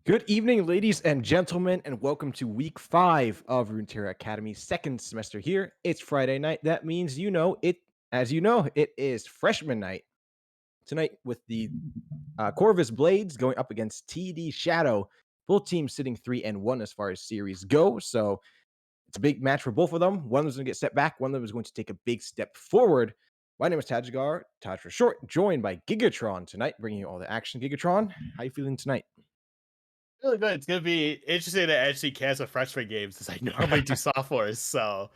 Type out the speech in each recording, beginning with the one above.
Good evening, ladies and gentlemen, and welcome to week 5 of Runeterra Academy's second semester here. It's Friday night. That means it is freshman night. Tonight with the Corvus Blades going up against TD Shadow. Both teams sitting 3-1 as far as series go. So it's a big match for both of them. One of them is going to get set back. One of them is going to take a big step forward. My name is Tajgar, Taj for short, joined by Gigatron tonight, bringing you all the action. Gigatron, how you feeling tonight? Really good. It's gonna be interesting to actually cast a freshman game since I normally do sophomores. So,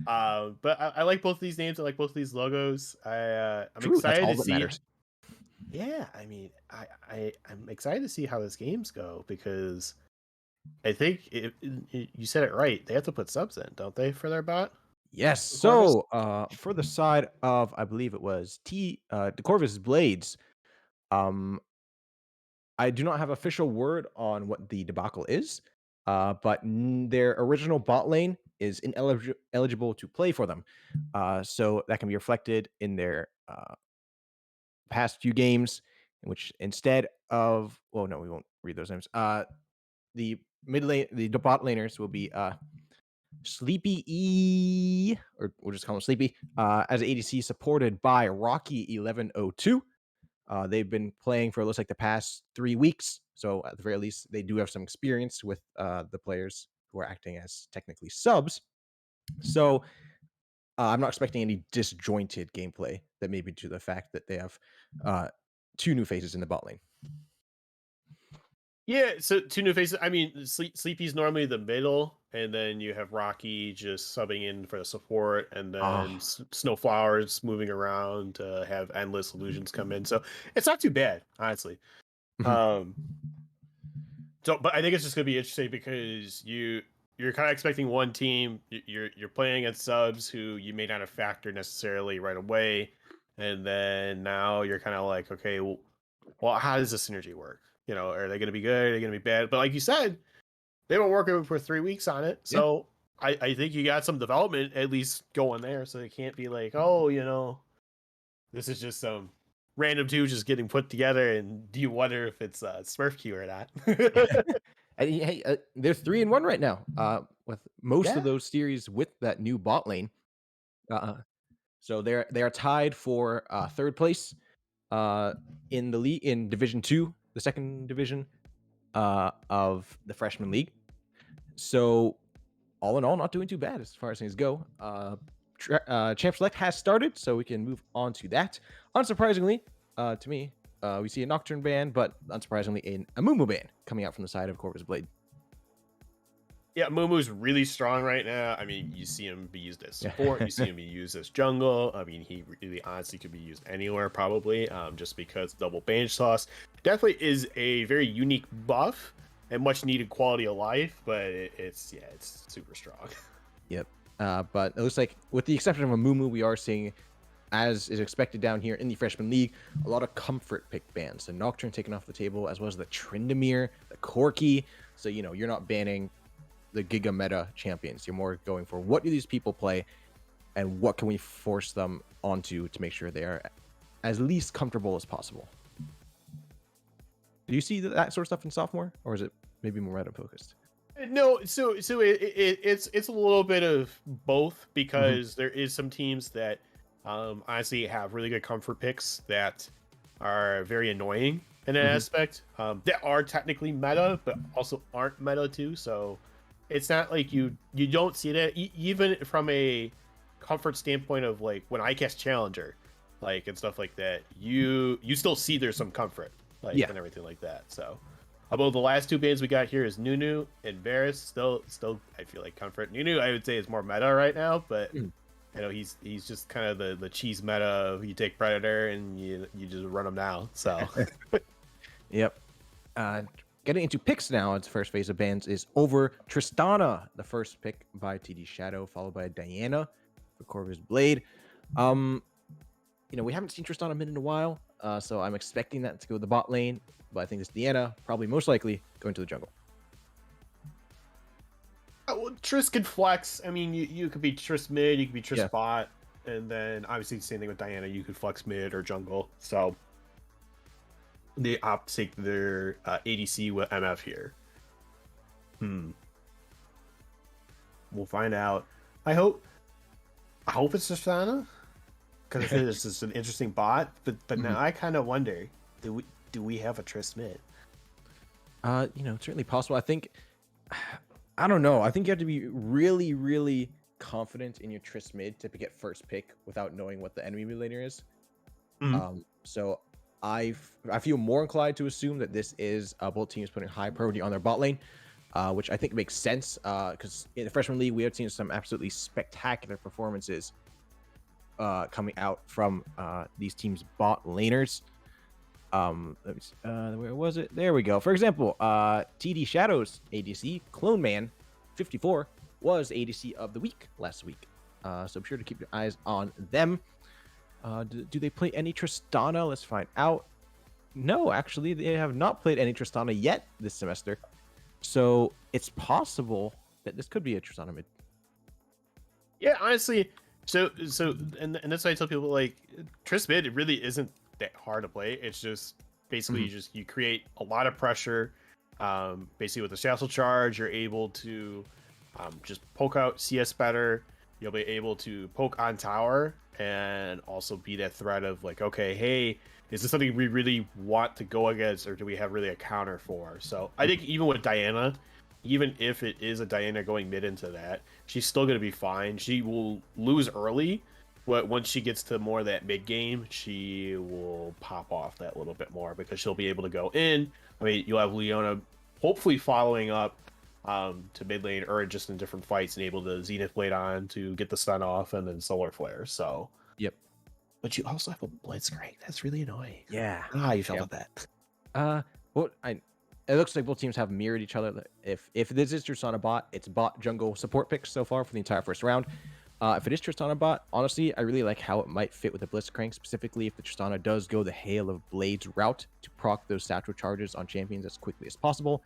but I like both these names. I like both these logos. I'm True, that's excited all to that see. matters. Yeah, I mean, I'm excited to see how this games go because I think you said it right. They have to put subs in, don't they, for their bot? Yes. For Corvus. So, for the side of, I believe it was the Corvus Blades, um, I do not have official word on what the debacle is, but their original bot lane is ineligible to play for them. So that can be reflected in their past few games, in which instead of, well, no, we won't read those names. The mid lane, the bot laners will be Sleepy E, or we'll just call him Sleepy, as ADC supported by Rocky 1102. They've been playing for, it looks like, the past 3 weeks. So at the very least, they do have some experience with the players who are acting as technically subs. So I'm not expecting any disjointed gameplay that may be due to the fact that they have two new faces in the bot lane. Yeah, so two new faces. I mean, Sleepy's normally the middle, and then you have Rocky just subbing in for the support, and then Ah, Snowflowers moving around to have endless illusions come in. So it's not too bad, honestly. mhm. Um, so, but I think it's just gonna be interesting because you're kind of expecting one team. You're playing against subs who you may not have factored necessarily right away, and then now you're kind of like, okay, well, how does the synergy work? You know, are they going to be good? Are they going to be bad? But like you said, they've been working for 3 weeks on it, Yeah. so I think you got some development at least going there. So it can't be like, oh, this is just some random two just getting put together, and do you wonder if it's Smurf Q or not? And hey, they're 3-1 right now. With most of Yeah. those series with that new bot lane. Uh, so they are tied for third place uh, in the league in Division Two, the second division of the freshman league. So all in all, not doing too bad as far as things go. Champ Select has started, so we can move on to that. Unsurprisingly, to me, we see a Nocturne ban, but unsurprisingly, a Mumu ban coming out from the side of Corvus Blade. Yeah, Mumu's really strong right now. I mean, you see him be used as Yeah. support. You see him be used as jungle. I mean, he really honestly could be used anywhere probably, just because double banish sauce definitely is a very unique buff and much needed quality of life. But it's super strong. Yep. But it looks like, with the exception of a Mumu, we are seeing, as is expected down here in the freshman league, a lot of comfort pick bans. The Nocturne taken off the table, as well as the Tryndamere, the Corki. So, you're not banning the Giga Meta champions. You're more going for, what do these people play, and what can we force them onto to make sure they are as least comfortable as possible. Do you see that sort of stuff in sophomore, or is it maybe more meta focused? No, so it's a little bit of both Mm-hmm. because there is some teams that honestly have really good comfort picks that are very annoying in an Mm-hmm. aspect. That are technically meta, but also aren't meta too. So it's not like you don't see that even from a comfort standpoint of like when I cast Challenger, like and stuff like that. You still see there's some comfort like Yeah. and everything like that. So. Although the last two bands we got here is Nunu and Varus. Still, I feel like comfort. Nunu, I would say, is more meta right now, but Mm. he's just kind of the cheese meta. Of you take Predator and you just run him down. So Yep. Uh, Getting into picks now, its first phase of bans is over Tristana, the first pick by TD Shadow, followed by Diana for Corvus Blade. Um, we haven't seen Tristana mid in a while, so I'm expecting that to go to the bot lane, but I think this Diana probably most likely going to the jungle. well, Triss could flex. I mean, you could be Triss mid, you could be Triss Yeah. bot, and then obviously the same thing with Diana. You could flex mid or jungle. So they opt to take their ADC with MF here. We'll find out. I hope. I hope it's Tristana, because I think this is an interesting bot. But Mhm. now I kind of wonder, do we have a Triss mid? It's certainly possible. I think I don't know. I think you have to be really, really confident in your Triss mid to get first pick without knowing what the enemy mid laner is. Mhm. So I feel more inclined to assume that this is both teams putting high priority on their bot lane, which I think makes sense because in the freshman league we have seen some absolutely spectacular performances coming out from these teams' bot laners. Let me see, where was it? There we go. For example, TD Shadows ADC Clone Man 54 was ADC of the week last week. So be sure to keep your eyes on them. Do they play any Tristana? Let's find out. No, actually, they have not played any Tristana yet this semester. So it's possible that this could be a Tristana mid. Yeah, honestly. And that's why I tell people like Triss mid. It really isn't that hard to play. It's just basically Mhm. you create a lot of pressure. Basically with the Shassel charge, you're able to just poke out CS better. You'll be able to poke on tower and also be that threat of like, okay, hey, is this something we really want to go against, or do we have really a counter for? So I think even with Diana, even if it is a Diana going mid into that, she's still going to be fine. She will lose early, but once she gets to more of that mid game, she will pop off that little bit more because she'll be able to go in. I mean, you'll have Leona hopefully following up to mid lane or just in different fights and able to Zenith Blade on to get the stun off and then Solar Flare. So, Yep. but you also have a Blitzcrank. That's really annoying. Yeah. How you felt Yeah. about that? Well, it looks like both teams have mirrored each other. If this is Tristana bot, it's bot jungle support picks so far for the entire first round. If it is Tristana bot, honestly, I really like how it might fit with the Blitzcrank, specifically if the Tristana does go the Hail of Blades route to proc those satchel charges on champions as quickly as possible.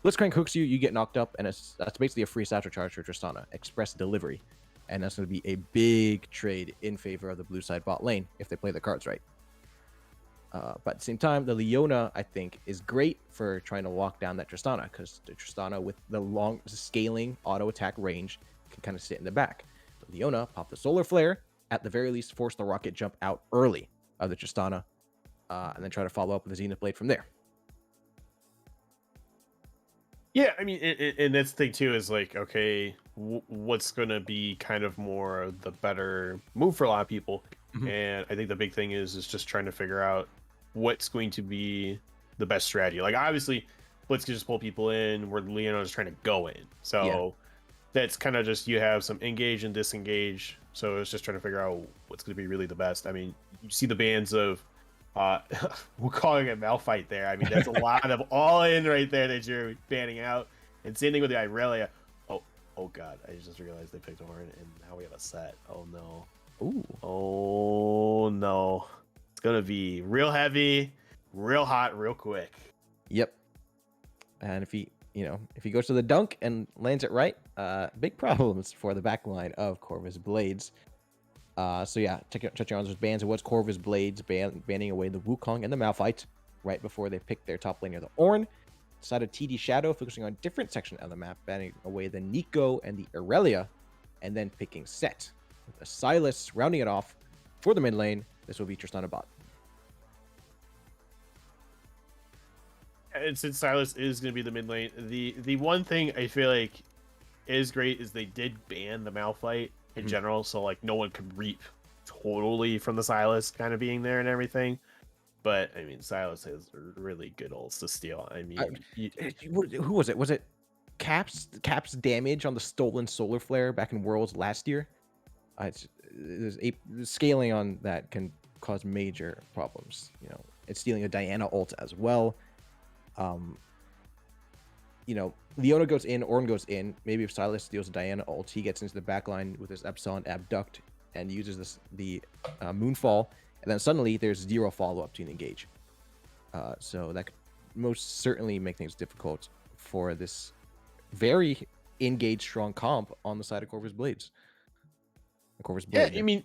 Blitzcrank hooks you, you get knocked up, and that's basically a free satchel charge for Tristana, express delivery. And that's going to be a big trade in favor of the blue side bot lane if they play the cards right. But at the same time, the Leona, I think, is great for trying to lock down that Tristana, because the Tristana with the long scaling auto attack range can kind of sit in the back. The Leona pop the Solar Flare, at the very least force the rocket jump out early of the Tristana, and then try to follow up with the Zenith Blade from there. Yeah, I mean, and that's the thing too is like, okay, what's gonna be kind of more the better move for a lot of people, Mhm. and I think the big thing is just trying to figure out what's going to be the best strategy. Like obviously, Blitz can just pull people in, where Leona is trying to go in. Yeah. So that's kind of just you have some engage and disengage. So it's just trying to figure out what's going to be really the best. I mean, you see the bands of uh we're calling it Malphite there. I mean, that's a lot of all in right there that you're banning out. And same thing with the Irelia. Oh god, I just realized they picked Horn and now we have a set. Oh no. Ooh. Oh no. It's gonna be real heavy, real hot, real quick. Yep. And if he goes to the dunk and lands it right, big problems for the back line of Corvus Blades. So yeah, touching on those bans, it was Corvus Blades banning away the Wukong and the Malphite right before they picked their top laner, the Ornn. Side of TD Shadow, focusing on a different section of the map, banning away the Nico and the Irelia, and then picking Set. With the Silas rounding it off for the mid lane, this will be Tristana bot. And since Silas is going to be the mid lane, the one thing I feel like is great is they did ban the Malphite in general, so like no one could reap totally from the Silas kind of being there and everything. But I mean, Silas has really good ults to steal. I mean, Who was it? Was it Cap's damage on the stolen Solar Flare back in Worlds last year? Scaling on that can cause major problems. It's stealing a Diana ult as well. Leona goes in, Ornn goes in. Maybe if Silas steals a Diana ult, he gets into the backline with his Epsilon Abduct and uses the Moonfall, and then suddenly there's zero follow-up to engage. So that could most certainly make things difficult for this very engaged strong comp on the side of Corvus Blades. Corvus Yeah, Blade. I mean,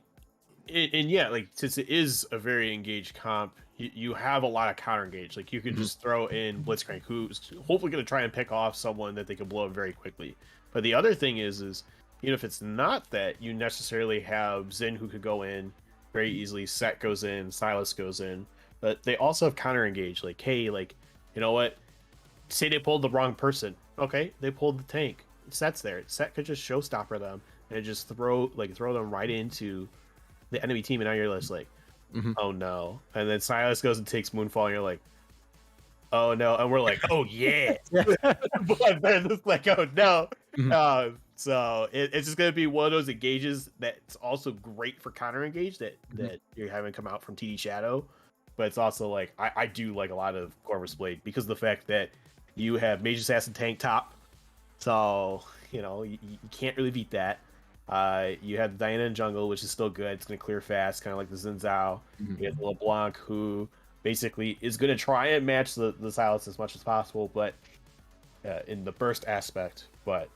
and yeah, like since it is a very engaged comp, you have a lot of counter engage. Like you could Mhm. just throw in Blitzcrank, who's hopefully going to try and pick off someone that they can blow up very quickly. But the other thing is even if it's not that, you necessarily have Zin who could go in very easily. Set goes in, Silas goes in, but they also have counter engage. Like, hey, like you know what? Say they pulled the wrong person. Okay, they pulled the tank. Set's there. Set could just showstopper them and just throw them right into the enemy team, and now you're just like, Mhm. oh no. And then Silas goes and takes Moonfall, and you're like, oh no. And we're like, oh yeah. But they're just like, oh no. Mhm. So it's just gonna be one of those engages that's also great for counter engage Mhm. that you're having come out from TD Shadow. But it's also like I do like a lot of Corvus Blade because of the fact that you have Mage Assassin tank top. So, you can't really beat that. You have Diana in jungle, which is still good. It's going to clear fast, kind of like the Xin Zhao. Mhm. You have the LeBlanc, who basically is going to try and match the Silas as much as possible, but in the burst aspect. But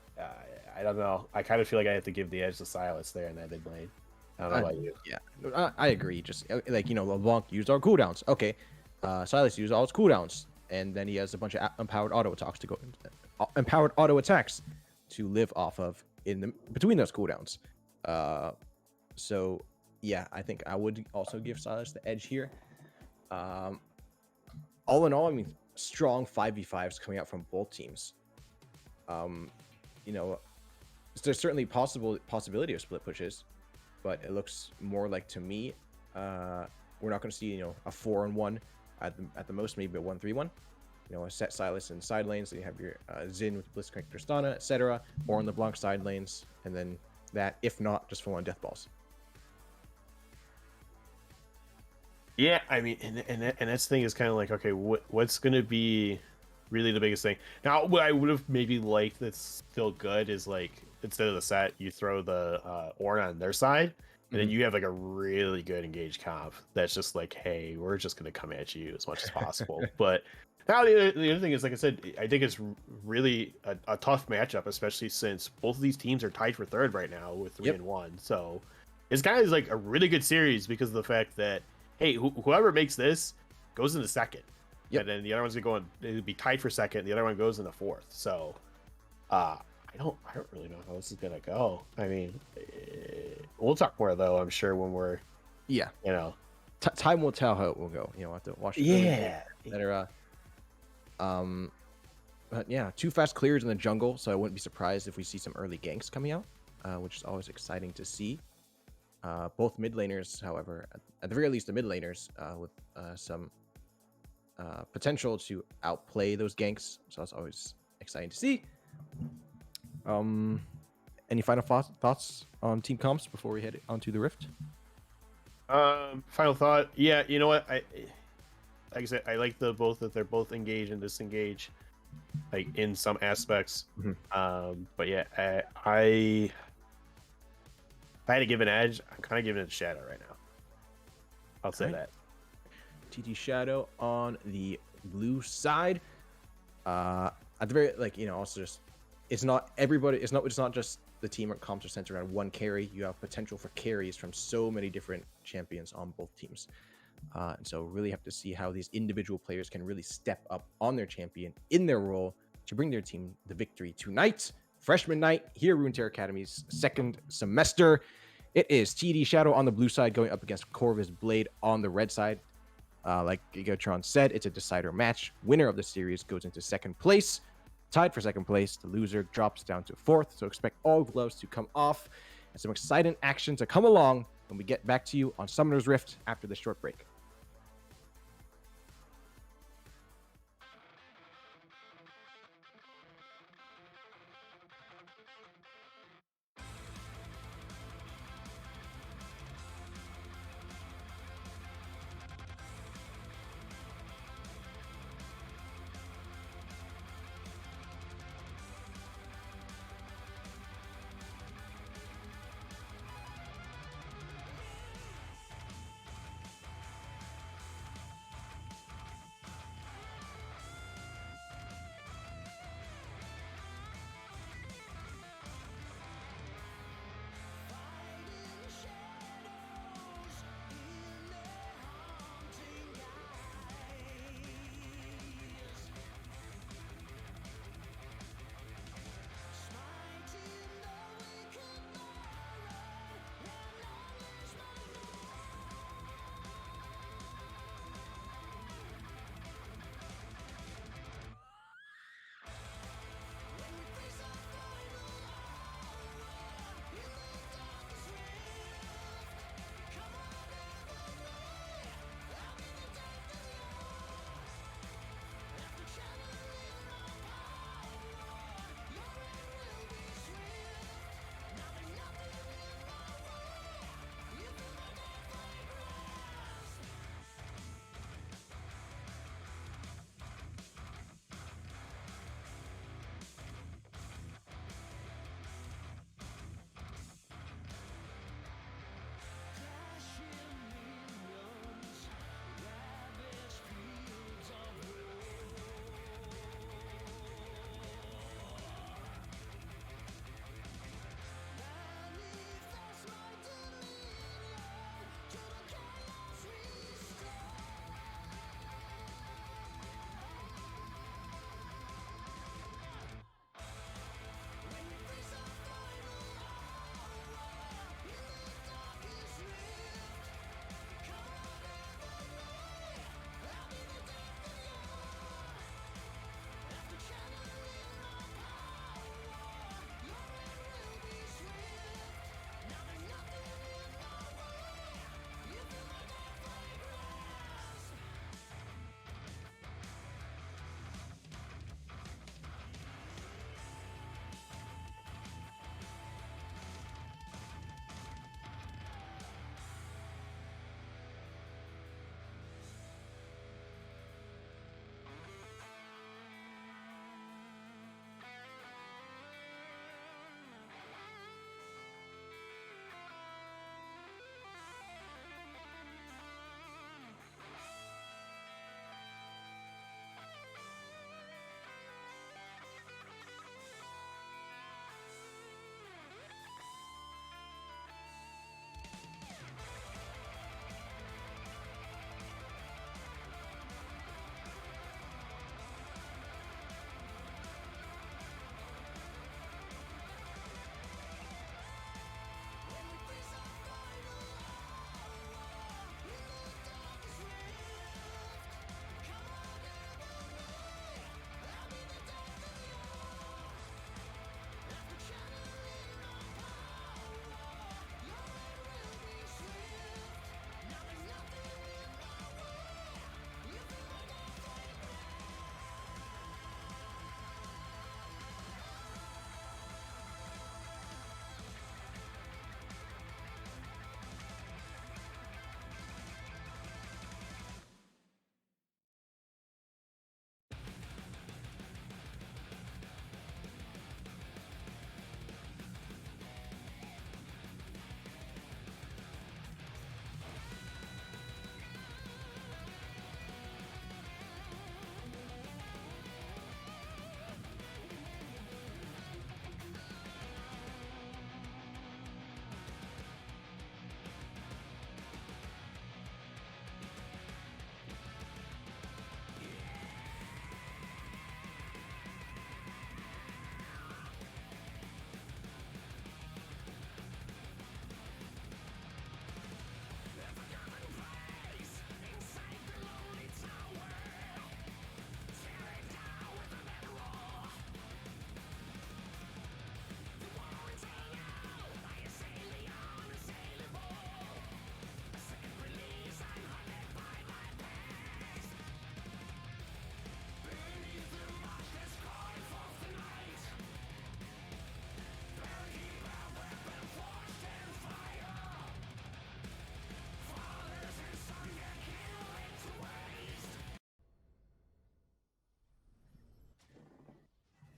I don't know. I kind of feel like I have to give the edge to Silas there in that mid lane. I don't know about you. Yeah, I agree. Just like LeBlanc used our cooldowns. Okay, Silas used all his cooldowns, and then he has a bunch of empowered auto attacks to go, empowered auto attacks to live off of between those cooldowns. So yeah, I think I would also give Silas the edge here. Um, all in all, I mean, strong 5v5s coming out from both teams. Um, you know, there's certainly possibility of split pushes, but it looks more like to me, we're not going to see a 4-on-1 at the most, maybe a 1-3-1. A set Silas in side lanes, so you have your Zin with Blitzcrank Tristana, etc., or on the LeBlanc side lanes, and then that, if not, just full on death balls. Yeah, I mean, and that's the thing is kind of like, okay, what's going to be really the biggest thing? Now, what I would have maybe liked that's still good is like instead of the set, you throw the Ornn on their side, and then Mhm. you have like a really good engaged comp that's just like, hey, we're just going to come at you as much as possible. But now the other thing is, like I said, I think it's really a tough matchup, especially since both of these teams are tied for third right now with 3-1. So it's kind of like a really good series because of the fact that hey, whoever makes this goes into second, Yep. and then the other one's gonna it'll be tied for second. And the other one goes into fourth. So, I don't really know how this is gonna go. I mean, we'll talk more though. I'm sure when we're Yeah. you know Time will tell how it will go. We'll have to watch the early game, etc. But yeah, 2 fast clears in the jungle, so I wouldn't be surprised if we see some early ganks coming out, which is always exciting to see. Both mid laners, however, at the very least, the mid laners with some potential to outplay those ganks, so that's always exciting to see. Any final thoughts on team comps before we head onto the Rift? Final thought. Yeah, you know what? Like I said, I like the both that they're both engaged and disengaged, like in some aspects. But yeah, if I had to give an edge, I'm kind of giving it a Shadow right now. I'll say that. TT Shadow on the blue side. At the very also just it's not everybody. It's not just the team or comps are centered around one carry. You have potential for carries from so many different champions on both teams. And so really have to see how these individual players can really step up on their champion in their role to bring their team the victory tonight. Freshman night here at Runeterra Academy's second semester. It is TD Shadow on the blue side going up against Corvus Blade on the red side. Like Gigatron said, it's a decider match. Winner of the series goes into second place. Tied for second place, the loser drops down to fourth. So expect all gloves to come off and some exciting action to come along when we get back to you on Summoner's Rift after this short break.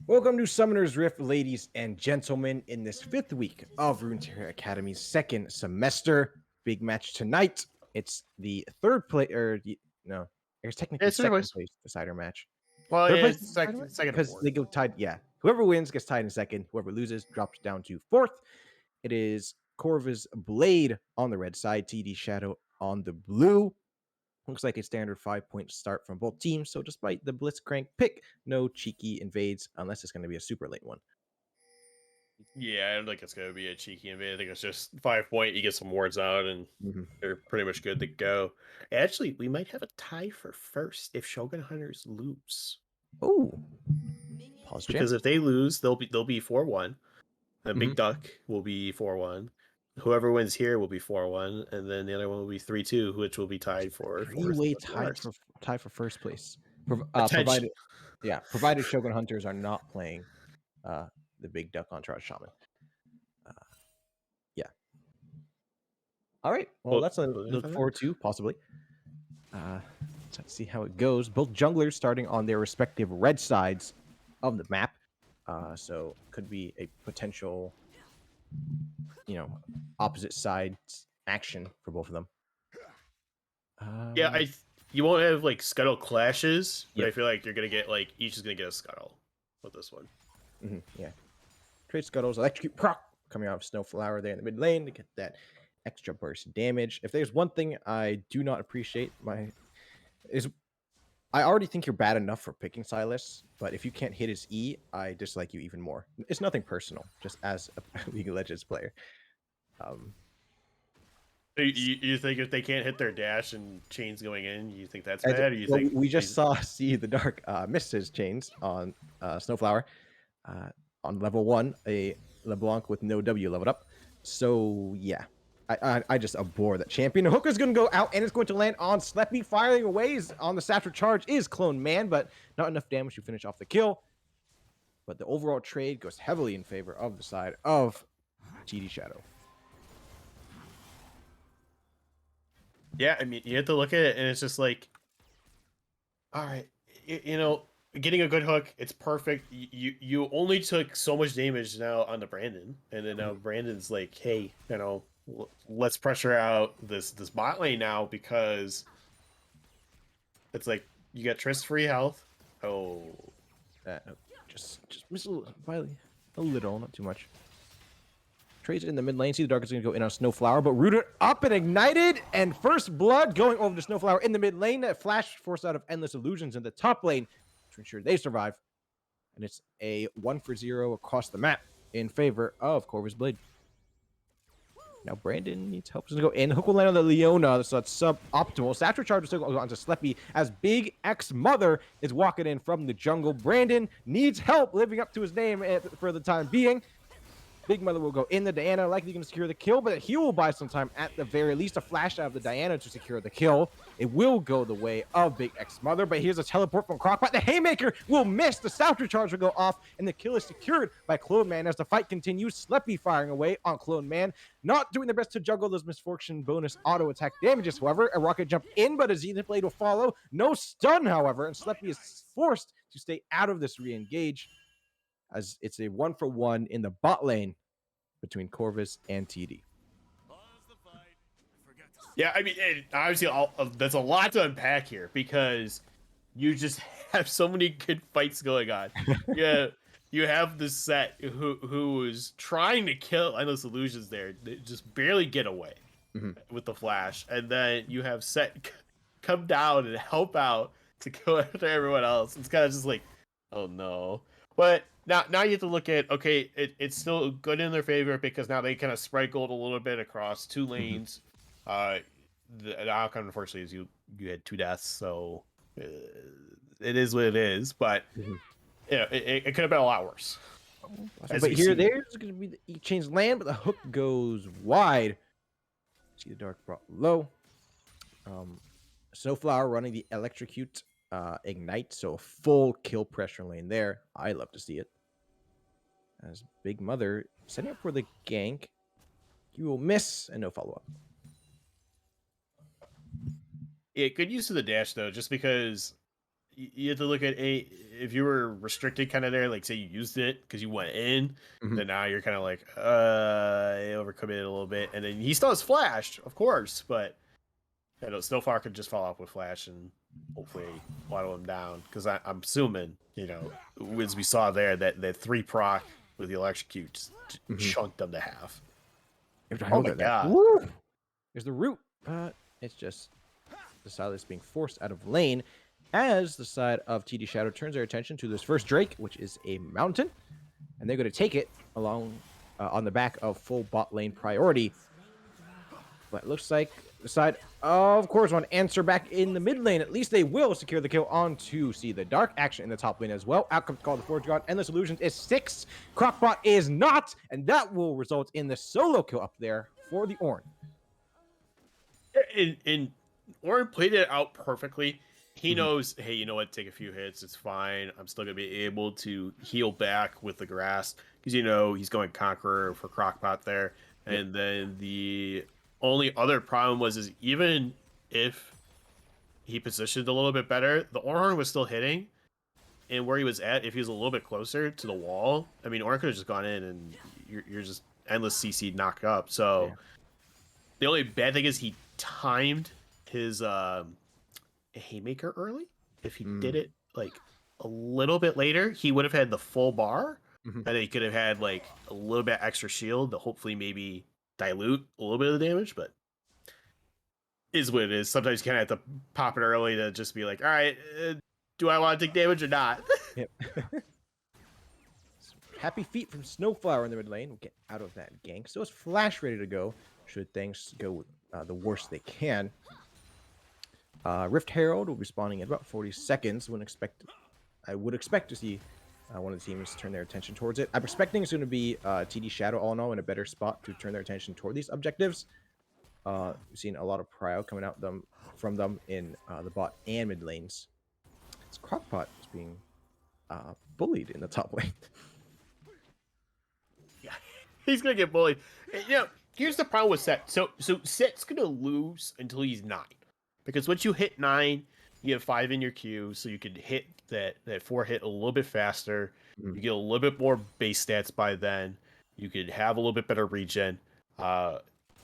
Welcome to Summoner's Rift, ladies and gentlemen, in this 5th week of Runeterra Academy's 2nd semester. Big match tonight. It's the third place, no, it's technically It's third second place. place decider match. Well, Third place it's decider match? second and Because fourth. they go tied, yeah. Whoever wins gets tied in second. Whoever loses drops down to fourth. It is Corvuz Blade on the red side, TD Shadow on the blue. Looks like a standard 5-point start from both teams. So despite the Blitzcrank pick, no cheeky invades unless it's going to be a super late one. Yeah, I don't think it's gonna be a cheeky invade. I think it's just 5-point. You get some wards out, and they're pretty much good to go. Actually, we might have a tie for first if Shogun Hunters lose. Oh, pause Because chance. if they lose, they'll be 4-1. And Mhm. Big Duck will be 4-1. Whoever wins here will be 4-1, and then the other one will be 3-2, which will be tied for fourth. Three-way That'd be ours. tie for first place. Attention. Provided, yeah, provided Shogun Hunters are not playing uh, the Big Duck Entourage Shaman. Uh, yeah. All right. Well, that's a look forward to possibly. Let's see how it goes. Both junglers starting on their respective red sides of the map, so could be a potential, opposite sides action for both of them. Yeah, you won't have like scuttle clashes, but I Yep. feel like you're gonna get like each is gonna get a scuttle with this one. Yeah. Trade Scuttles, Electrocute proc coming out of Snowflower there in the mid lane to get that extra burst damage. If there's one thing I do not appreciate, is I already think you're bad enough for picking Silas, but if you can't hit his E, I dislike you even more. It's nothing personal, just as a League of Legends player. Um, You think if they can't hit their dash and chains going in, you think that's as, bad, or you well, think we just saw See the Dark miss his chains on Snowflower. On level 1, a LeBlanc with no W leveled up. So yeah, I just abhor that champion. The hooker's going to go out and it's going to land on Sleppy. Firing away on the satchel charge is Clone Man, but not enough damage to finish off the kill. But the overall trade goes heavily in favor of the side of TD Shadow. Yeah, I mean, you have to look at it, and it's just like, all right, getting a good hook, it's perfect. You only took so much damage now on the Brandon, and then now Brandon's like, hey, let's pressure out this bot lane now because it's like you got Trist free health. Oh, Just miss a little, not too much. Trades in the mid lane. See the Dark is going to go in on Snowflower, but rooted up and ignited, and first blood going over to Snowflower in the mid lane. That flash forced out of Endless Illusions in the top lane to ensure they survive. And it's a 1-for-0 across the map in favor of Corvus Blade. Now Brandon needs help. He's going to go in. Hook will land on the Leona, so that's suboptimal. Satchel Charge will still go onto Sleppy as Big X Mother is walking in from the jungle. Brandon needs help living up to his name for the time being. Big Mother will go in the Diana, likely going to secure the kill, but he will buy some time at the very least. A flash out of the Diana to secure the kill. It will go the way of Big X Mother, but here's a teleport from Crockpot. The Haymaker will miss. The Satchel Charge will go off, and the kill is secured by Clone Man as the fight continues. Sleppy firing away on Clone Man, not doing their best to juggle those Misfortune bonus auto attack damages. However, a rocket jump in, but a Zenith Blade will follow. No stun, however, and Sleppy is forced to stay out of this re-engage, as it's a 1-for-1 in the bot lane between Corvus and TD. yeah. I mean, obviously, that's a lot to unpack here because you just have so many good fights going on. Yeah, you have the set who is trying to kill Endless Illusions there, they just barely get away with the flash, and then you have set come down and help out to go after everyone else. It's kind of just like, oh no. But now you have to look at, okay, it's still good in their favor because now they kind of sprinkled a little bit across two lanes. The outcome, unfortunately, is you had 2 deaths, so it is what it is. But it could have been a lot worse. But here, there's going to be the E-Chain's land, but the hook goes wide. See the Dark brought low. Snowflower running the Electrocute Ignite, so a full kill pressure lane there. I love to see it. As Big Mother setting up for the gank. You will miss and no follow-up. Yeah, good use of the dash though, just because you have to look at if you were restricted kind of there, like say you used it because you went in, Mhm. then now you're kind of like I overcommitted a little bit, and then he still has flash, of course, but you know, Snowfire could just fall off with flash and hopefully waddle him down because I'm assuming, you know, as we saw there, that 3 proc with the electrocute just Mhm. chunked them to half. I Oh know my that. god. Woo! There's the root, but it's just the side that's being forced out of lane as the side of TD Shadow turns their attention to this first Drake, which is a mountain, and they're going to take it along on the back of full bot lane priority. But it looks like the side of course want to answer back in the mid lane. At least they will secure the kill onto see the dark action in the top lane as well. Outcome called the Forge God. Endless Illusions is 6. Crockbot is not, and that will result in the solo kill up there for the Ornn. And Orin played it out perfectly. He Mhm. knows, hey, you know what? Take a few hits. It's fine. I'm still gonna be able to heal back with the grass because you know he's going Conqueror for Crockpot there. Yep. And then the only other problem was is even if he positioned a little bit better, the Ornn was still hitting. And where he was at, if he was a little bit closer to the wall, I mean, Ornn could have just gone in and you're just endless CC knocked up. So Yeah. the only bad thing is he timed his haymaker early. If he did Mm. it like a little bit later, he would have had the full bar, Mhm. and then he could have had like a little bit extra shield to hopefully maybe dilute a little bit of the damage. But is what it is. Sometimes you kind of have to pop it early to just be like, all right, do I want to take damage or not? Yep. Happy feet from Snowflower in the mid lane. We'll get out of that gank. So it's Flash ready to go. Should things go the worst they can. Rift Herald will be spawning in about 40 seconds. I would expect to see one of the teams turn their attention towards it. I'm expecting it's going to be TD Shadow all in all in a better spot to turn their attention toward these objectives. We've seen a lot of prio coming out from them in the bot and mid lanes. It's Crockpot is being bullied in the top lane. Yeah, he's gonna get bullied. You know, here's the problem with Set. So Set's gonna lose until he's 9, because once you hit 9, you have 5 in your queue, so you can hit that 4 hit a little bit faster. Mm. You get a little bit more base stats by then. You could have a little bit better regen.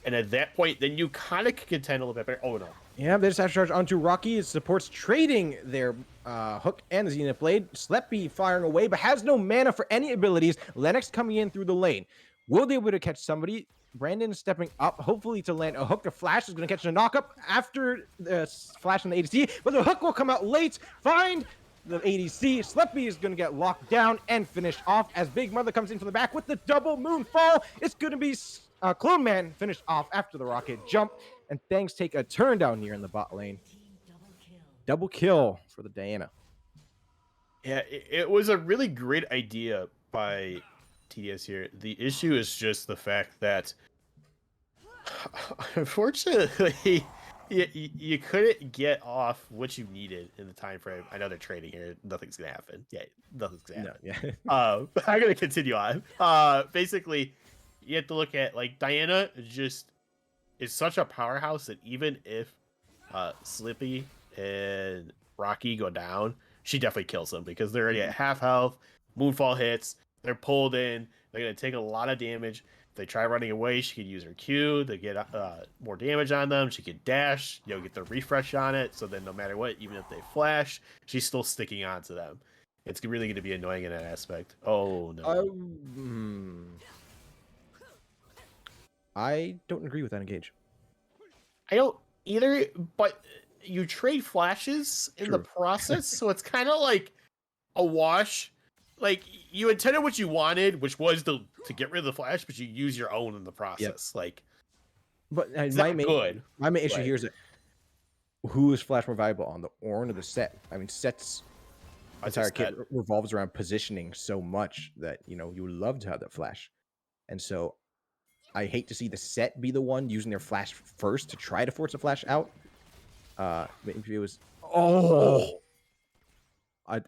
And at that point, then you kind of can contend a little bit better. Oh no. Yeah, they just have to charge onto Rocky. It supports trading their hook and the Zenith Blade. Sleppy firing away, but has no mana for any abilities. Lennox coming in through the lane. Will they be able to catch somebody? Brandon stepping up, hopefully to land a hook. The Flash is going to catch a knockup after the Flash on the ADC, but the hook will come out late. Find the ADC. Sleppy is going to get locked down and finished off as Big Mother comes in from the back with the double moonfall. It's going to be Clone Man finished off after the rocket jump, and things take a turn down here in the bot lane. Double kill for the Diana. Yeah, it was a really great idea by TDS here. The issue is just the fact that, unfortunately, you couldn't get off what you needed in the time frame. I know they're trading here. Nothing's gonna happen. Yeah, nothing's gonna happen. No, yeah. But I'm gonna continue on. Basically, you have to look at like Diana just is such a powerhouse that even if Slippy and Rocky go down, she definitely kills them because they're already at half health. Moonfall hits, they're pulled in, they're gonna take a lot of damage. If they try running away, she could use her Q to get more damage on them. She could dash, get the refresh on it. So then, no matter what, even if they flash, she's still sticking on to them. It's really going to be annoying in that aspect. Oh no! I don't agree with that engage. I don't either, but you trade flashes in the True. process, so it's kind of like a wash. Like you intended what you wanted, which was to get rid of the flash, but you use your own in the process. Like, But it's my not good. main issue but- here is that who is Flash more valuable on, the Ornn or the Set? I mean, Set's entire kit revolves around positioning so much that you would love to have that Flash, and so I hate to see the Set be the one using their Flash first to try to force a Flash out. Maybe it was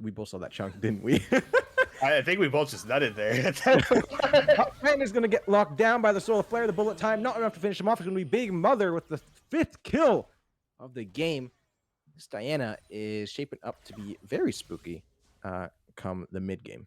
we both saw that chunk, didn't we? I think we both just nutted there. Man is going to get locked down by the Solar Flare. The bullet time, not enough to finish him off. It's going to be Big Mother with the 5th kill of the game. This Diana is shaping up to be very spooky come the mid game.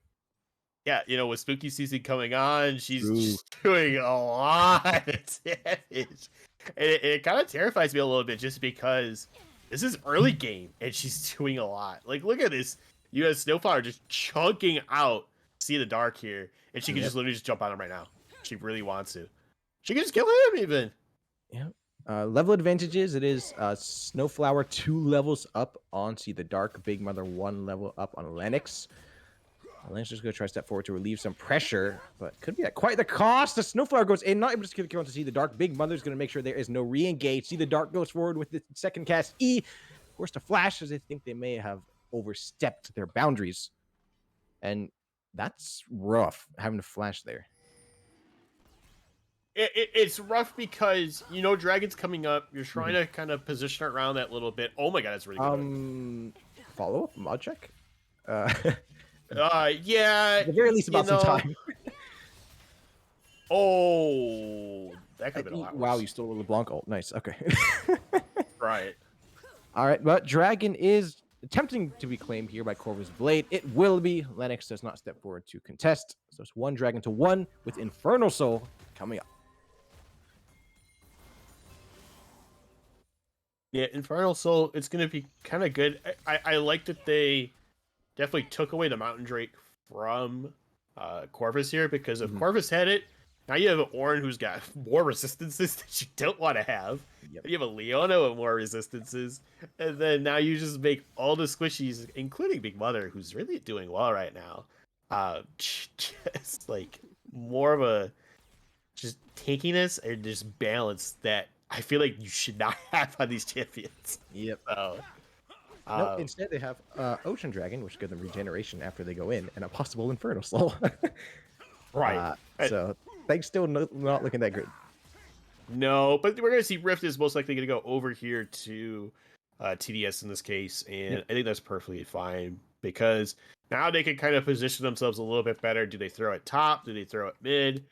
Yeah, with spooky season coming on, she's True. just doing a lot of damage. And it kind of terrifies me a little bit just because this is early game and she's doing a lot. Like, look at this. You have Snowflower just chunking out See the Dark here, and she can Yep. just literally just jump on him right now. She really wants to. She can just kill him even. Yeah. Level advantages. It is Snowflower 2 levels up on See the Dark. Big Mother 1 level up on Lennox. Lennox is going to try to step forward to relieve some pressure, but could be at quite the cost. The Snowflower goes in, not able to kill to See the Dark. Big Mother is going to make sure there is no re-engage. See the Dark goes forward with the second cast E. Forced to flash as they think they may have overstepped their boundaries. And that's rough, having to flash there. It's rough because Dragon's coming up. You're trying to kind of position it around that little bit. Oh my god, that's really good. Follow up mod check. Yeah. At the very least, about some time. Oh, that could have been a lot worse. Wow, you stole a LeBlanc ult. Nice. Okay. Right. All right, but Dragon is attempting to be claimed here by Corvus Blade. It will be. Lennox does not step forward to contest. So it's 1 Dragon to 1 with Infernal Soul coming up. Yeah, Infernal Soul, it's going to be kind of good. I like that they definitely took away the Mountain Drake from Corvus here, because if Corvus had it, now you have an Orin who's got more resistances that you don't want to have. Yep. You have a Leona with more resistances. And then now you just make all the squishies, including Big Mother, who's really doing well right now. Just like more of a just tankiness and just balance that I feel like you should not have on these champions. Yep. So, no, instead they have Ocean Dragon, which gives them regeneration after they go in, and a possible Infernal Soul. right. So things still not looking that good. No, but we're going to see Rift is most likely going to go over here to TDS in this case, and I think that's perfectly fine, because now they can kind of position themselves a little bit better. Do they throw it top? Do they throw it mid?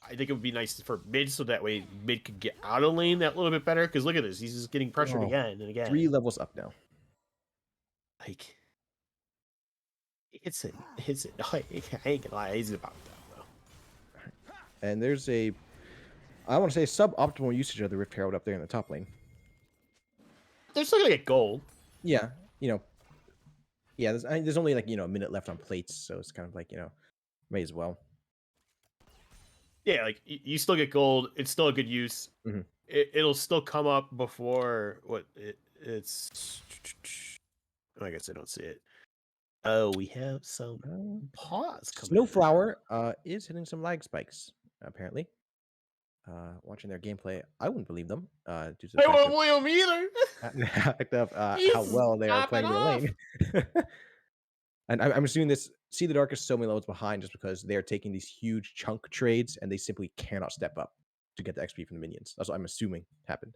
I think it would be nice for mid, so that way mid could get out of lane that little bit better, because look at this. He's just getting pressured again and again. 3 levels up now. Like, it's it. I ain't gonna lie, he's about that, though. And there's I want to say, suboptimal usage of the Rift Herald up there in the top lane. They're still gonna get gold. Yeah, yeah. There's only like a minute left on plates, so it's kind of like may as well. Yeah, like you still get gold. It's still a good use. Mm-hmm. It'll still come up before it's. I guess I don't see it. Oh, we have some pause coming. Snowflower is hitting some lag spikes apparently. Watching their gameplay, I wouldn't believe them. Due to the I won't believe them either. fact of how well they are playing their lane. And I'm assuming this See the Dark is so many levels behind just because they're taking these huge chunk trades and they simply cannot step up to get the XP from the minions. That's what I'm assuming happened.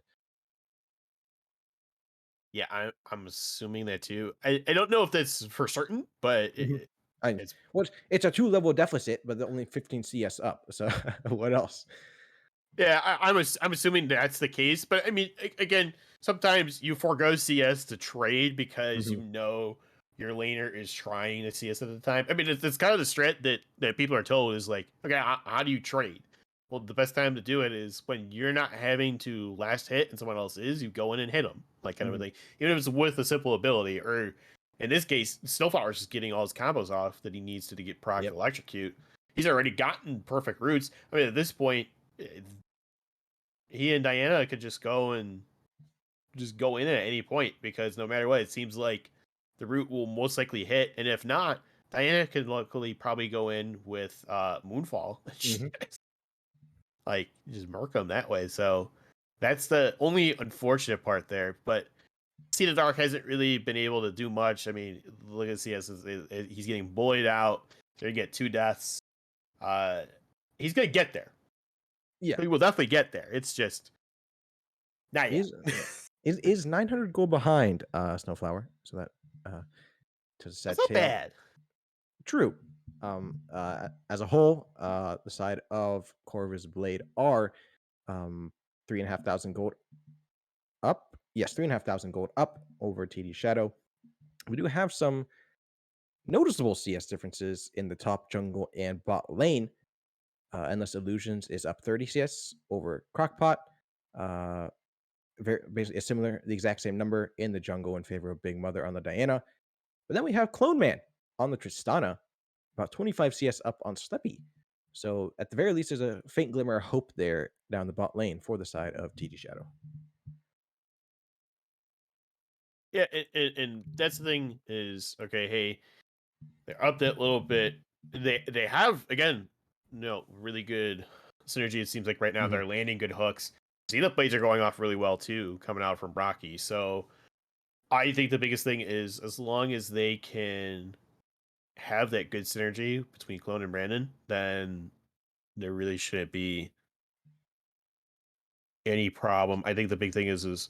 Yeah, I'm assuming that too. I don't know if that's for certain, but it's a 2-level deficit, but only 15 CS up. So what else? Yeah, I'm assuming that's the case. But I mean, again, sometimes you forego CS to trade because your laner is trying to CS at the time. I mean, it's kind of the strat that people are told is like, okay, how do you trade? Well, the best time to do it is when you're not having to last hit and someone else is. You go in and hit them, like kind of a thing. Even if it's with a simple ability, or in this case, Snowflower's just getting all his combos off that he needs to get proc electrocute. He's already gotten perfect roots. I mean, at this point, he and Diana could just go in at any point, because no matter what, it seems like the root will most likely hit, and if not, Diana could luckily probably go in with Moonfall. Like, just murk them that way. So that's the only unfortunate part there. But See the Dark hasn't really been able to do much. I mean, look at CS. He's getting bullied out. They're going to get 2 deaths. He's going to get there. Yeah. He will definitely get there. It's just not yet. Is 900 gold behind Snowflower. So that that's not bad. True. As a whole, the side of Corvus Blade are 3,500 gold up. Yes, 3,500 gold up over TD Shadow. We do have some noticeable CS differences in the top jungle and bot lane. Endless Illusions is up 30 CS over Crockpot. Uh, basically, a similar, the exact same number in the jungle in favor of Big Mother on the Diana. But then we have Clone Man on the Tristana, about 25 CS up on Sleppy. So at the very least, there's a faint glimmer of hope there down the bot lane for the side of TD Shadow. Yeah, and that's the thing is okay. Hey, they're up that little bit. They have again, really good synergy. It seems like right now Mm-hmm. they're landing good hooks. Zenith blades are going off really well too, coming out from Rocky. So I think the biggest thing is as long as they can have that good synergy between Clone and Brandon, then there really shouldn't be any problem. I think the big thing is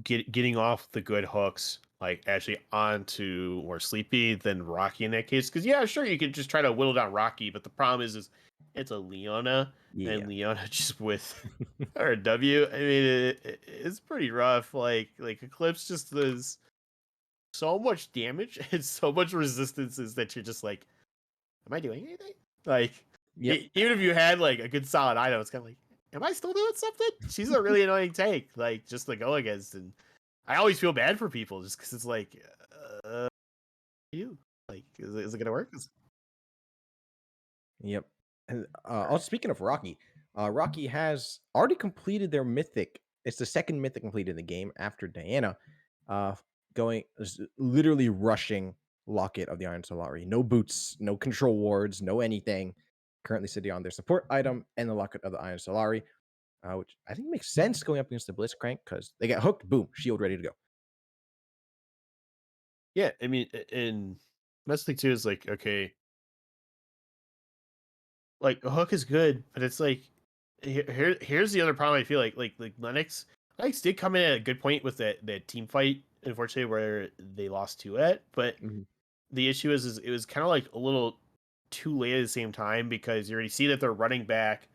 getting off the good hooks, like actually onto more Sleepy than Rocky in that case. Because yeah, sure you could just try to whittle down Rocky, but the problem is it's a Leona and Yeah. Leona just with her W. I mean, it's pretty rough. Like Eclipse just does so much damage and so much resistance is that you're just like, am I doing anything? Like, Yep. even if you had like a good solid item, it's kind of like, am I still doing something? She's a really annoying take, like just to go against, and I always feel bad for people just because it's like, you like, is it gonna work? Yep. And also speaking of Rocky, Rocky has already completed their mythic. It's the second mythic completed in the game after Diana. Uh, literally rushing Locket of the Iron Solari. No boots, no control wards, no anything. Currently sitting on their support item and the Locket of the Iron Solari, which I think makes sense going up against the Blitzcrank because they get hooked, boom, shield ready to go. Yeah, I mean, and that's the thing too is like, okay, like a hook is good, but it's like here's the other problem. I feel like Lennox did come in at a good point with that team fight, unfortunately, where they lost to it. But Mhm. the issue is it was kind of like a little too late at the same time because you already see that they're running back.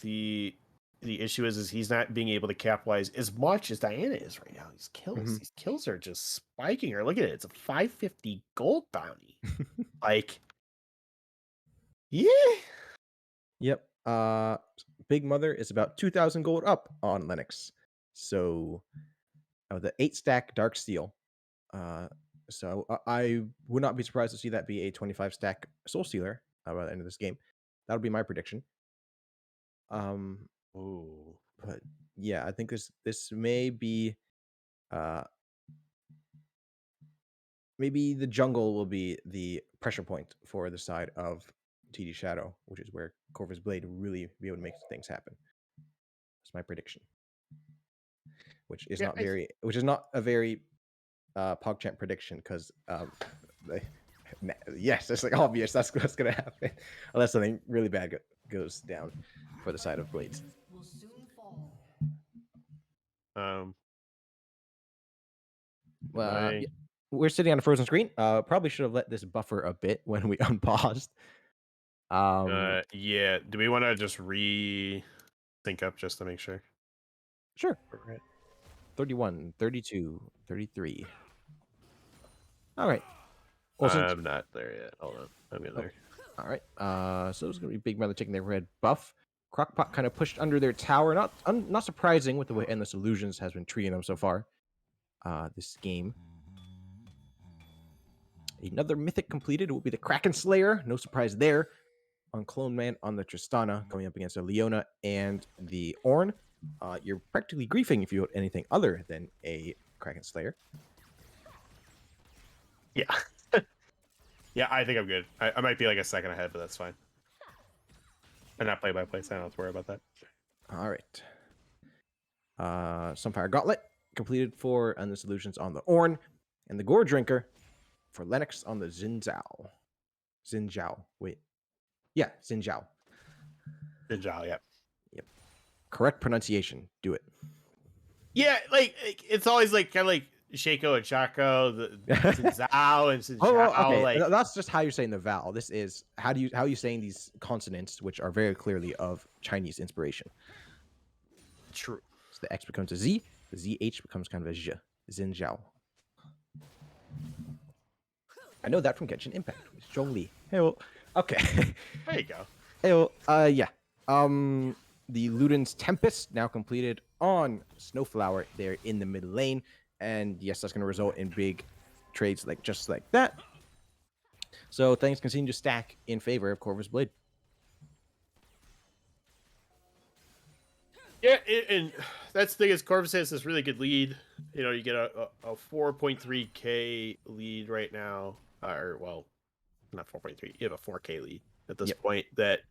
The the issue is he's not being able to capitalize as much as Diana is right now. Mhm. These kills are just spiking her. Look at it, it's a 550 gold bounty. Like, yeah. Yep. Big Mother is about 2,000 gold up on Lennox. So the 8 stack Dark Steel. Uh, I would not be surprised to see that be a 25 stack Soul Stealer by the end of this game. That'll be my prediction. Um, Ooh. but yeah, I think this may be uh maybe the jungle will be the pressure point for the side of TD Shadow, which is where Corvus Blade will really be able to make things happen. That's my prediction, Yeah, which is not a very PogChamp prediction because yes, it's like obvious that's what's gonna happen unless something really bad goes down for the side of Blades. Will soon fall. um Yeah, my we're sitting on a frozen screen. Probably should have let this buffer a bit when we unpaused. yeah, do we want to just sync up just to make sure? Sure. Right. 31, 32, 33. All right. Well, since I'm not there yet. Hold on, I'm in oh, there. all right. So it's gonna be Big Mother taking their red buff. Crockpot kind of pushed under their tower. Not surprising with the way Endless Illusions has been treating them so far. This game. Another mythic completed will be the Kraken Slayer. No surprise there. On Clone Man on the Tristana, going up against a Leona and the Ornn. You're practically griefing if you want anything other than a Kraken Slayer. Yeah. Yeah, I think I'm good. I might be like a second ahead, but that's fine. I'm not play by play, so I don't have to worry about that. All right. Sunfire Gauntlet completed for Endless Illusions on the Ornn, and the Gore Drinker for Lennox on the Xin Zhao. Wait. Yeah, Xin Zhao. Ninja, yeah. Yep. Correct pronunciation. Do it. Yeah, like it's always like kind of like Shaco and Chaco, the Zhao and Oh, well, Zhao, okay. like That's just how you're saying the vowel. This is how are you saying these consonants, which are very clearly of Chinese inspiration. true. So the X becomes a Z. The ZH becomes kind of a Z. Xin I know that from Genshin Impact. It's Zhongli. Hey, well, okay. There you go. Hey, well, yeah. The Luden's Tempest now completed on Snowflower there in the mid lane. And yes, that's going to result in big trades like just like that. So things continue to stack in favor of Corvus Blade. Yeah, and that's the thing is Corvus has this really good lead. You know, you get a 4.3k lead right now, or well, not 4.3. You have a 4k lead at this point that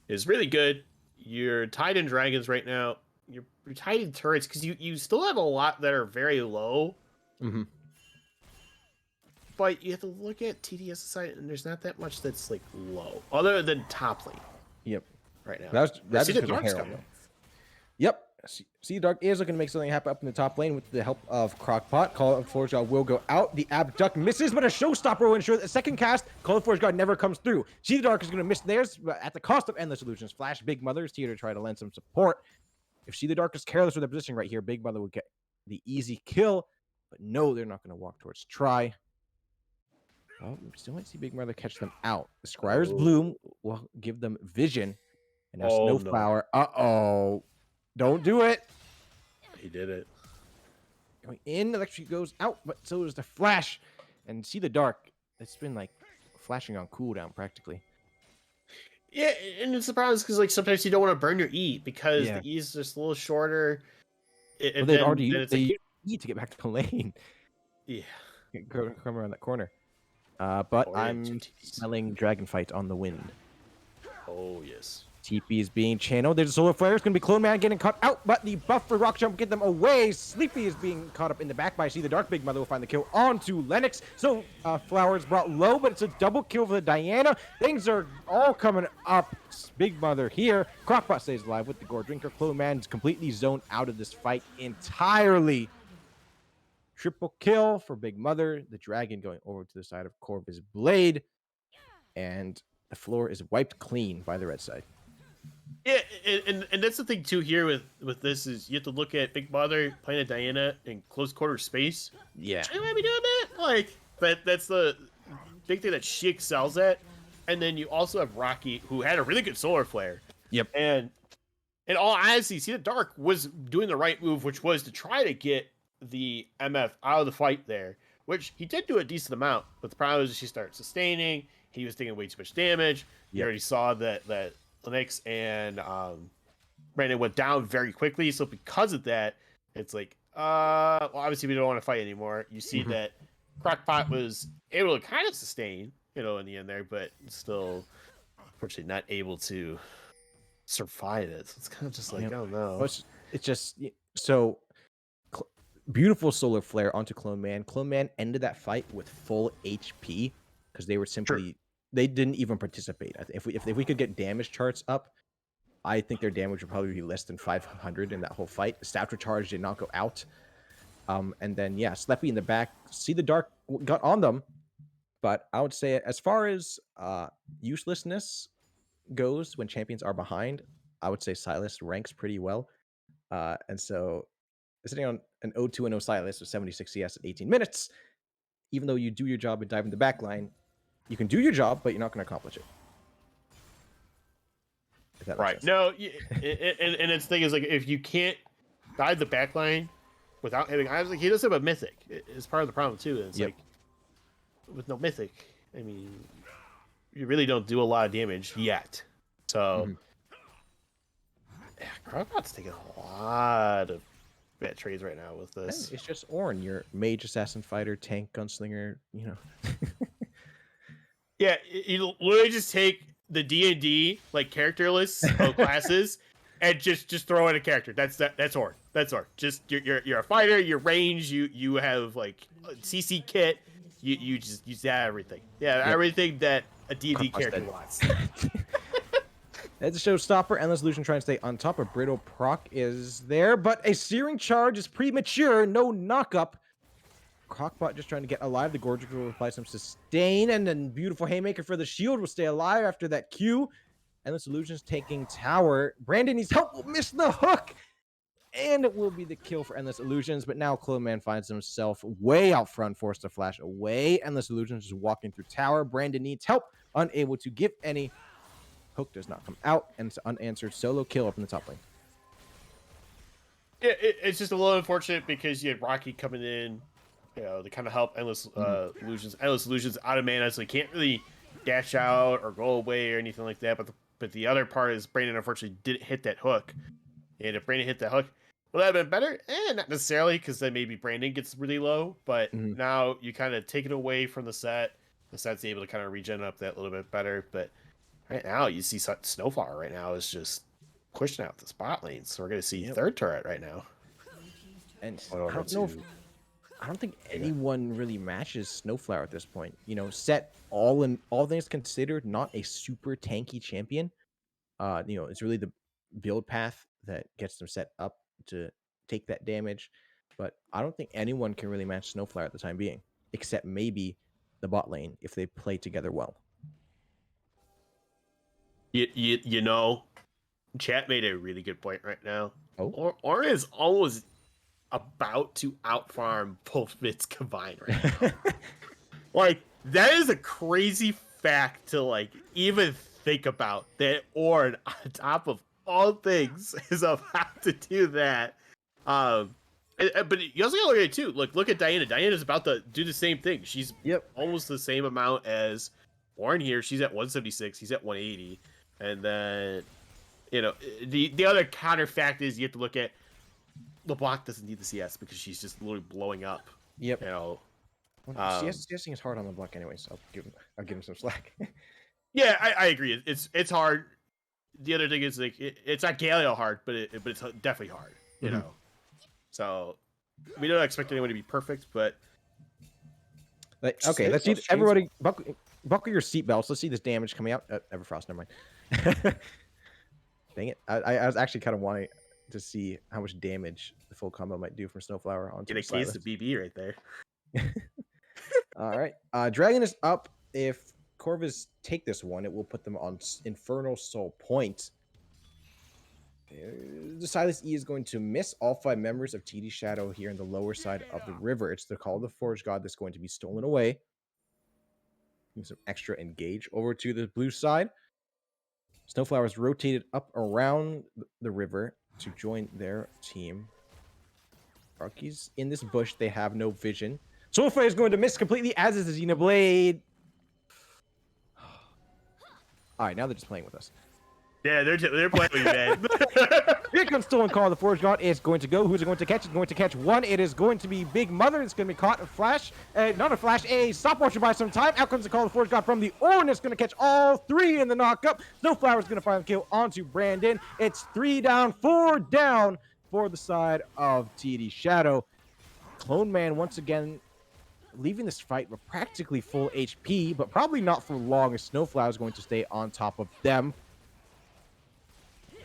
is really good. You're tied in dragons right now. You're tied in turrets because you still have a lot that are very low. Mm-hmm. But you have to look at TDS side, and there's not that much that's like low, other than top lane. Yep. Right now. That's the Dark's coming. Yep. See, Dark is looking to make something happen up in the top lane with the help of Crockpot. Call of Forge God will go out. The Abduct misses, but a Showstopper will ensure that the second cast, Call of Forge God never comes through. See, the Dark is going to miss theirs, but at the cost of Endless Illusions. Flash Big Mother is here to try to lend some support. If See the Dark is careless with their position right here, Big Mother will get the easy kill. But no, they're not going to walk towards try. Well, we still might see Big Mother catch them out. The Scryer's Bloom will give them vision. And now Snowflower. No. Uh-oh. Don't do it. He did it. Going in, electric goes out, but so does the flash. And See the Dark. It's been like flashing on cooldown practically. Yeah, and it's the problem because like sometimes you don't want to burn your E because the E is just a little shorter. Well, they've already used E to get back to the lane. Yeah. Come around that corner. But I'm smelling Dragonfight on the wind. Oh, yes. TP is being channeled. There's a Solar Flare. It's going to be Clone Man getting caught out, but the buff for Rock Jump will get them away. Sleepy is being caught up in the back by See the Dark. Big Mother will find the kill onto Lennox. So Flowers brought low, but it's a double kill for the Diana. Things are all coming up. Big Mother here. Crockpot stays alive with the Gore Drinker. Clone Man's completely zoned out of this fight entirely. Triple kill for Big Mother. The Dragon going over to the side of Corvus Blade. And the floor is wiped clean by the red side. Yeah, and that's the thing too here with this is you have to look at Big Mother playing a Diana in close quarter space. Yeah. Should I be doing that? Like that's the big thing that she excels at. And then you also have Rocky, who had a really good Solar Flare. Yep. And in all honesty, See the Dark was doing the right move, which was to try to get the MF out of the fight there, which he did do a decent amount. But the problem is she started sustaining. He was taking way too much damage. You already saw that Lennox and Brandon went down very quickly. So because of that, it's like, well, obviously we don't want to fight anymore. You see that Crockpot was able to kind of sustain, in the end there, but still, unfortunately, not able to survive it. So it's kind of just like, oh no. Well, it's just so beautiful Solar Flare onto Clone Man. Clone Man ended that fight with full HP because they were simply they didn't even participate. If we could get damage charts up, I think their damage would probably be less than 500 in that whole fight. The Staff Recharge did not go out. And then, Sleppy in the back. See the Dark got on them. But I would say as far as uselessness goes when champions are behind, I would say Silas ranks pretty well. And so sitting on an 0-2-0 Silas with 76 CS at 18 minutes, even though you do your job and dive in the back line, you can do your job, but you're not going to accomplish it. Right. No, and its thing is like if you can't dive the back line without having, I was like, he does have a mythic. It's part of the problem too. It's like with no mythic, I mean, you really don't do a lot of damage yet. So, Crockpot's taking a lot of bad trades right now with this. It's just Ornn, your mage, assassin, fighter, tank, gunslinger. Yeah, you literally just take the D&D like character lists of classes and just throw in a character. That's Ornn. That's Ornn. Just you're a fighter. Your range. You have like a CC kit. You just use everything. Yeah, everything that a D&D character wants. That's a showstopper. Endless Illusion trying to stay on top of Brittle. Proc is there, but a Searing Charge is premature. No knock-up. Crockpot just trying to get alive. The Gorgic will apply some sustain, and then beautiful Haymaker for the shield will stay alive after that Q. Endless Illusion's taking tower. Brandon needs help. Will miss the hook. And it will be the kill for Endless Illusions, but now Clone Man finds himself way out front, forced to flash away. Endless Illusions is walking through tower. Brandon needs help, unable to give any. Hook does not come out, and it's an unanswered solo kill up in the top lane. Yeah, it's just a little unfortunate because you had Rocky coming in, to kind of help Endless Illusions. Endless Illusions out of mana, so he can't really dash out or go away or anything like that. But the other part is Brandon unfortunately didn't hit that hook. And if Brandon hit that hook, would that have been better? Not necessarily, because then maybe Brandon gets really low. But now you kind of take it away from the set. The set's able to kind of regen up that little bit better. But right now, you see Snowflower right now is just pushing out the spot lane. So we're going to see third turret right now. And I don't think anyone really matches Snowflower at this point. Set all things considered, not a super tanky champion. It's really the build path that gets them set up to take that damage. But I don't think anyone can really match Snowflower at the time being, except maybe the bot lane if they play together well. Chat made a really good point right now. Oh, Aura is almost about to outfarm both mids combined right now. That is a crazy fact to even think about, that Ornn on top of all things is about to do that. But you also gotta look at it too. Look at Diana. Diana's about to do the same thing. She's almost the same amount as Ornn here. She's at 176. He's at 180. And then the other counter fact is you have to look at LeBlanc doesn't need the CS because she's just literally blowing up. Yep. CSing is hard on LeBlanc anyway, so I'll give him some slack. Yeah, I agree. It's hard. The other thing is it's not Galio hard, but it's definitely hard. You know. So we don't expect anyone to be perfect, but okay, let's see. Everybody, buckle your seatbelts. Let's see this damage coming out. Everfrost, never mind. Dang it! I was actually kind of wanting to see how much damage the full combo might do from Snowflower onto get a case of BB right there. All right, Dragon is up. If Corvuz take this one, it will put them on Infernal Soul Point. The Silas E is going to miss all 5 members of TD Shadow here in the lower side of the river. It's the Call of the Forge God that's going to be stolen away. Give some extra engage over to the blue side. Snowflower's rotated up around the river to join their team. Rockies in this bush. They have no vision. Soulfire is going to miss completely, as is the Xenoblade. All right, now they're just playing with us. Yeah, they're playing with you, man. Here comes Stolen Call. The Forge God is going to go. Who's it going to catch? It's going to catch one. It is going to be Big Mother. It's going to be caught. A flash. Not a flash. A stopwatch by some time. Out comes the Call. The Forge God from the Ornn. It's going to catch all 3 in the knockup. Snowflower is going to find the kill onto Brandon. It's 3 down, 4 down for the side of TD Shadow. Clone Man once again leaving this fight with practically full HP, but probably not for long, as Snowflower is going to stay on top of them.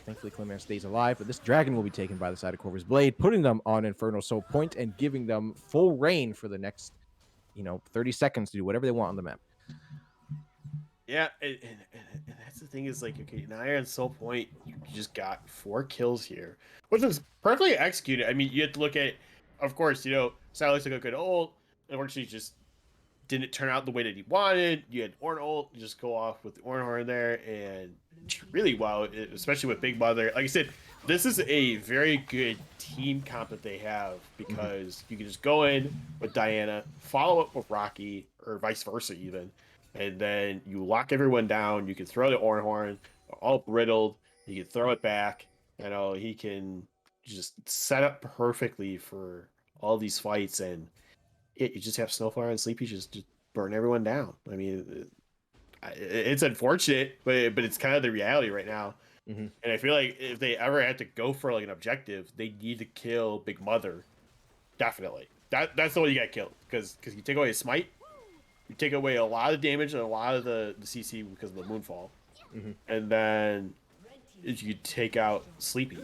Thankfully, Clone Man stays alive, but this dragon will be taken by the side of Corvus Blade, putting them on Infernal Soul Point and giving them full reign for the next, 30 seconds to do whatever they want on the map. Yeah, and that's the thing is okay, now you're on Soul Point. You just got 4 kills here, which is perfectly executed. I mean, you have to look at, of course, Silas took a good ult. Unfortunately, just didn't turn out the way that he wanted. You had Ornn ult, just go off with the Ornn horn there, and really well, especially with Big Mother. Like I said, this is a very good team comp that they have, because you can just go in with Diana, follow up with Rocky, or vice versa even, and then you lock everyone down. You can throw the Ornn horn, all riddled. You can throw it back. He can just set up perfectly for all these fights, and you just have Snowflower and Sleepy just burn everyone down. I mean, it's unfortunate, but it's kind of the reality right now. And I feel like if they ever had to go for an objective, they need to kill Big Mother. Definitely, that's the one you got killed, because you take away his smite, you take away a lot of damage and a lot of the CC because of the Moonfall, and then you take out Sleepy.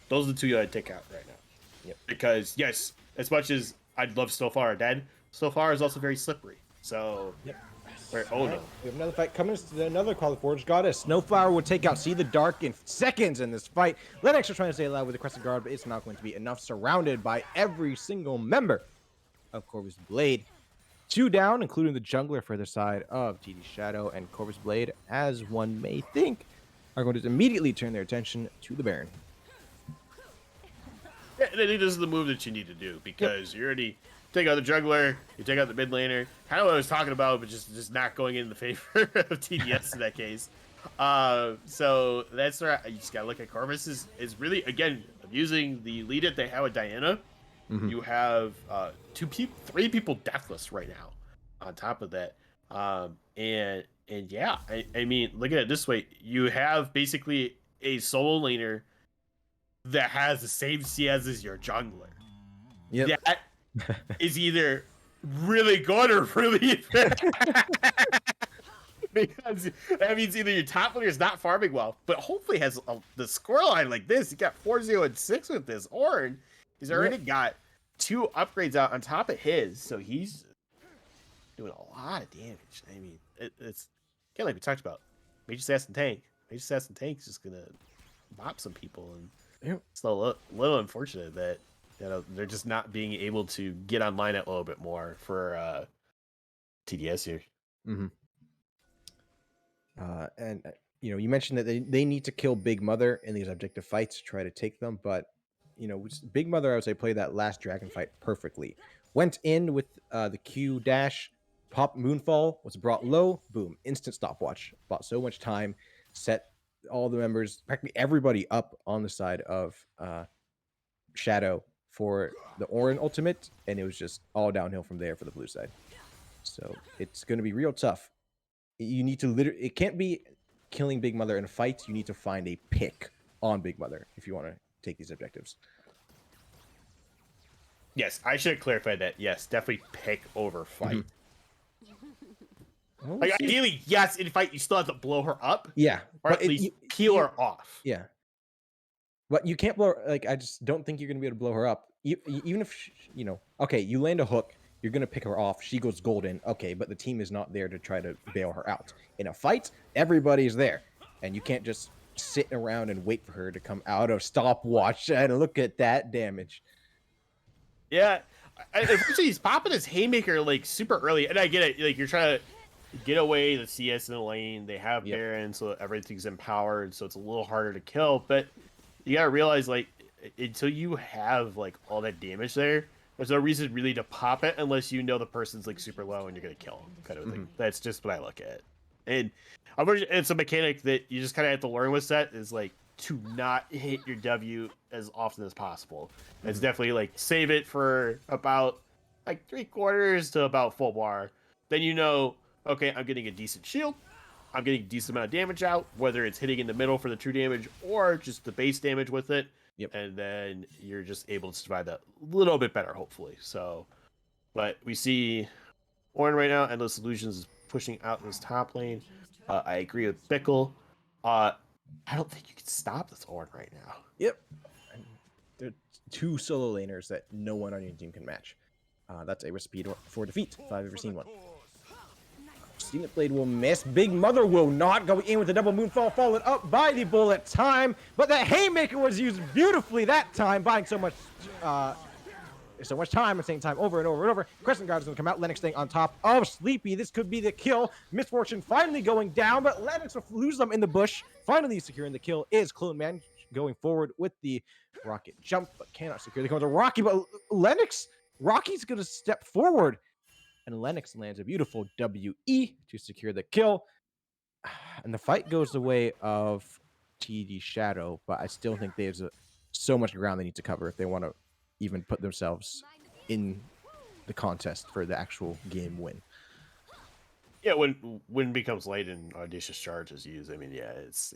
Those are the 2 you got to take out right now. Because yes, as much as I'd love Snowflower dead, Snowflower is also very slippery. So Where, All oh right, no. we have another fight coming. Another Call of Forge goddess. Snowflower will take out See the Dark in seconds in this fight. Lennox is trying to stay alive with the Crescent Guard, but it's not going to be enough. Surrounded by every single member of Corvus Blade. 2 down, including the jungler further side of TD Shadow and Corvus Blade, as one may think, are going to immediately turn their attention to the Baron. Yeah, and I think this is the move that you need to do because you already take out the juggler, you take out the mid laner. Kind of what I was talking about, but just not going in the favor of TDS in that case. So that's where you just gotta look at Corvus is really again using the lead that they have with Diana. You have 3 people deathless right now. On top of that, and yeah, I mean, look at it this way: you have basically a solo laner that has the same CS as your jungler. Yep. That is either really good or really bad. Because that means either your top laner is not farming well, but hopefully has the scoreline like this. You got 4-0 and 6 with this. Ornn, he's already got 2 upgrades out on top of his, so he's doing a lot of damage. I mean, it's kind of like we talked about. Major Assassin Tank. Major Assassin Tank's just gonna mop some people, and it's a little unfortunate that they're just not being able to get online a little bit more for TDS here. And you mentioned that they need to kill Big Mother in these objective fights to try to take them, but Big Mother, I would say, played that last dragon fight perfectly. Went in with the Q dash, pop Moonfall, was brought low, boom, instant stopwatch. Bought so much time, set all the members, practically everybody up on the side of Shadow for the Ornn ultimate, and it was just all downhill from there for the blue side. So it's going to be real tough. You need to it can't be killing Big Mother in a fight. You need to find a pick on Big Mother if you want to take these objectives. Yes, I should have clarified that. Yes, definitely pick over fight. Well, like ideally, yes, in fight you still have to blow her up. Yeah, or at least peel her off. Yeah, but you can't blow. I just don't think you're gonna be able to blow her up. Even if okay, you land a hook. You're going to pick her off. She goes golden. Okay, but the team is not there to try to bail her out. In a fight, everybody's there. And you can't just sit around and wait for her to come out of stopwatch. And look at that damage. Yeah. Unfortunately, he's popping his Haymaker, like, super early. And I get it. Like, you're trying to get away the CS in the lane. They have Baron, so everything's empowered. So it's a little harder to kill. But you got to realize, like, until you have, like, all that damage there, there's no reason really to pop it unless you know the person's like super low and you're gonna kill them, kind of thing. That's just what I look at. And it's a mechanic that you just kind of have to learn with set is like to not hit your W as often as possible. It's definitely like save it for about like 3/4 to about full bar. Then okay, I'm getting a decent shield. I'm getting a decent amount of damage out, whether it's hitting in the middle for the true damage or just the base damage with it. And then you're just able to survive that a little bit better, hopefully. So, but we see Ornn right now, Endless Illusions is pushing out this top lane. I agree with Bickle. I don't think you can stop this Ornn right now. Yep. And there are 2 solo laners that no one on your team can match. That's a recipe for defeat, if I've ever seen one. Steamit Blade will miss. Big Mother will not go in with the double Moonfall, followed up by the bullet time. But the Haymaker was used beautifully that time, buying so much time at the same time, over and over and over. Crescent Guard is going to come out. Lennox staying on top of Sleepy. This could be the kill. Misfortune finally going down, but Lennox will lose them in the bush. Finally securing the kill is Clone Man going forward with the rocket jump, but cannot secure the kill to Rocky. But Rocky's going to step forward. And Lennox lands a beautiful WE to secure the kill. And the fight goes the way of TD Shadow, but I still think there's so much ground they need to cover if they want to even put themselves in the contest for the actual game win. Yeah, when becomes late and Audacious Charge is used, I mean, yeah, it's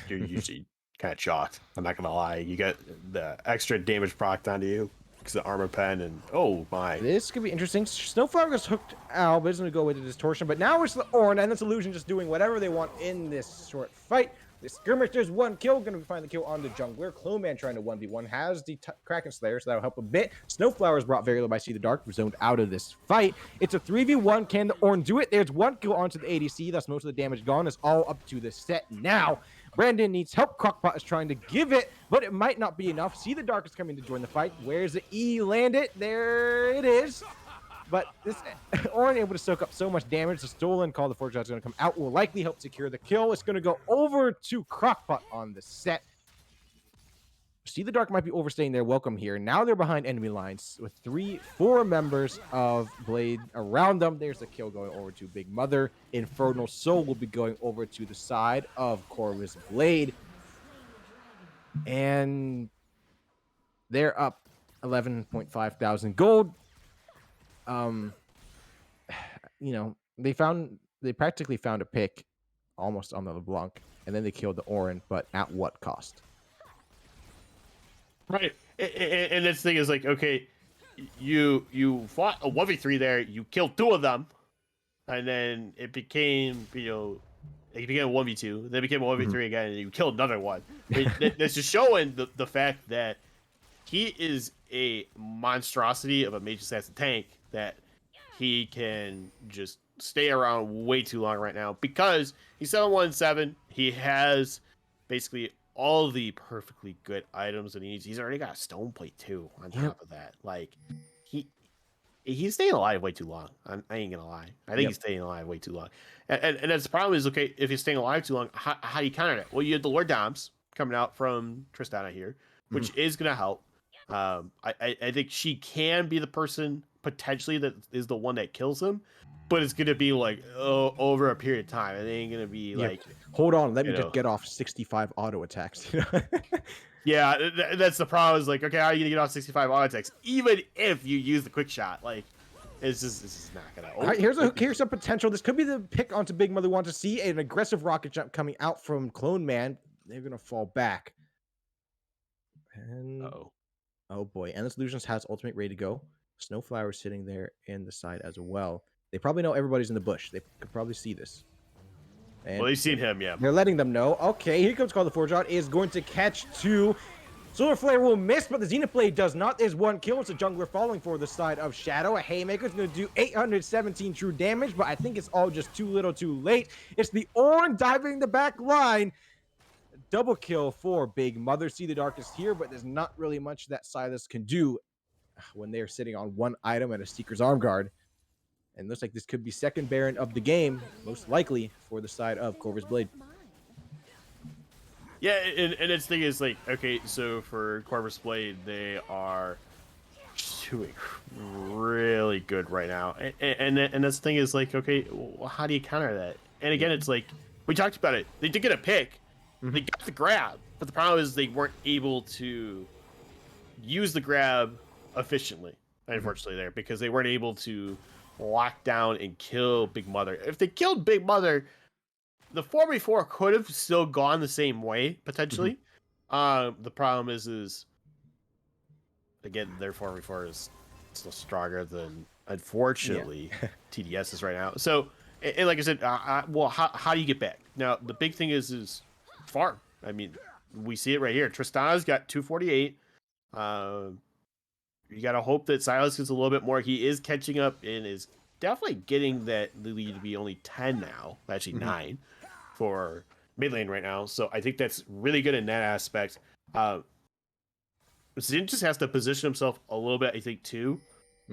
you're usually kind of shocked. I'm not gonna lie. You get the extra damage procced onto you. The armor pen and oh my, this could be interesting. Snowflower gets hooked out, but it's gonna go with the distortion. But now it's the Ornn and this illusion just doing whatever they want in this short fight. The skirmish, there's one kill. Going to find the kill on the jungler. Clone trying to 1v1. Has the Kraken Slayer, so that'll help a bit. Snowflower is brought very low by See the Dark. Zoned out of this fight. It's a 3v1. Can the Ornn do it? There's one kill onto the ADC. That's most of the damage gone. It's all up to the set now. Brandon needs help. Crockpot is trying to give it, but it might not be enough. See the Dark is coming to join the fight. Where's the E landed? There it is. But this Ornn able to soak up so much damage. The stolen call, the forge shot is going to come out. Will likely help secure the kill. It's going to go over to Crockpot on the set. See the Dark might be overstaying their welcome here. Now they're behind enemy lines with 4 members of Blade around them. There's the kill going over to Big Mother. Infernal Soul will be going over to the side of Corvus Blade. And they're up 11.5 thousand gold. You know, they practically found a pick almost on the LeBlanc, and then they killed the Ornn, but at what cost? Right. And this thing is like, okay, you fought a 1v3 there, you killed 2 of them, and then it became, it became a 1v2, then it became a 1v3 again, and you killed another one. This is showing the fact that he is a monstrosity of a mage assassin tank that he can just stay around way too long right now because he's 717. He has basically all the perfectly good items that he needs. He's already got a stone plate too on top of that. Like he's staying alive way too long. I ain't gonna lie. I think he's staying alive way too long. And that's the problem is, okay, if he's staying alive too long, how do you counter that? Well, you had the Lord Doms coming out from Tristana here, which is gonna help. I think she can be the person potentially that is the one that kills him, but it's gonna be like over a period of time. It ain't gonna be like, hold on, let me just get off 65 auto attacks. Yeah, that's the problem. Is like, okay, how are you gonna get off 65 auto attacks even if you use the quick shot? Like, this is not gonna. All right, here's some potential. This could be the pick onto Big Mother. Want to see an aggressive rocket jump coming out from Clone Man. They're gonna fall back. And oh boy, Endless Illusions has ultimate ready to go. Snowflower is sitting there in the side as well. They probably know everybody's in the bush. They could probably see this. And well, they've seen him, yeah. They're letting them know. Okay, here comes Call the Forge Out. Is going to catch 2. Solar Flare will miss, but the Zenith Blade does not. There's 1 kill. It's a jungler falling for the side of Shadow. A Haymaker is going to do 817 true damage, but I think it's all just too little too late. It's the Ornn diving the back line. Double kill for Big Mother. See the Darkest here, but there's not really much that Silas can do when they're sitting on 1 item and a Seeker's Arm Guard. And looks like this could be second Baron of the game, most likely for the side of Corvus Blade. Yeah, and its thing is like, okay, so for Corvus Blade, they are doing really good right now. And this thing is like, okay, well, how do you counter that? And again, it's like, we talked about it. They did get a pick. They got the grab. But the problem is they weren't able to use the grab efficiently, unfortunately, there, because they weren't able to lock down and kill Big Mother. If they killed Big Mother, the 4v4 could have still gone the same way, potentially. The problem is again, their 4v4 is still stronger than, unfortunately, TDS's right now. So, and like I said, well, how do you get back? Now, the big thing is farm. I mean, we see it right here. Tristana's got 248. You got to hope that Silas gets a little bit more. He is catching up and is definitely getting that lead to be only 10 now. Actually, 9 for mid lane right now. So I think that's really good in that aspect. Zin just has to position himself a little bit, I think, too.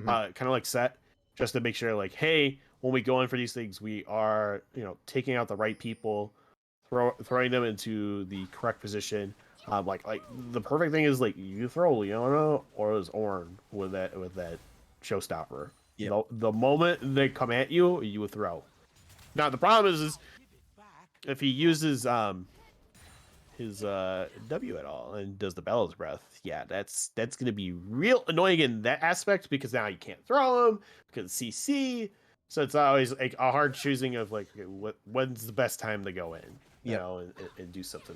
Kind of like Set, just to make sure, like, hey, when we go in for these things, we are, taking out the right people, throwing them into the correct position. Like the perfect thing is like you throw Leona or is Ornn with that showstopper. The moment they come at you, you would throw. Now the problem is if he uses his W at all and does the Bell's Breath, that's gonna be real annoying in that aspect because now you can't throw him because CC. So it's always like a hard choosing of like, okay, when's the best time to go in, and do something.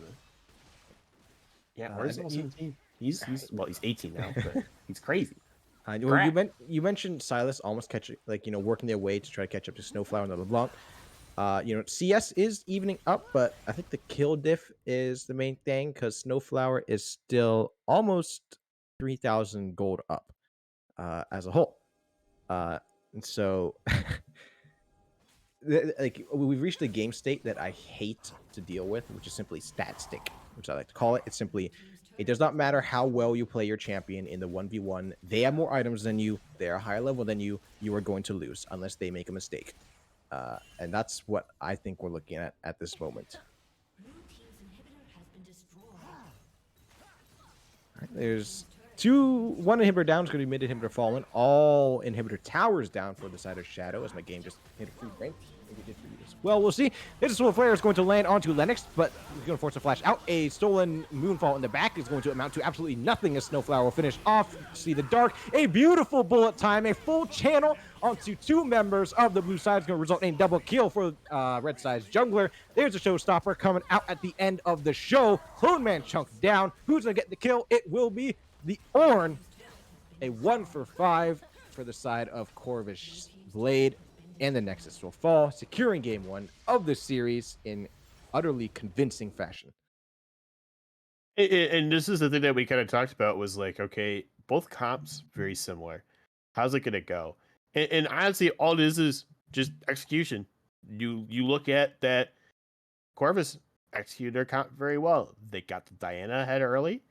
Where's 17? He's 18 now, but he's crazy. You mentioned Silas almost working their way to try to catch up to Snowflower and the LeBlanc. CS is evening up, but I think the kill diff is the main thing because Snowflower is still almost 3,000 gold up as a whole. And so like we've reached a game state that I hate to deal with, which is simply stat stick, which I like to call it. It's simply it does not matter how well you play your champion in the 1v1. They have more items than you, they're a higher level than you are going to lose unless they make a mistake. And that's what I think we're looking at this moment. All right, there's one inhibitor down. It's going to be mid inhibitor fallen. All inhibitor towers down for the side of Shadow as my game just hit a free frame. Maybe it did for you as well. We'll see. There's a Soul Flare is going to land onto Lennox, but he's going to force a flash out. A stolen Moonfall in the back is going to amount to absolutely nothing as Snowflower will finish off. See the dark. A beautiful bullet time. A full channel onto two members of the blue side is going to result in a double kill for red side's jungler. There's a showstopper coming out at the end of the show. Clone Man chunked down. Who's going to get the kill? It will be the Ornn. A 1 for 5 for the side of Corvus Blade, and the Nexus will fall, securing game 1 of the series in utterly convincing fashion. And this is the thing that we kind of talked about was like, okay, both comps very similar. How's it gonna go? And honestly, all it is just execution. You look at that Corvus executed their comp very well. They got the Diana ahead early.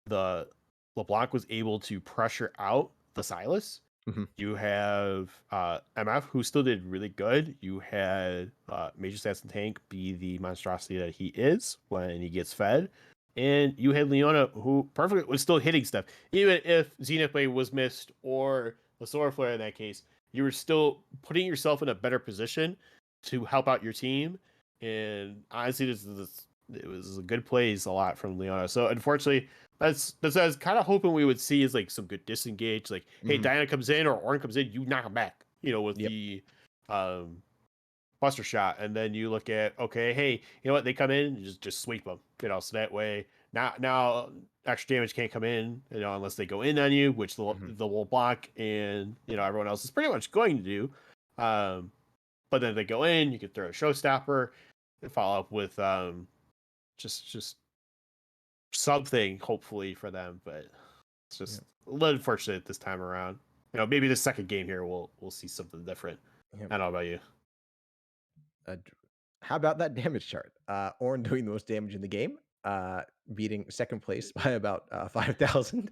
The LeBlanc was able to pressure out the Silas. Mm-hmm. You have MF, who still did really good. You had Major Assassin Tank be the monstrosity that he is when he gets fed. And you had Leona, who perfectly was still hitting stuff. Even if Zenith Blade was missed or the Solar Flare in that case, you were still putting yourself in a better position to help out your team. And honestly, it was a good plays a lot from Leona. So unfortunately, that's I was kind of hoping we would see is like some good disengage. Like, hey, Diana comes in or Ornn comes in, you knock him back. With the Buster Shot, and then you look at, okay, hey, you know what? They come in, just sweep them. So that way now extra damage can't come in, unless they go in on you, which the will block, and everyone else is pretty much going to do. But then they go in, you can throw a showstopper and follow up with just something hopefully for them, but it's just a little unfortunate this time around. Maybe the second game here we'll see something different. I don't know about you. How about that damage chart? Ornn doing the most damage in the game, beating second place by about 5,000.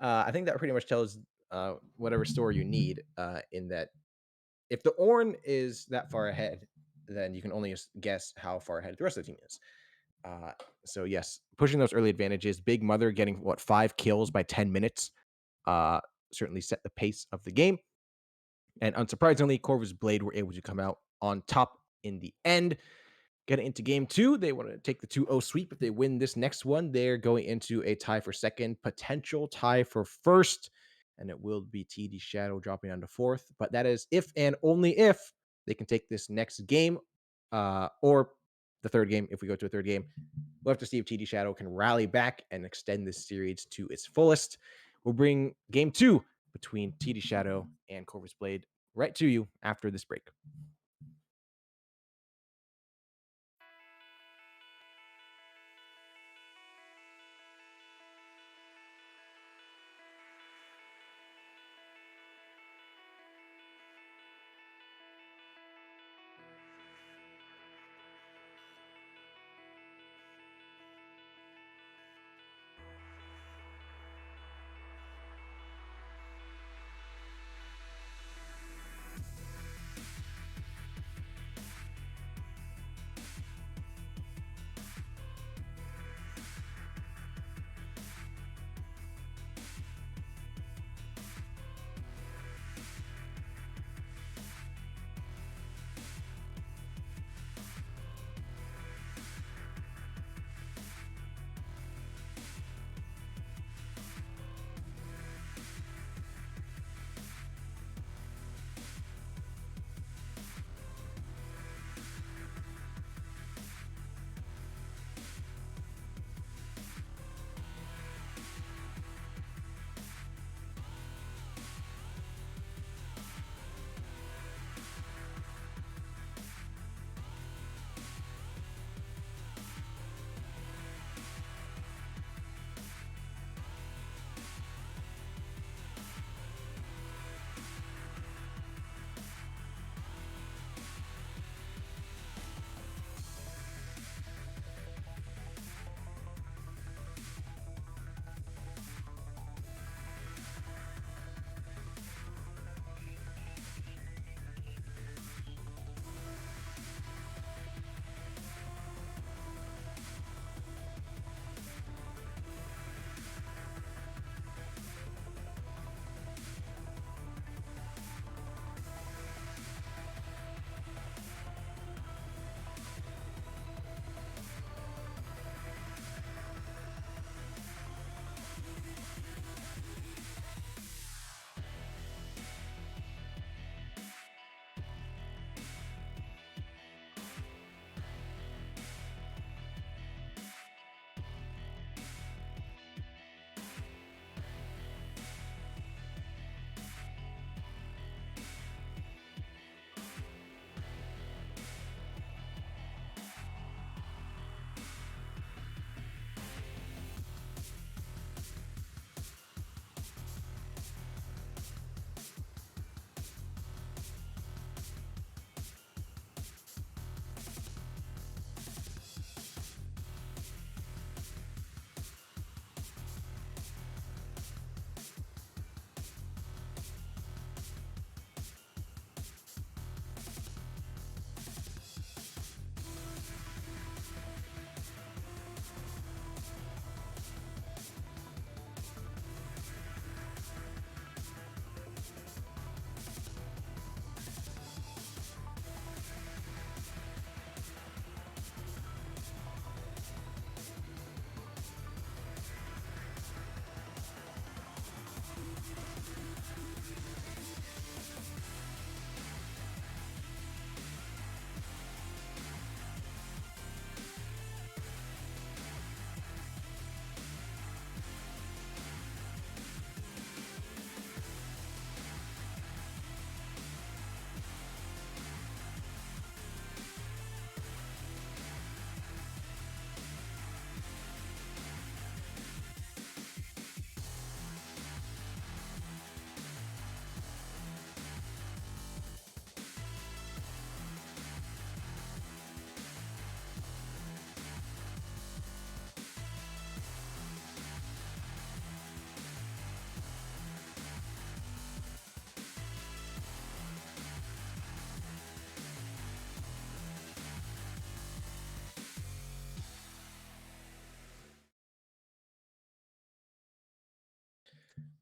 I think that pretty much tells whatever story you need in that if the Ornn is that far ahead, then you can only guess how far ahead the rest of the team is. So yes, pushing those early advantages. Big Mother getting 5 kills by 10 minutes certainly set the pace of the game. And unsurprisingly, Corvus Blade were able to come out on top in the end. Getting into game 2, they want to take the 2-0 sweep. If they win this next one, they're going into a tie for second, potential tie for first, and it will be TD Shadow dropping down to fourth. But that is if and only if they can take this next game, or the third game. If we go to a third game, we'll have to see if TD Shadow can rally back and extend this series to its fullest. We'll bring game 2 between TD Shadow and Corvus Blade right to you after this break.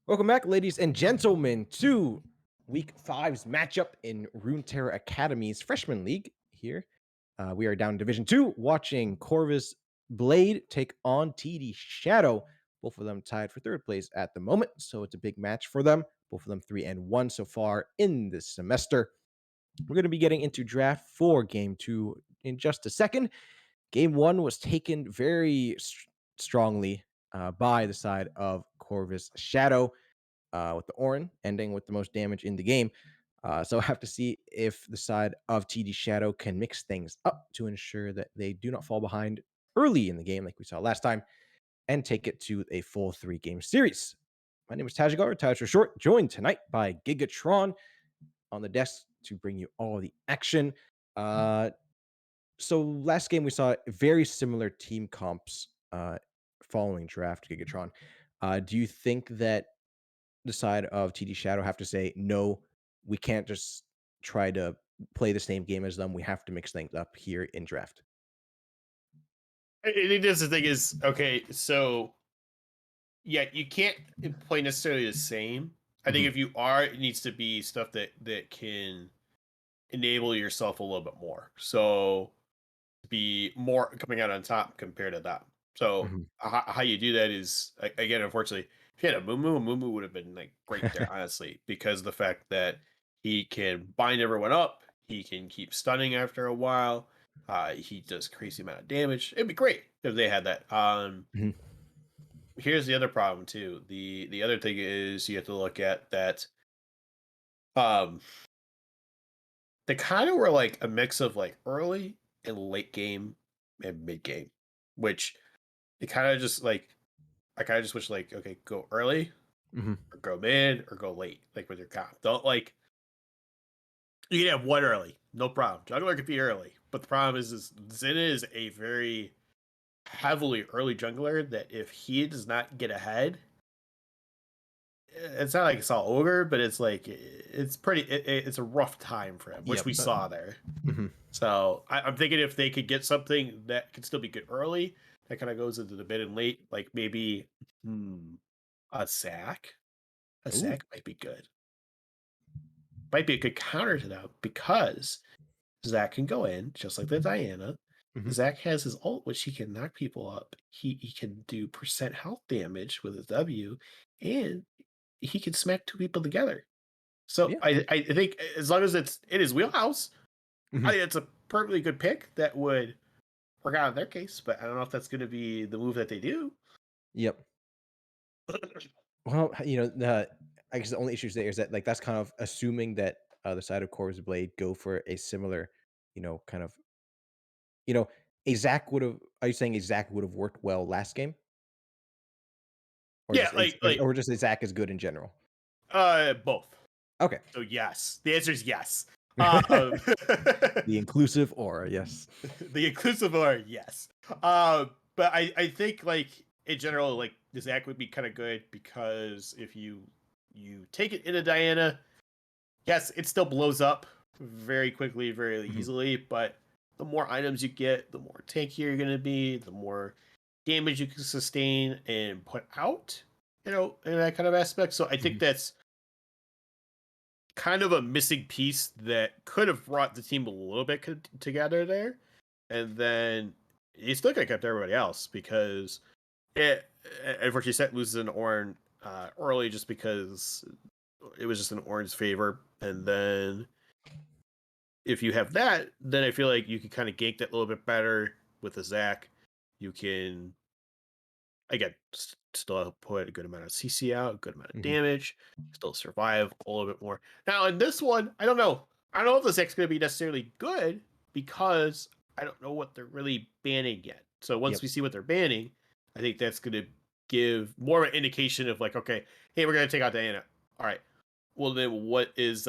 Welcome back, ladies and gentlemen, to Week Five's matchup in Runeterra Academy's Freshman League. Here, we are down in Division Two, watching Corvus Blade take on TD Shadow. Both of them tied for third place at the moment, so it's a big match for them. Both of them 3-1 so far in this semester. We're going to be getting into draft for Game Two in just a second. Game One was taken very strongly by the side of Corvus Shadow with the Orin ending with the most damage in the game. So I have to see if the side of TD Shadow can mix things up to ensure that they do not fall behind early in the game, like we saw last time, and take it to a full 3-game series. My name is Tajigar, Taj for short, joined tonight by Gigatron on the desk to bring you all the action. So last game we saw very similar team comps following draft, Gigatron. Do you think that the side of TD Shadow have to say, no, we can't just try to play the same game as them. We have to mix things up here in draft. I think that's the thing is okay. So yeah, you can't play necessarily the same. I think Hmm. if you are, it needs to be stuff that can enable yourself a little bit more. So be more coming out on top compared to that. So Hmm. how you do that is again, unfortunately, if you had a Mumu would have been like great there, honestly, because of the fact that he can bind everyone up, he can keep stunning after a while. He does crazy amount of damage. It'd be great if they had that. Hmm. Here's the other problem too. The other thing is you have to look at that. Um, they kind of were like a mix of like early and late game and mid game, which it kind of just like I kind of just wish like okay, go early Hmm. or go mid or go late, like with your comp. Don't like you can have one early, no problem. Jungler could be early, but the problem is Zen is a very heavily early jungler that if he does not get ahead, it's not like it's all over, but it's like it's pretty. It's a rough time for him, which Yep. we saw there. Mhm. So I'm thinking if they could get something that could still be good early, that kind of goes into the mid and late, like maybe a sack. A Ooh. sack might be good. Might be a good counter to that because Zach can go in just like the Diana. Mhm. Zach has his ult, which he can knock people up. He can do percent health damage with his W, and he can smack two people together. So Yeah. I think as long as it's in his wheelhouse, I Mhm. think it's a perfectly good pick that would work out in their case. But I don't know if that's going to be the move that they do. Yep. Well, the I guess the only issue there is that like that's kind of assuming that the side of Corvus Blade go for a similar, kind of, you know, a Zach would have. Are you saying a Zach would have worked well last game, or Yeah, just a, or just a Zach is good in general? both. Okay. So yes, the answer is yes. The inclusive aura, yes. The inclusive are yes. But I think like in general, like this act would be kind of good because if you take it into Diana, yes, it still blows up very quickly, very Mhm. easily. But the more items you get, the more tankier you're gonna be, the more damage you can sustain and put out. In that kind of aspect. So I think Mhm. that's kind of a missing piece that could have brought the team a little bit together there. And then he still could have kept everybody else because it unfortunately set loses an Ornn early just because it was just an Ornn's favor. And then if you have that, then I feel like you can kind of gank that a little bit better with the Zac. You can again still put a good amount of CC out, a good amount of Mhm. damage, still survive a little bit more. Now in this one, I don't know. I don't know if the Zac's going to be necessarily good because I don't know what they're really banning yet. So once Yep. we see what they're banning, I think that's going to give more of an indication of like, okay, hey, we're going to take out Diana. All right. Well, then what is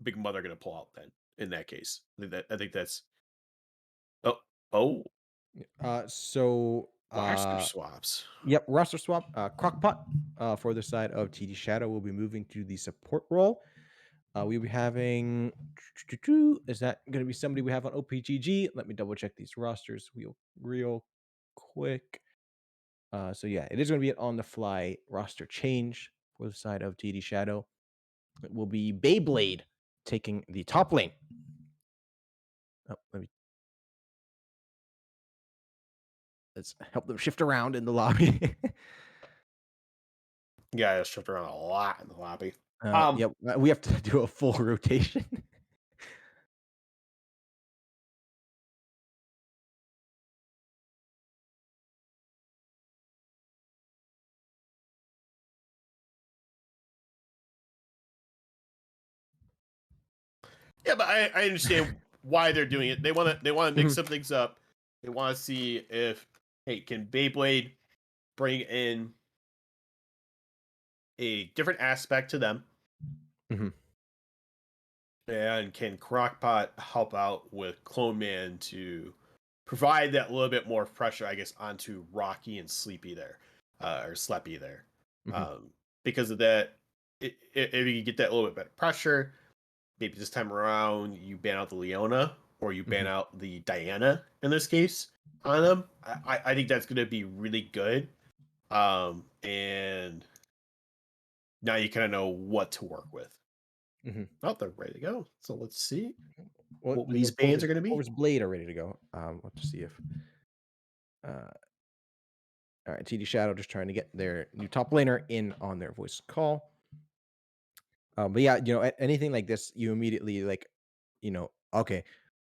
Big Mother going to pull out then? In that case, I think that's oh oh So, roster swaps. yep, roster swap. Crockpot for the side of TD Shadow will be moving to the support role. We'll be having. Is that going to be somebody we have on OPGG? Let me double check these rosters real quick. So yeah, it is going to be an on-the-fly roster change for the side of TD Shadow. It will be Beyblade taking the top lane. Oh, let's help them shift around in the lobby. Yeah, it's shift around a lot in the lobby. Yep, we have to do a full rotation. Yeah, but I understand why they're doing it. They want to mix Mhm, some things up. They want to see if, hey, can Beyblade bring in a different aspect to them, mhm, and can Crockpot help out with Clone Man to provide that little bit more pressure, I guess, onto Rocky and Sleepy there, or Sleppy there, mhm, um, because of that. If you get that little bit better pressure, maybe this time around you ban out the Leona or you ban mhm, out the Diana in this case on them. I think that's going to be really good. And now you kind of know what to work with. mhm. Oh, they're ready to go. So let's see Well, what the these bans are going to be. Corvus Blade are ready to go. Let's see if uh, all right, TD Shadow just trying to get their new top laner in on their voice call. But yeah, anything like this, you immediately okay,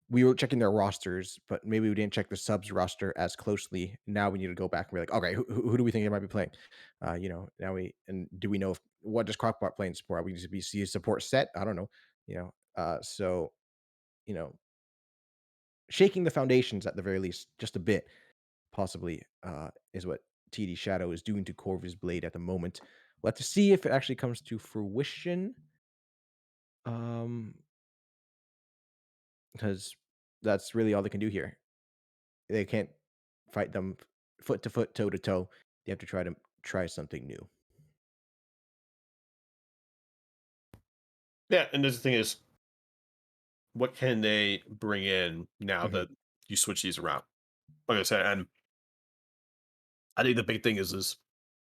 we were checking their rosters, but maybe we didn't check the subs roster as closely. Now we need to go back and be like, okay, who do we think they might be playing? Now do we know what does Crockpot play in support? Are we just be see a support set? I don't know. So you know, shaking the foundations at the very least, just a bit, possibly, is what TD Shadow is doing to Corvus Blade at the moment. We'll have to see if it actually comes to fruition. Um, because that's really all they can do here. They can't fight them foot to foot, toe to toe. They have to try something new. Yeah, and the thing is, what can they bring in now Mhm, that you switch these around? Like I said, and I think the big thing is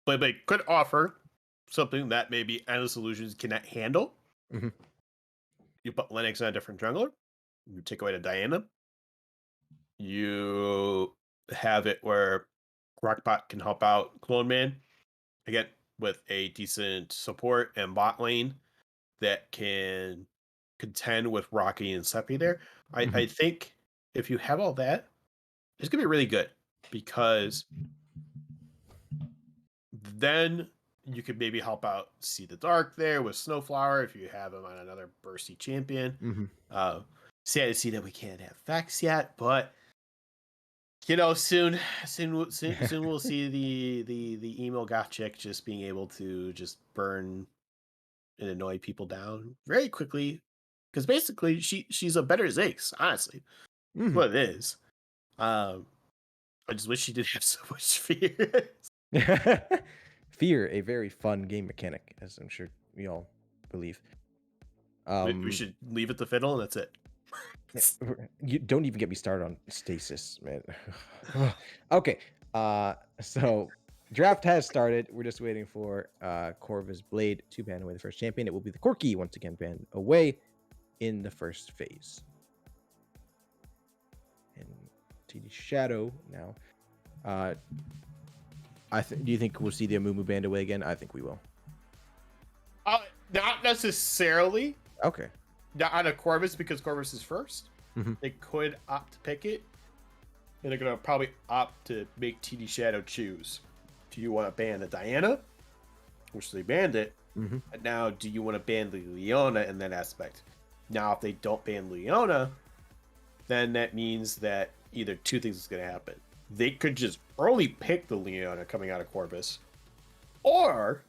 but they could offer something that maybe Endless Solutions cannot handle. mhm, You put Linux on a different jungler. You take away the Diana. You have it where Rockbot can help out Clone Man again with a decent support and bot lane that can contend with Rocky and Seppi there. I mhm, think if you have all that, it's gonna be really good because then you could maybe help out See the Dark there with Snowflower if you have him on another bursty champion. mhm. Uh, Sad to see that we can't have Vex yet, but soon we'll see the emo goth chick just being able to just burn and annoy people down very quickly. Because basically, she's a better Ziggs, honestly. That's Mhm. what it is. Um, I just wish she didn't have so much fear. Fear, a very fun game mechanic, as I'm sure we all believe. We Um, should leave it to fiddle, and that's it. yeah, you don't even get me started on stasis, man. Okay, so draft has started. We're just waiting for Corvus Blade to ban away the first champion. It will be the Corki once again banned away in the first phase. And TD Shadow now. Uh, do you think we'll see the Amumu band away again? I think we will. Not necessarily. Okay. Not on a Corvus because Corvus is first. Mhm, They could opt to pick it, and they're gonna probably opt to make TD Shadow choose. Do you want to ban the Diana, which they banned it? mhm, And now, do you want to ban the Leona in that aspect? Now, if they don't ban Leona, then that means that either two things is going to happen. They could just early pick the Leona coming out of Corvus, or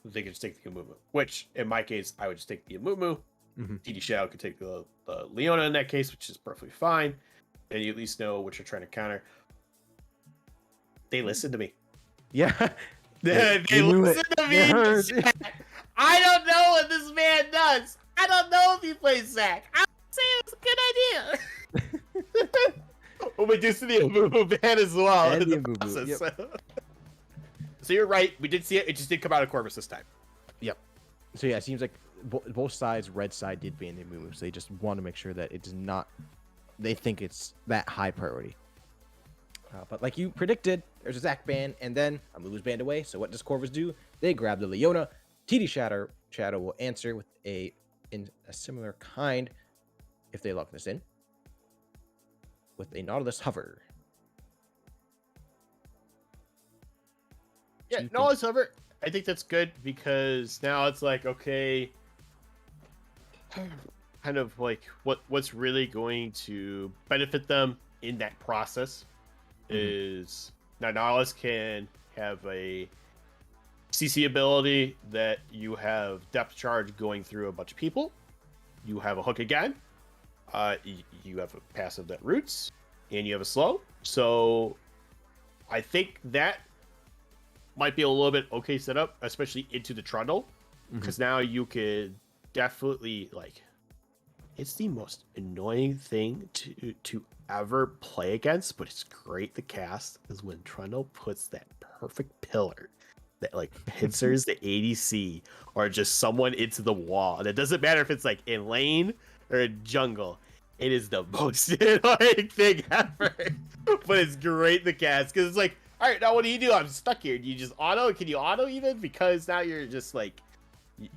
they could just take the Amumu, which in my case, I would just take the Amumu. mhm. TD Shadow could take the Leona in that case, which is perfectly fine. And you at least know what you're trying to counter. They listen to me. Yeah, They they knew it. listen to They me. heard. I don't know what this man does. I don't know if he plays Zach. I'm saying it's a good idea. We'll reduce the Amumu ban as well. And in the the Amumu, process. yep. So you're right. We did see it. It just did come out of Corvus this time. Yep. So yeah, it seems like both sides, red side did ban the Amumu, so they just want to make sure that it does not. They think it's that high priority. But like you predicted, there's a Zac ban, and then Amumu's banned away. So what does Corvus do? They grab the Leona. TD Shadow will answer with in a similar kind, if they lock this in, with a Nautilus Hover. Yeah, Nautilus Hover. I think that's good because now it's like, okay, kind of like what's really going to benefit them in that process is now Nautilus can have a CC ability that you have depth charge going through a bunch of people. You have a hook again. You have a passive that roots, and you have a slow. So I think that might be a little bit okay setup, especially into the Trundle, because now you could definitely like. It's the most annoying thing to ever play against, but it's great to cast is when Trundle puts that perfect pillar that like pincers the ADC or just someone into the wall. And it doesn't matter if it's like in lane or in jungle. It is the most annoying thing ever. But it's great to cast because it's like, all right, now what do you do? I'm stuck here. Do you just auto? Can you auto even? Because now you're just like, you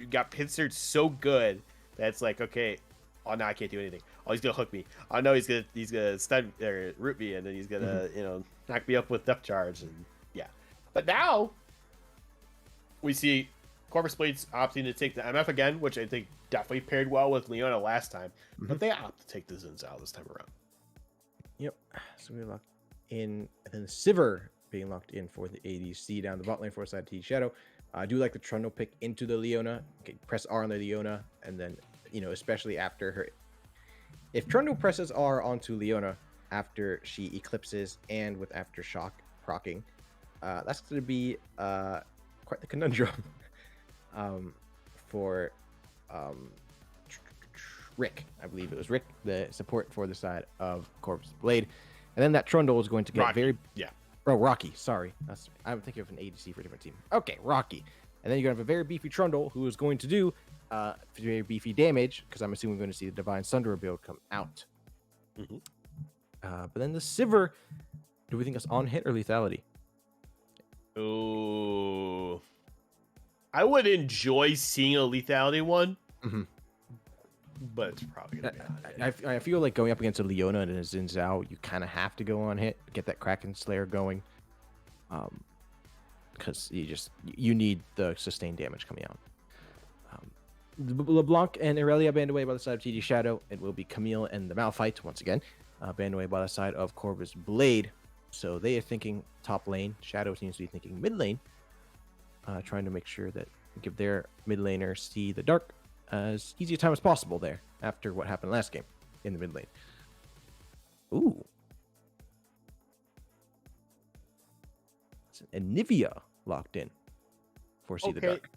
got pincered so good that it's like, okay, oh no, I can't do anything. Oh, he's gonna hook me. Oh no, he's gonna stun or root me, and then he's gonna knock me up with depth charge, and yeah. But now we see Corvus Blades opting to take the MF again, which I think definitely paired well with Leona last time, but they opt to take the Zinzao this time around. Yep. So we locked in, and then the Sivir being locked in for the ADC down the bot lane for side T Shadow. I do like the Trundle pick into the Leona. Okay, press R on the Leona, and then especially after her. If Trundle presses R onto Leona after she eclipses and with aftershock proccing, that's going to be quite the conundrum for Rick. I believe it was Rick, the support for the side of Corvus Blade. And then that Trundle is going to get Rocky. Sorry. I'm thinking of an ADC for a different team. Okay, Rocky. And then you're going to have a very beefy Trundle who is going to do very beefy damage, because I'm assuming we're going to see the Divine Sunderer build come out. But then the Sivir, do we think it's on hit or lethality? Oh, I would enjoy seeing a lethality one, but it's probably going to be on hit. I feel like going up against a Leona and a Zinzao, you kind of have to go on hit, get that Kraken Slayer going. Because you need the sustained damage coming out. LeBlanc and Irelia banned away by the side of TD Shadow. It will be Camille and the Malphite once again, banned away by the side of Corvus Blade. So they are thinking top lane. Shadow seems to be thinking mid lane, trying to make sure that give their mid laner see the dark as easy a time as possible there after what happened last game in the mid lane. Ooh. And Nivea locked in for See the Dark.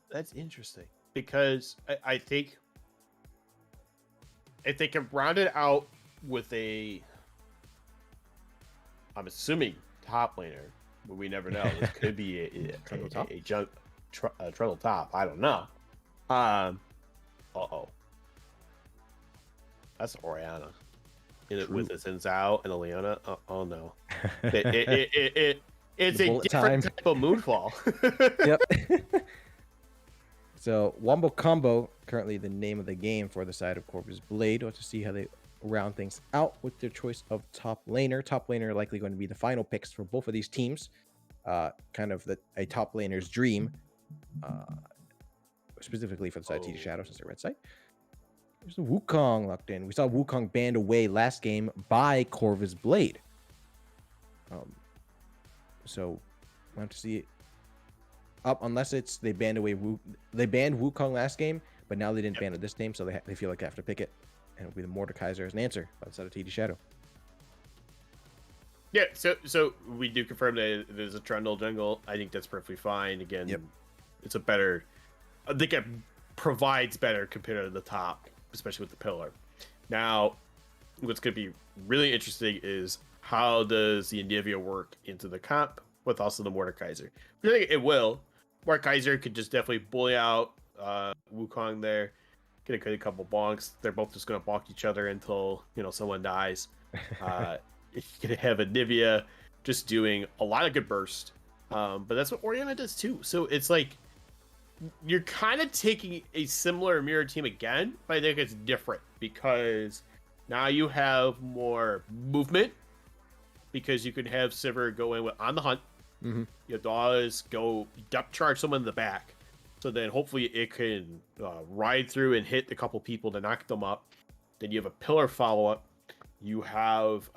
That's interesting because I think if they can round it out with I'm assuming top laner, but we never know. It could be a Trundle top. I don't know. That's Oriana with the Zinzao and the Leona. Oh no. It's a different type of moonfall. Yep. So Wombo Combo, currently the name of the game for the side of Corvus Blade. We'll have to see how they round things out with their choice of top laner. Top laner likely going to be the final picks for both of these teams. Kind of a top laner's dream. Specifically for the side of TD Shadow, since they're red side. There's the Wukong locked in. We saw Wukong banned away last game by Corvus Blade. So we'll have to see it up, unless it's they banned Wukong last game, but now they didn't ban it this game, so they feel like they have to pick it, and it'll be the Mordekaiser as an answer by the side of TD Shadow. Yeah, so we do confirm that there's a Trundle jungle. I think that's perfectly fine. Again, it's a better. I think it provides better compared to the top, especially with the pillar. Now, what's going to be really interesting is how does the Anivia work into the comp with also the Mordekaiser. I think it will. Mordekaiser could just definitely bully out Wukong there, get a couple bonks. They're both just going to bonk each other until someone dies. You're going to have Anivia just doing a lot of good burst. But that's what Orianna does too. So it's like you're kind of taking a similar mirror team again, but I think it's different because now you have more movement because you can have Sivir go in on the hunt. Mm-hmm. Your does go depth charge someone in the back. So then hopefully it can ride through and hit a couple people to knock them up. Then you have a pillar follow-up. You have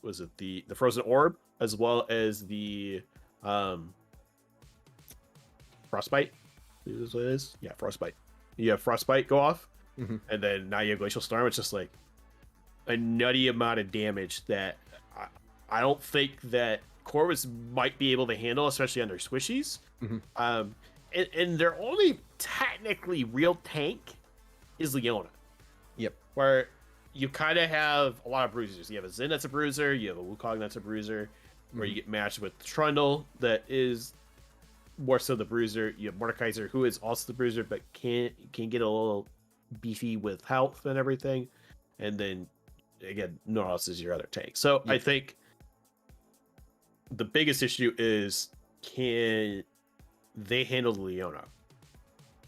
was it the frozen orb as well as the frostbite? Is what it is? Yeah, frostbite. You have frostbite go off, and then now you have glacial storm. It's just like a nutty amount of damage that I don't think that Corvus might be able to handle, especially under squishies. And their only technically real tank is Leona. Yep. Where you kind of have a lot of bruisers. You have a Xin that's a bruiser. You have a Wukong that's a bruiser. Where you get matched with Trundle that is more so the bruiser. You have Mordekaiser who is also the bruiser, but can get a little beefy with health and everything. And then again, Norris is your other tank. So I think the biggest issue is can they handle the Leona?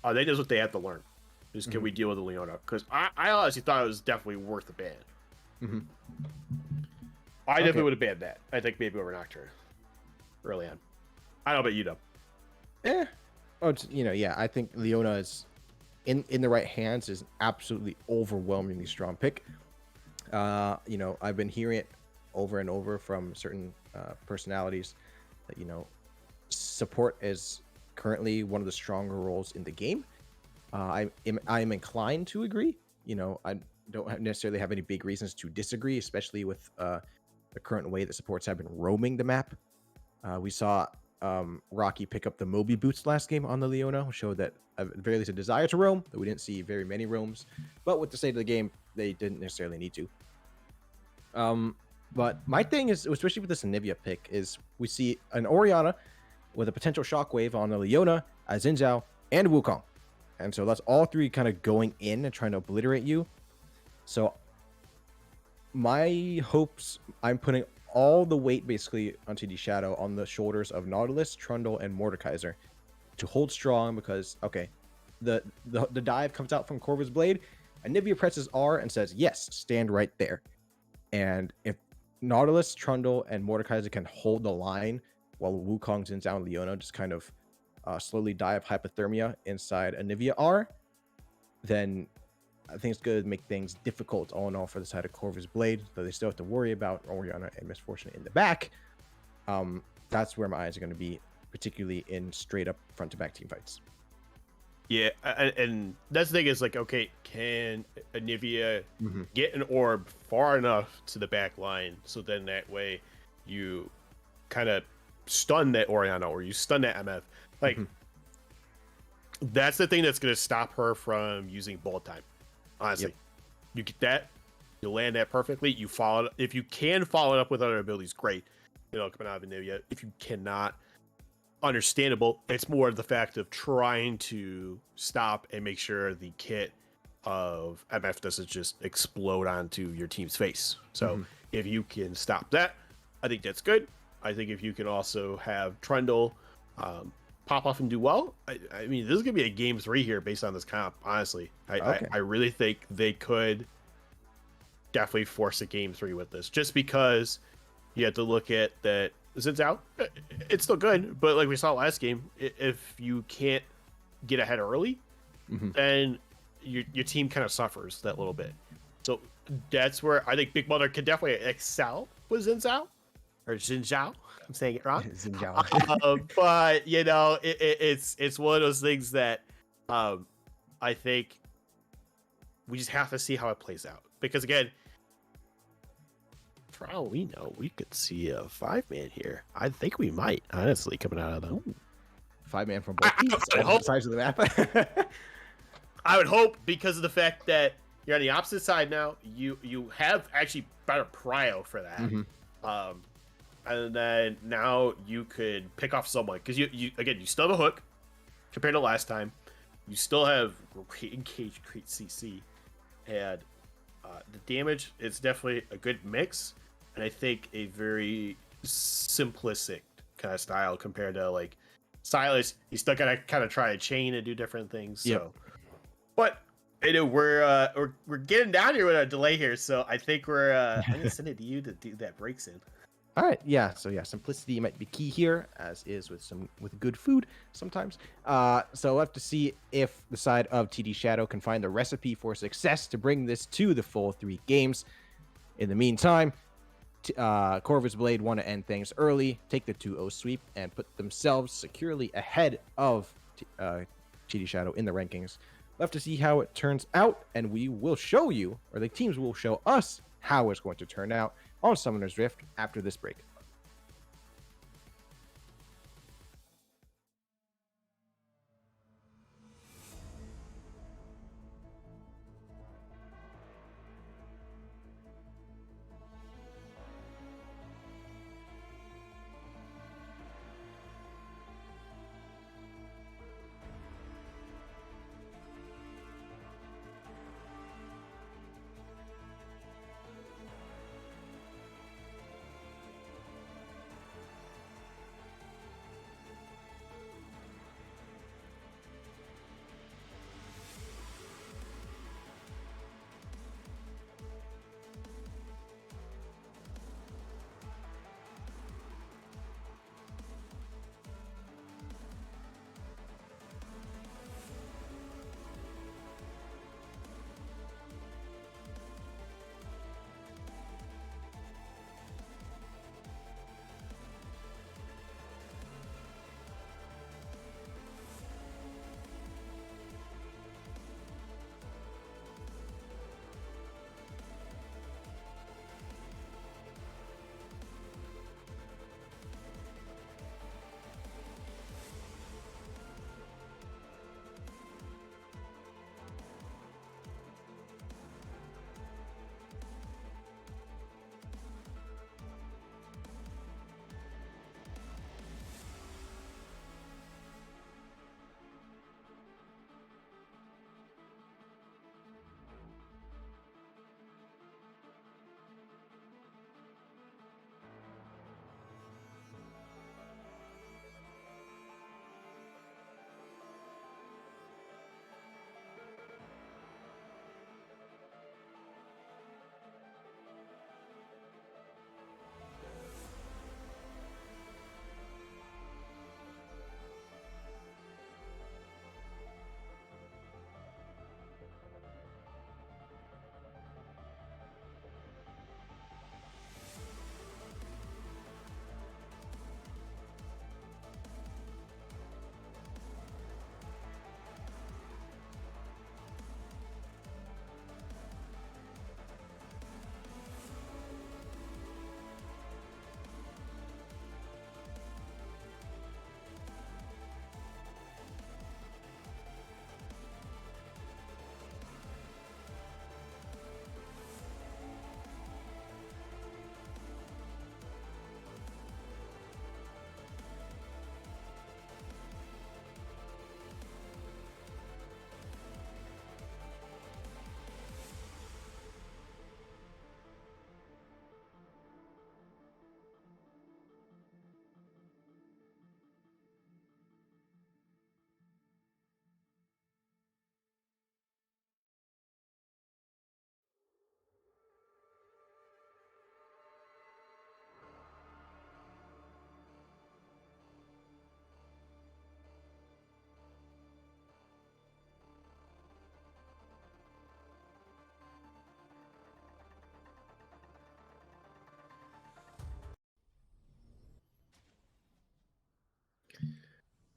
I think that's what they have to learn. Is can we deal with the Leona? Because I honestly thought it was definitely worth the ban. I definitely would have banned that. I think maybe over Nocturne early on. I don't know about you though. Oh, it's, I think Leona is in the right hands is absolutely overwhelmingly strong pick. I've been hearing it over and over from certain personalities that support is currently one of the stronger roles in the game. I am inclined to agree. I don't necessarily have any big reasons to disagree, especially with the current way that supports have been roaming the map. We saw Rocky pick up the Moby boots last game on the Leona, which showed that at the very least a desire to roam. That we didn't see very many roams, but with the state of the game, they didn't necessarily need to. But my thing is, especially with this Anivia pick, is we see an Orianna with a potential shockwave on the Leona, a Xin Zhao, and Wukong. And so that's all three kind of going in and trying to obliterate you. So my hopes, I'm putting all the weight basically onto the shadow on the shoulders of Nautilus, Trundle, and Mordekaiser to hold strong because, okay, the dive comes out from Corvus Blade, Anivia presses R and says, yes, stand right there. And if Nautilus, Trundle, and Mordekaiser can hold the line while Wukong, Xin Zhao, and Leona just kind of slowly die of hypothermia inside Anivia R, then I think it's going to make things difficult all in all for the side of Corvus Blade, though they still have to worry about Orianna and Misfortune in the back. That's where my eyes are going to be, particularly in straight up front to back team fights. Yeah, and that's the thing is like, okay, can Anivia get an orb far enough to the back line so then that way you kind of stun that Orianna or you stun that MF? Like, that's the thing that's going to stop her from using bullet time. Honestly, you get that, you land that perfectly. You follow it. If you can follow it up with other abilities, great. Coming out of Anivia. If you cannot, understandable. It's more the fact of trying to stop and make sure the kit of MF doesn't just explode onto your team's face. So if you can stop that, I think that's good. I think if you can also have Trundle pop off and do well, I mean, this is gonna be a game 3 here based on this comp. Honestly, I really think they could definitely force a game 3 with this, just because you have to look at that. Zin's out. It's still good, but like we saw last game, if you can't get ahead early, then your team kind of suffers that little bit. So that's where I think Big Mother can definitely excel with Xin Zhao or Xin Zhao. I'm saying it wrong. But it's one of those things that I think we just have to see how it plays out, because again, for all we know, we could see a 5-man here. I think we might, honestly, coming out of them. 5-man from both sides of the map. I would hope, because of the fact that You're on the opposite side now. You have actually better prio for that. Hmm. Um, and then now you could pick off someone because you again you still have a hook compared to last time. You still have great engage, great CC, and the damage is definitely a good mix, and I think a very simplistic kind of style compared to like Silas. He's still gotta kind of try a chain and do different things. Yep. So, but you know we're getting down here with a delay here, so I think I'm gonna send it to you to do that breaks in. All right, yeah. So yeah, simplicity might be key here, as is with good food sometimes. So we'll have to see if the side of TD Shadow can find the recipe for success to bring this to the full 3 games. In the meantime, Corvus Blade want to end things early, take the 2-0 sweep, and put themselves securely ahead of TD Shadow in the rankings. We'll have to see how it turns out, and we will show you, or the teams will show us how it's going to turn out on Summoner's Rift after this break.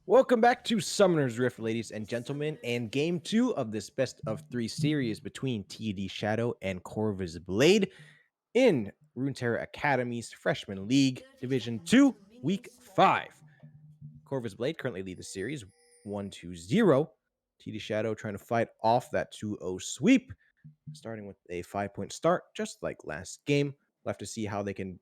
Welcome back to Summoner's Rift, ladies and gentlemen, and game 2 of this best of 3 series between TD Shadow and Corvus Blade in Runeterra Academy's Freshman League Division 2, Week 5. Corvus Blade currently lead the series 1-0. TD Shadow trying to fight off that 2-0 sweep. starting with a 5-point start, just like last game. We'll have to see how they can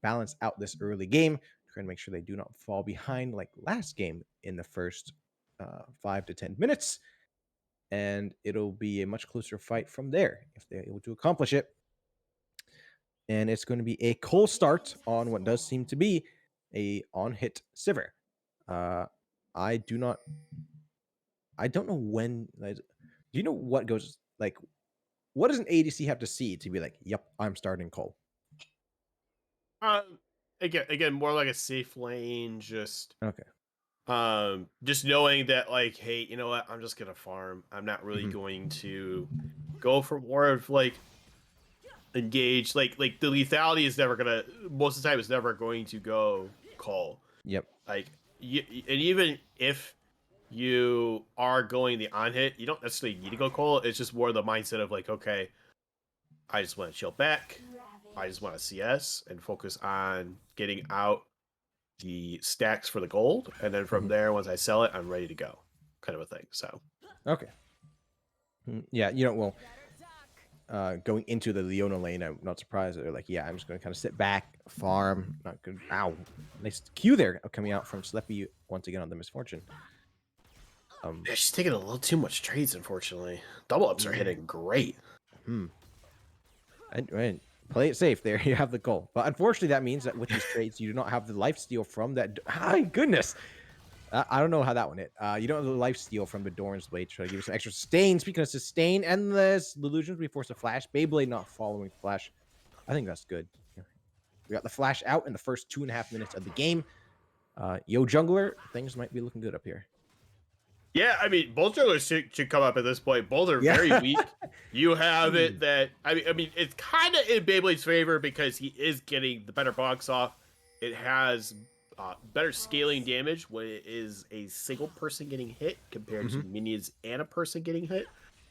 balance out this early game, trying to make sure they do not fall behind like last game in the first 5 to 10 minutes. And it'll be a much closer fight from there if they're able to accomplish it. And it's going to be a cold start on what does seem to be a on-hit Sivir. Uh, I do not. I don't know when. Do you know what goes like? What does an ADC have to see to be like, "Yep, I'm starting Cole"? Um, again, more like a safe lane, Okay. just knowing that, like, hey, you know what, I'm just gonna farm. I'm not really Mhm. going to go for more of like engage. Like the lethality is never gonna, most of the time it's never going to go call. Yep. Like and even if you are going the on hit, you don't necessarily need to go call. It's just more the mindset of like, okay, I just want to chill back. I just want to CS and focus on getting out the stacks for the gold, and then from Mhm. there, once I sell it, I'm ready to go, kind of a thing. So Okay. Yeah, well, going into the Leona lane, I'm not surprised that they're like, yeah, I'm just going to kind of sit back, farm. Not good. Ow, nice Q there coming out from Sleppy once again on the misfortune. yeah, she's taking a little too much trades, unfortunately. Double ups are Yeah. hitting great. Hmm. And play it safe. There you have the goal. But unfortunately, that means that with these trades, you do not have the life steal from that. My goodness. I don't know how that one hit. You don't have the life steal from the Doran's Blade. Try to give you some extra sustain. Speaking of sustain, endless illusions, we force a flash. Beyblade not following the flash. I think that's good. We got the flash out in the first 2.5 minutes of the game. Yo, jungler, things might be looking good up here. Yeah, I mean, both jugglers should come up at this point. Both are very Yeah. weak. You have Hmm. it that I mean, it's kind of in Beyblade's favor because he is getting the better box off. It has better scaling damage when it is a single person getting hit compared to Hmm. minions and a person getting hit.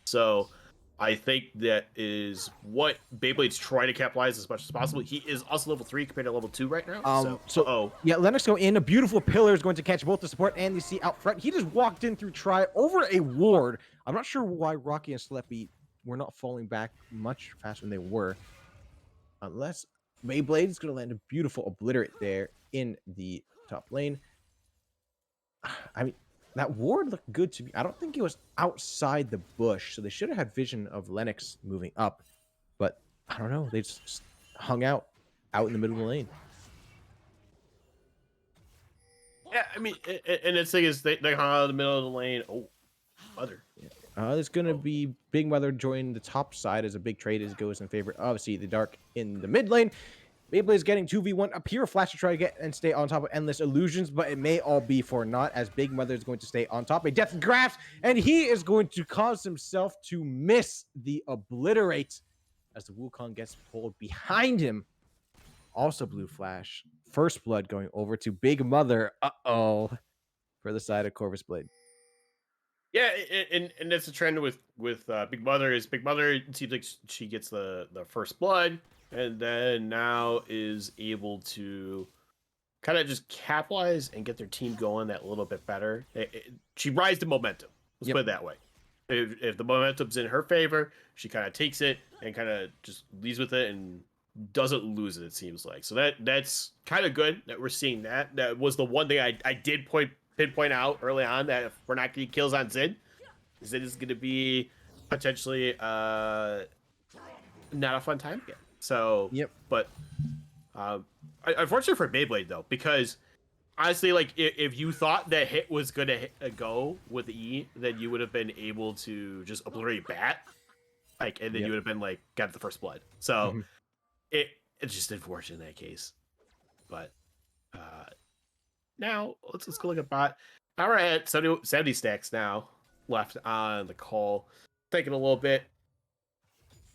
So I think that is what Beyblade's trying to capitalize as much as possible. He is also level 3 compared to level 2 right now. So, So yeah, Lennox go in. A beautiful pillar is going to catch both the support and the C out front. He just walked in through try over a ward. I'm not sure why Rocky and Sleppy were not falling back much faster than they were. Unless Beyblade is going to land a beautiful obliterate there in the top lane. I mean, that ward looked good to me. I don't think it was outside the bush, so they should have had vision of Lennox moving up. But I don't know. They just hung out in the middle of the lane. yeah, I mean, and the thing is, they hung out in the middle of the lane. Oh, mother. Yeah. There's going to Oh, be Big Mother join the top side as a big trade as goes in favor. Obviously, the Dark in the mid lane. Beyblade's getting 2v1 up here. Flash to try to get and stay on top of Endless Illusions, but it may all be for naught as Big Mother is going to stay on top. A Death Grasp, and he is going to cause himself to miss the Obliterate as the Wukong gets pulled behind him. Also, Blue Flash. First Blood going over to Big Mother. Uh-oh. For the side of Corvus Blade. yeah, and that's the trend with Big Mother is Big Mother. It seems like she gets the first blood, and then now is able to kind of just capitalize and get their team going that little bit better. She rides the momentum. Let's put Yep. it that way. If the momentum's in her favor, she kind of takes it and kind of just leads with it and doesn't lose it. It seems like so that's kind of good that we're seeing that. That was the one thing I did pinpoint out early on that if we're not getting kills on Zid, Zid is going to be potentially not a fun time again. So, Yep. but unfortunately for Beyblade though, because honestly, like if you thought that hit was gonna go with E, then you would have been able to just obliterate bat, like, and then you Yep. would have been like got the first blood. So Mhm. it's just unfortunate in that case. But uh now let's go look at bot. Now we're at 70 stacks now left on the call. Taking a little bit.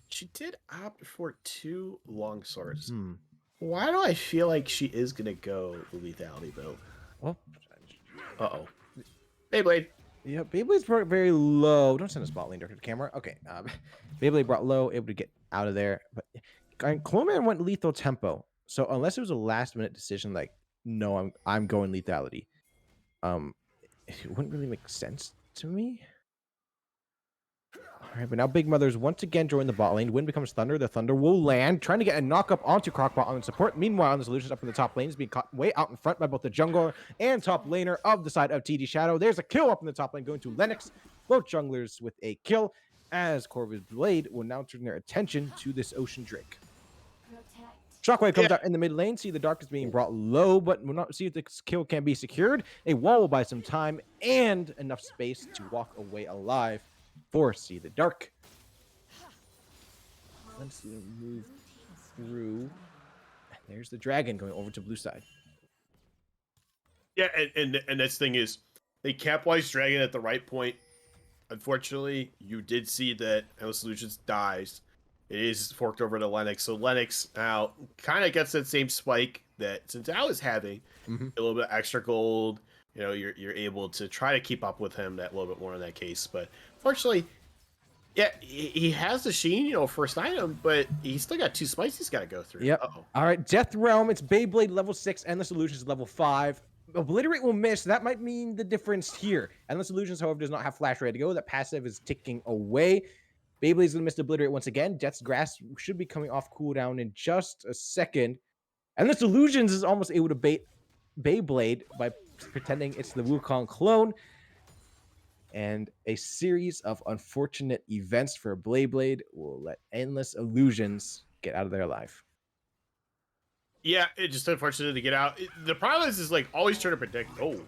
She did opt for 2 long swords. Hmm. Why do I feel like she is gonna go the lethality build? Well, Uh oh. Beyblade. yeah, Beyblade's brought very low. Don't send a spot lane director to camera. Okay. Beyblade brought low, able to get out of there. But Cloneman went lethal tempo. So unless it was a last minute decision, like, no, I'm going lethality. Um, it wouldn't really make sense to me. All right, but now Big Mother's once again joined the bot lane. Wind becomes Thunder. The Thunder will land, trying to get a knock up onto Crockbot on support. Meanwhile, the Solutions up in the top lane is being caught way out in front by both the jungler and top laner of the side of TD Shadow. There's a kill up in the top lane going to Lennox. Both junglers with a kill, as Corvus Blade will now turn their attention to this Ocean Drake. Shockwave comes out in the mid lane. See the Dark is being brought low, but we'll not see if this kill can be secured. A wall will buy some time and enough space to walk away alive for See the Dark. Let's see them move through. There's the dragon going over to blue side. Yeah, and this thing is, they capitalized dragon at the right point. Unfortunately, you did see that Endless Solutions dies. It is forked over to Lennox, so Lennox now kind of gets that same spike that Sintao is having. A little bit extra gold. You know, you're able to try to keep up with him that little bit more in that case. But fortunately, yeah, he has the Sheen, you know, first item, but he's still got 2 spikes he's got to go through. Yep. All right, Death Realm. It's Beyblade level 6, and the Solutions level 5. Obliterate will miss. That might mean the difference here. Endless Illusions, however, does not have Flash ready to go. That passive is ticking away. Beyblade's going to miss Obliterate once again. Death's Grasp should be coming off cooldown in just a second. Endless Illusions is almost able to bait Beyblade by pretending it's the Wukong clone. And a series of unfortunate events for Beyblade will let Endless Illusions get out of there alive. Yeah, it's just unfortunate to get out. The problem is like always trying to predict. Oh,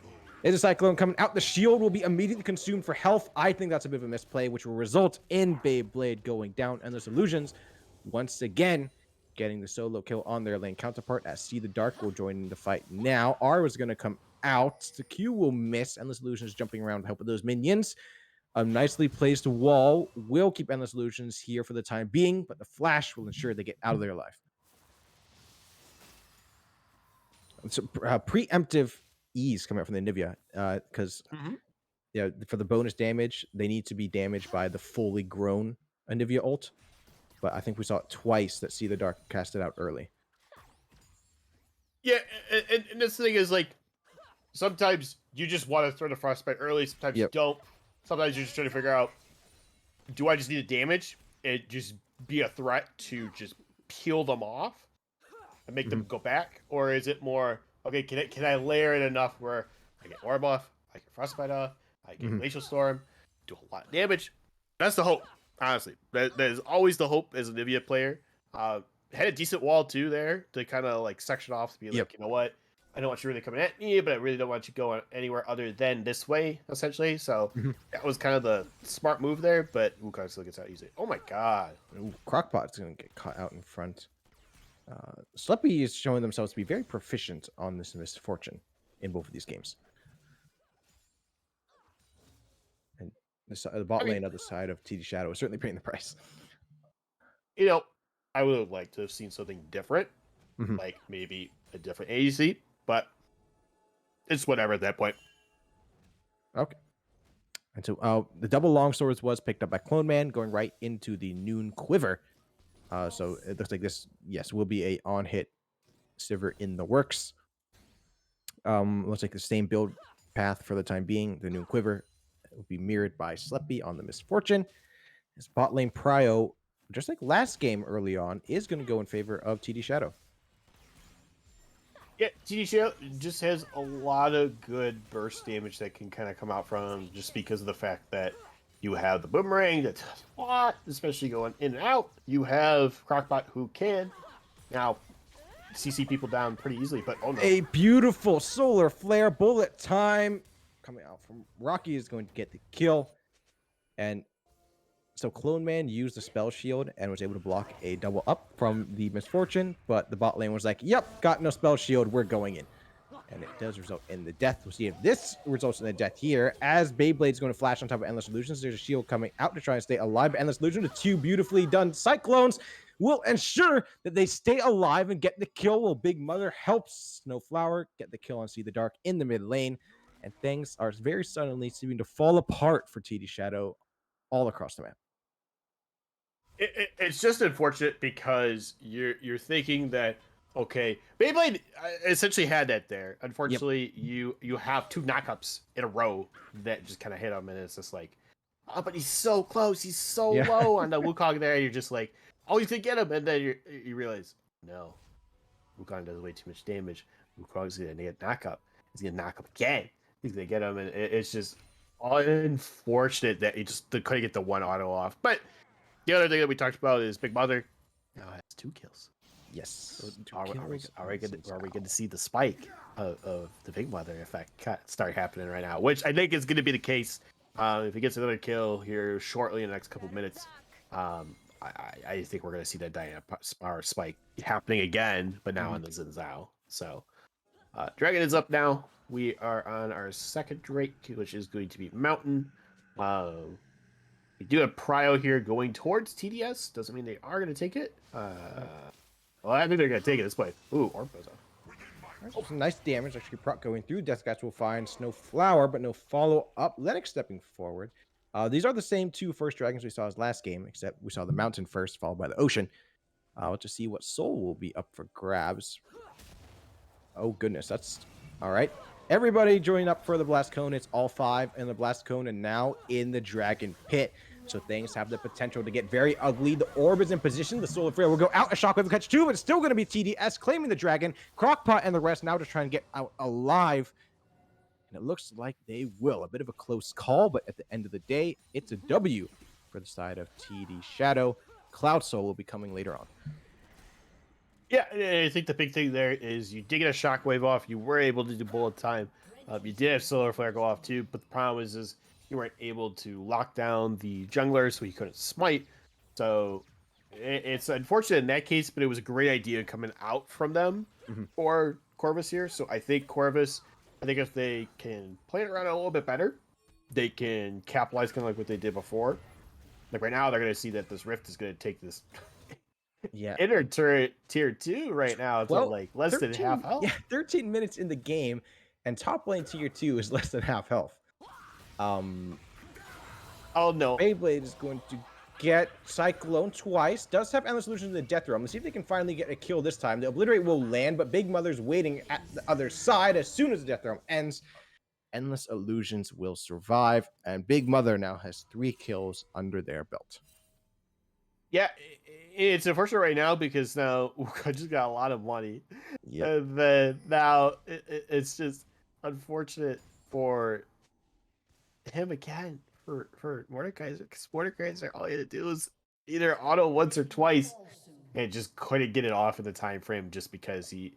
there's a Cyclone coming out. The shield will be immediately consumed for health. I think that's a bit of a misplay, which will result in Beyblade going down. Endless Illusions, once again, getting the solo kill on their lane counterpart as See the Dark will join in the fight now. R is going to come out. The Q will miss. Endless Illusions jumping around to help with those minions. A nicely placed wall will keep Endless Illusions here for the time being, but the Flash will ensure they get out of there alive. So preemptive ease coming out from the Nivea because yeah, for the bonus damage they need to be damaged by the fully grown Nivea ult, but I think we saw it twice that See the Dark cast it out early. Yeah, and this thing is like sometimes you just want to throw the frostbite early, sometimes you don't. Sometimes you're just trying to figure out, do I just need to damage and just be a threat to just peel them off and make them go back, or is it more okay? Can I layer it enough where I get orb off, I get frostbite off, I get glacial storm, do a lot of damage? That's the hope, honestly. That is always the hope as a Nivea player. Had a decent wall too there to kind of like section off to be like, you know what, I don't want you really coming at me, but I really don't want you going anywhere other than this way, essentially. So that was kind of the smart move there, but Wukong still gets out easily. Oh my god. Ooh, Crockpot's going to get caught out in front. Sleppy is showing themselves to be very proficient on this misfortune in both of these games. And the bot lane other side of TD Shadow is certainly paying the price. You know, I would have liked to have seen something different, like maybe a different ADC, but it's whatever at that point. Okay. And so the double longswords was picked up by Clone Man, going right into the Noon Quiver. So it looks like this, yes, will be a on-hit Sivir in the works. Looks like the same build path for the time being. The Noon Quiver will be mirrored by Sleppy on the Misfortune. His bot lane Prio, just like last game early on, is going to go in favor of TD Shadow. Yeah, TD Shadow just has a lot of good burst damage that can kind of come out from him just because of the fact that you have the boomerang that does a lot, especially going in and out. You have Crockbot who can now CC people down pretty easily, but oh no. A beautiful solar flare bullet time coming out from Rocky is going to get the kill. And so Clone Man used the spell shield and was able to block a double up from the Misfortune, but the bot lane was like, yep, got no spell shield, we're going in. And it does result in the death. We'll see if this results in the death here. As Beyblade's going to flash on top of Endless Illusions, there's a shield coming out to try and stay alive. But Endless Illusion, the 2 beautifully done Cyclones will ensure that they stay alive and get the kill, while Big Mother helps Snowflower get the kill on See the Dark in the mid lane. And things are very suddenly seeming to fall apart for TD Shadow all across the map. It's just unfortunate because you're thinking that, okay, Beyblade essentially had that there. Unfortunately, you have 2 knockups in a row that just kind of hit them, and it's just like, Oh, but he's so close. He's so Yeah. low on the Wukong there. You're just like, oh, he's gonna get him, and then you realize, no, Wukong does way too much damage. Wukong's gonna get knock up. He's gonna knock up again. He's gonna get him, and it's just unfortunate that he just couldn't get the one auto off. But the other thing that we talked about is Big Mother now has 2 kills. Yes. Are we going to see the spike of the Big Mother effect start happening right now? Which I think is going to be the case if he gets another kill here shortly in the next couple of minutes. I think we're going to see that Diana Power spike happening again, but now on the Xin Zhao. So Dragon is up now. We are on our second Drake, which is going to be Mountain. We do have Prio here going towards TDS. Doesn't mean they are going to take it. Well, I think they're going to take it this way. Ooh, Orbo's up. Oh, some nice damage. Actually, proc going through. Death Guys will find Snowflower, but no follow-up. Lennox stepping forward. These are the same 2 first dragons we saw as last game, except we saw the mountain first, followed by the ocean. To see what soul will be up for grabs. Oh, goodness. That's... All right. Everybody join up for the Blast Cone. It's all 5 in the Blast Cone and now in the Dragon Pit. So things have the potential to get very ugly. The orb is in position. The Soul of Freya will go out. A Shockwave will catch 2, but it's still going to be TDS claiming the dragon. Crockpot and the rest now just trying to get out alive. And it looks like they will. A bit of a close call, but at the end of the day, it's a W for the side of TD Shadow. Cloud Soul will be coming later on. Yeah, I think the big thing there is you did get a Shockwave off. You were able to do bullet time. You did have Solar Flare go off too, but the problem is you weren't able to lock down the jungler, so you couldn't smite. So it's unfortunate in that case, but it was a great idea coming out from them for Corvus here. So I think Corvus, if they can play it around a little bit better, they can capitalize kind of like what they did before. Like right now, they're going to see that this Rift is going to take this inner turret tier 2 right now to like less 13, than half health. Yeah, 13 minutes in the game, and top lane tier 2 is less than half health. Oh no. Beyblade is going to get Cyclone twice. Does have Endless Illusions in the Death Realm. Let's see if they can finally get a kill this time. The Obliterate will land, but Big Mother's waiting at the other side as soon as the Death Realm ends. Endless Illusions will survive, and Big Mother now has 3 kills under their belt. Yeah, it's unfortunate right now because now I just got a lot of money. Yeah. And then now it's just unfortunate for him again, for Mordekaiser, because Mordekaiser, all he had to do was either auto once or twice and just couldn't get it off in the time frame just because the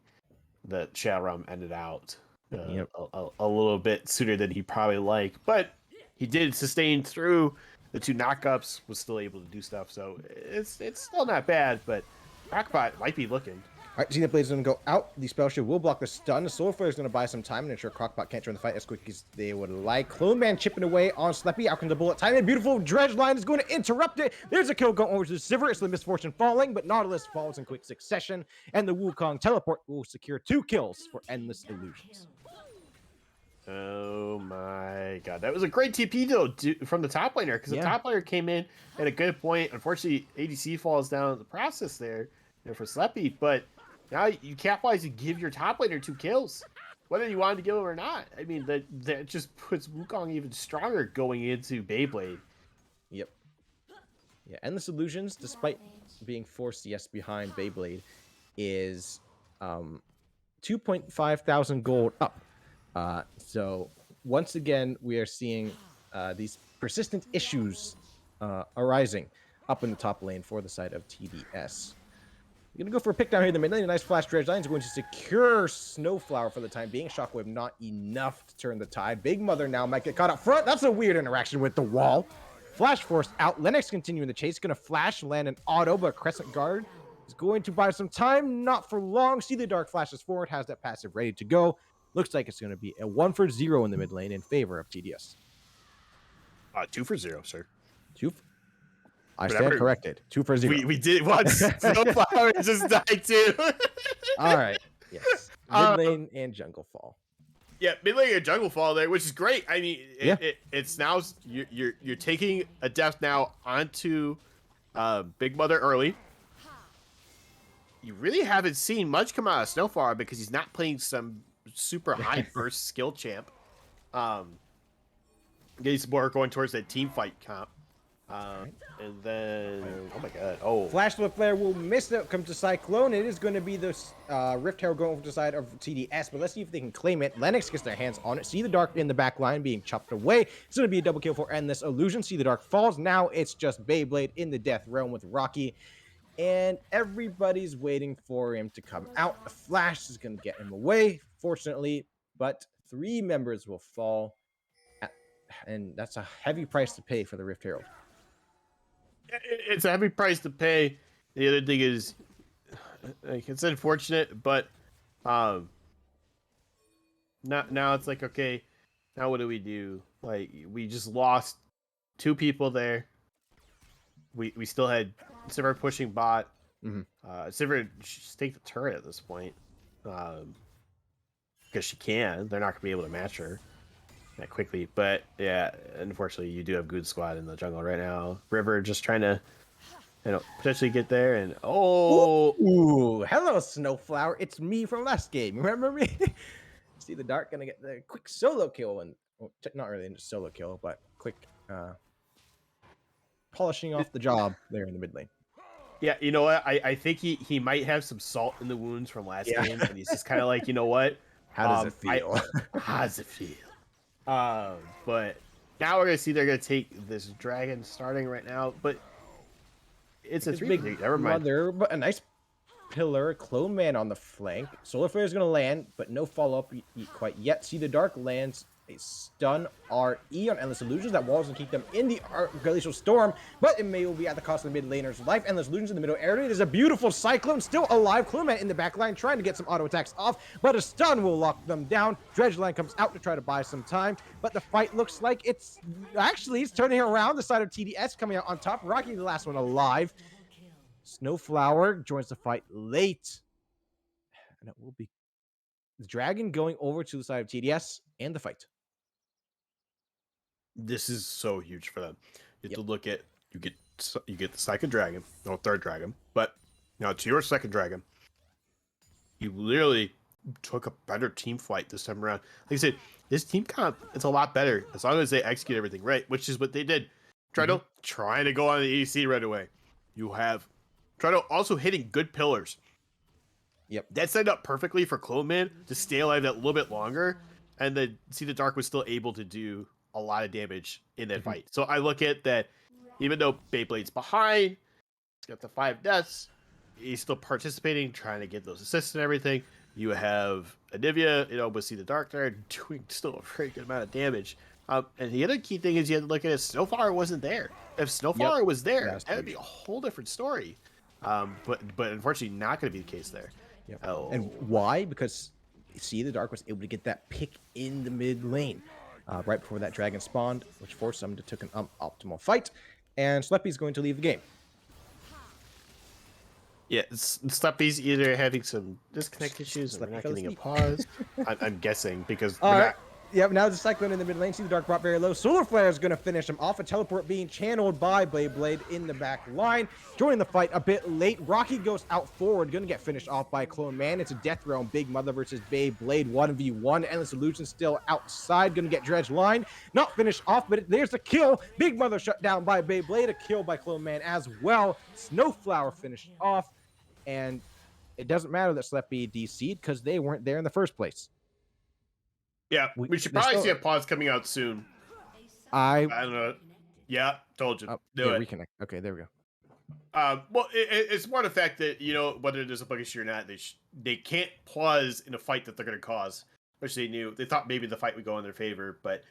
Shadow Realm ended out a little bit sooner than he probably liked. But he did sustain through the 2 knockups, was still able to do stuff, so it's still not bad, but Crockpot might be looking. All right, Zenith Blade is going to go out. The Spell Shield will block the stun. The Solar Flare is going to buy some time and ensure Crockpot can't join the fight as quick as they would like. Clone Man chipping away on Sleppy. Out comes the bullet time. And beautiful Dredge Line is going to interrupt it. There's a kill going over to the Sivir. It's the Misfortune falling, but Nautilus falls in quick succession. And the Wukong teleport will secure 2 kills for Endless Illusions. Oh my god, that was a great TP though from the top laner, because the top laner came in at a good point. Unfortunately, ADC falls down in the process there for Sleppy, but now you capitalize and give your top laner 2 kills, whether you wanted to give him or not. I mean, that just puts Wukong even stronger going into Beyblade. Yep. Yeah, Endless Illusions, despite being 4 CS behind Beyblade, is 2.5 thousand gold up. So once again, we are seeing these persistent issues arising up in the top lane for the side of TDS. We're going to go for a pick down here in the mid lane. A nice flash Dredge Line is going to secure Snowflower for the time being. Shockwave not enough to turn the tide. Big Mother now might get caught up front. That's a weird interaction with the wall. Flash Force out. Lennox continuing the chase. Going to flash, land an auto, but Crescent Guard is going to buy some time. Not for long. See the Dark flashes forward. Has that passive ready to go. Looks like it's going to be a 1-for-0 in the mid lane in favor of TDS. 2-for-0, sir. I stand corrected. 2-for-0. We did once. Snowflower just died too. All right. Yes. Mid lane and Jungle Fall. Yeah, mid lane and Jungle Fall there, which is great. I mean, it's now you're taking a death now onto Big Mother early. You really haven't seen much come out of Snowflower because he's not playing some super high burst skill champ. Getting more going towards that team fight comp. Right. And then, oh my god, oh. Flash Flip Flare will miss it. Comes to Cyclone. It is going to be the Rift Herald going over to the side of TDS, but let's see if they can claim it. Lennox gets their hands on it. See the Dark in the back line being chopped away. It's going to be a double kill for Endless Illusion. See the Dark falls. Now it's just Beyblade in the Death Realm with Rocky, and everybody's waiting for him to come out. The Flash is going to get him away, fortunately, but 3 members will fall, and that's a heavy price to pay for the Rift Herald. It's a heavy price to pay. The other thing is, like, it's unfortunate, but now it's like, okay, now what do we do? Like, we just lost 2 people there. We still had Sivir pushing bot. Sivir should take the turret at this point, because she can. They're not gonna be able to match her that quickly. But yeah, unfortunately, you do have good squad in the jungle right now. River just trying to, potentially get there. And Ooh, hello, Snowflower. It's me from last game. Remember me? See the Dark gonna get the quick solo kill, and well, not really a solo kill, but quick polishing off the job there in the mid lane. yeah, you know what? I think he might have some salt in the wounds from last game, and he's just kind of like, you know what? How does it feel? How does it feel? But now we're gonna see they're gonna take this dragon starting right now, but it's a big. Never mind. But a nice pillar, Clone Man on the flank. Solar Flare is gonna land, but no follow up quite yet. See the Dark lands a stun RE on Endless Illusions. That wall is going to keep them in the Glacial Storm, but it may be at the cost of the mid laner's life. Endless Illusions in the middle area. There's a beautiful Cyclone, still alive. Cluman in the back line, trying to get some auto attacks off, but a stun will lock them down. Dredgeline comes out to try to buy some time, but the fight looks like it's turning around. The side of TDS coming out on top. Rocky, the last one alive. Snowflower joins the fight late, and it will be the Dragon going over to the side of TDS and the fight. This is so huge for them. You have to look at you get the second dragon, no third dragon, but now to your second dragon, you literally took a better team fight this time around. Like I said, this team comp it's a lot better as long as they execute everything right, which is what they did. Trying to go on the EDC right away. You have Treadle also hitting good pillars. Yep. That set up perfectly for Clone Man to stay alive that little bit longer, and then See the Dark was still able to do a lot of damage in that fight. So I look at that, even though Beyblade's behind, he's got the 5 deaths, he's still participating, trying to get those assists and everything. You have Anivia, with See the Dark there, doing still a very good amount of damage. And the other key thing is you have to look at it, Snowflower wasn't there. If Snowflower was there, that would be a whole different story. But unfortunately not going to be the case there. Yep. Oh. And why? Because See the Dark was able to get that pick in the mid lane right before that dragon spawned, which forced them to take an optimal fight. And Sleppy's going to leave the game. Yeah, Sleppy's either having some disconnect issues or not getting a pause. I'm guessing because Yep, now the Cyclone in the mid lane. See the Dark brought very low. Solar Flare is going to finish him off. A teleport being channeled by Beyblade in the back line. Joining the fight a bit late. Rocky goes out forward. Going to get finished off by Clone Man. It's a Death Realm. Big Mother versus Beyblade 1v1. Endless Illusion still outside. Going to get Dredgeline. Not finished off, but there's a kill. Big Mother shut down by Beyblade. A kill by Clone Man as well. Snowflower finished off. And it doesn't matter that Sleppy DC'd because they weren't there in the first place. Yeah, we should probably see a pause coming out soon. I don't know. Yeah, told you. Do it. Reconnect. Okay, there we go. Well, it's more the fact that whether there's a bug issue or not, they can't pause in a fight that they're going to cause, which they knew. They thought maybe the fight would go in their favor, but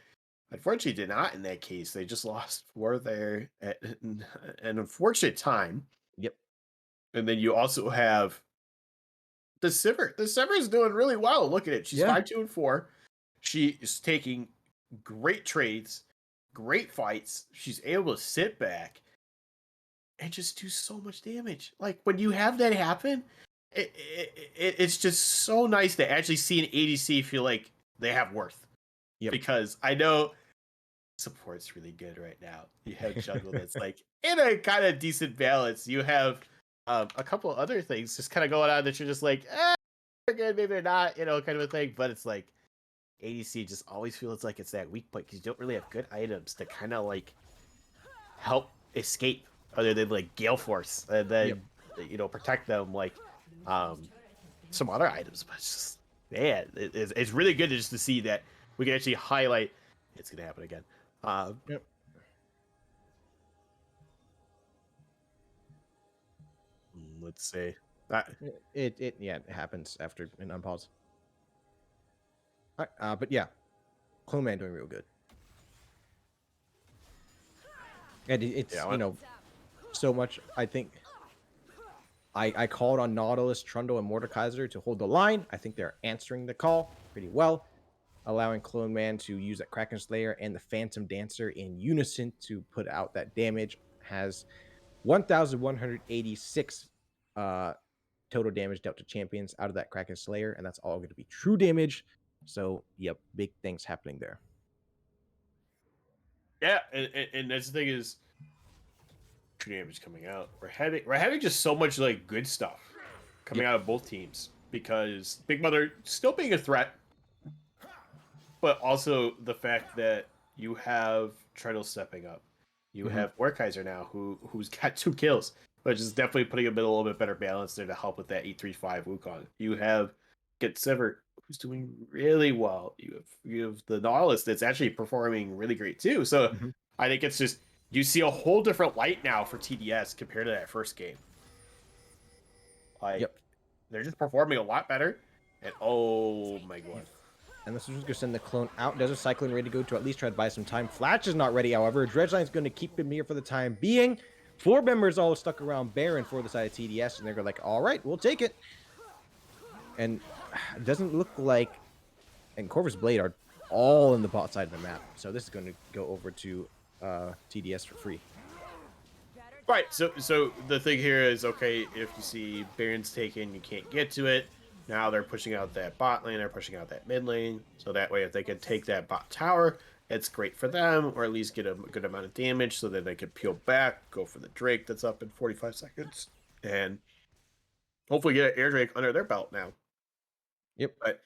unfortunately, did not in that case. They just lost 4 there at an unfortunate time. Yep. And then you also have the Sivir. The Sivir is doing really well. Look at it. She's 5-2-4. She is taking great trades, great fights. She's able to sit back and just do so much damage. Like, when you have that happen, it's just so nice to actually see an ADC feel like they have worth. Yep. Because I know support's really good right now. You have jungle that's like in a kind of decent balance. You have a couple other things just kind of going on that you're just like, they're good, maybe they're not, kind of a thing. But it's like, ADC just always feels like it's that weak point because you don't really have good items to kind of like help escape other than like Gale Force and Yep. then protect them like um some other items. But it's just man, it's really good just to see that we can actually highlight. It's gonna happen again. Yep. Let's see. It happens after an unpause. All right, but yeah, Clone Man doing real good, and it's Yeah, so much. I think I called on Nautilus, Trundle, and Mordekaiser to hold the line. I think they're answering the call pretty well, allowing Clone Man to use that Kraken Slayer and the Phantom Dancer in unison to put out that damage. Has 1,186 total damage dealt to champions out of that Kraken Slayer, and that's all going to be true damage. So, yep, big things happening there. yeah, and that's the thing is, true damage coming out. We're having just so much like good stuff coming Yep. out of both teams because Big Mother still being a threat, but also the fact that you have Treadle stepping up. You Mm-hmm. have Orkaiser now who's got 2 kills, which is definitely putting a little bit better balance there to help with that 835 Wukong. You have Get Sever who's doing really well. You have the Nautilus that's actually performing really great too. So Mm-hmm. I think it's just you see a whole different light now for TDS compared to that first game. Like Yep. they're just performing a lot better. And oh my god. And this is just going to send the clone out. Does a cycling ready to go to at least try to buy some time. Flash is not ready, however. Dredgeline's going to keep him here for the time being. 4 members all stuck around Baron for the side of TDS, and they're like, all right, we'll take it. And it doesn't look like... And Corvus Blade are all in the bot side of the map. So this is going to go over to TDS for free. Right. So the thing here is okay. If you see Baron's taken, you can't get to it. Now they're pushing out that bot lane. They're pushing out that mid lane. So that way, if they can take that bot tower, it's great for them, or at least get a good amount of damage, so that they can peel back, go for the Drake that's up in 45 seconds, and hopefully get an air Drake under their belt now. Yep. But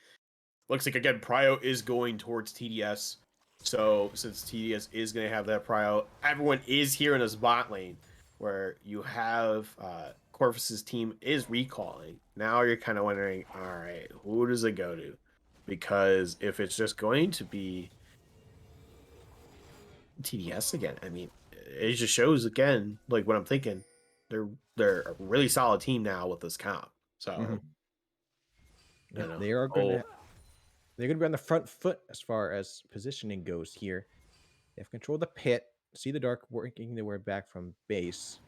looks like again, Prio is going towards TDS. So since TDS is going to have that Prio, everyone is here in this bot lane where you have Corvus's team is recalling. Now you're kind of wondering, all right, who does it go to? Because if it's just going to be TDS again, I mean, it just shows again like what I'm thinking. They're a really solid team now with this comp. So Mm-hmm. you Yep. know, They're going to be on the front foot as far as positioning goes here. They have control of the pit. See the dark working their way back from base.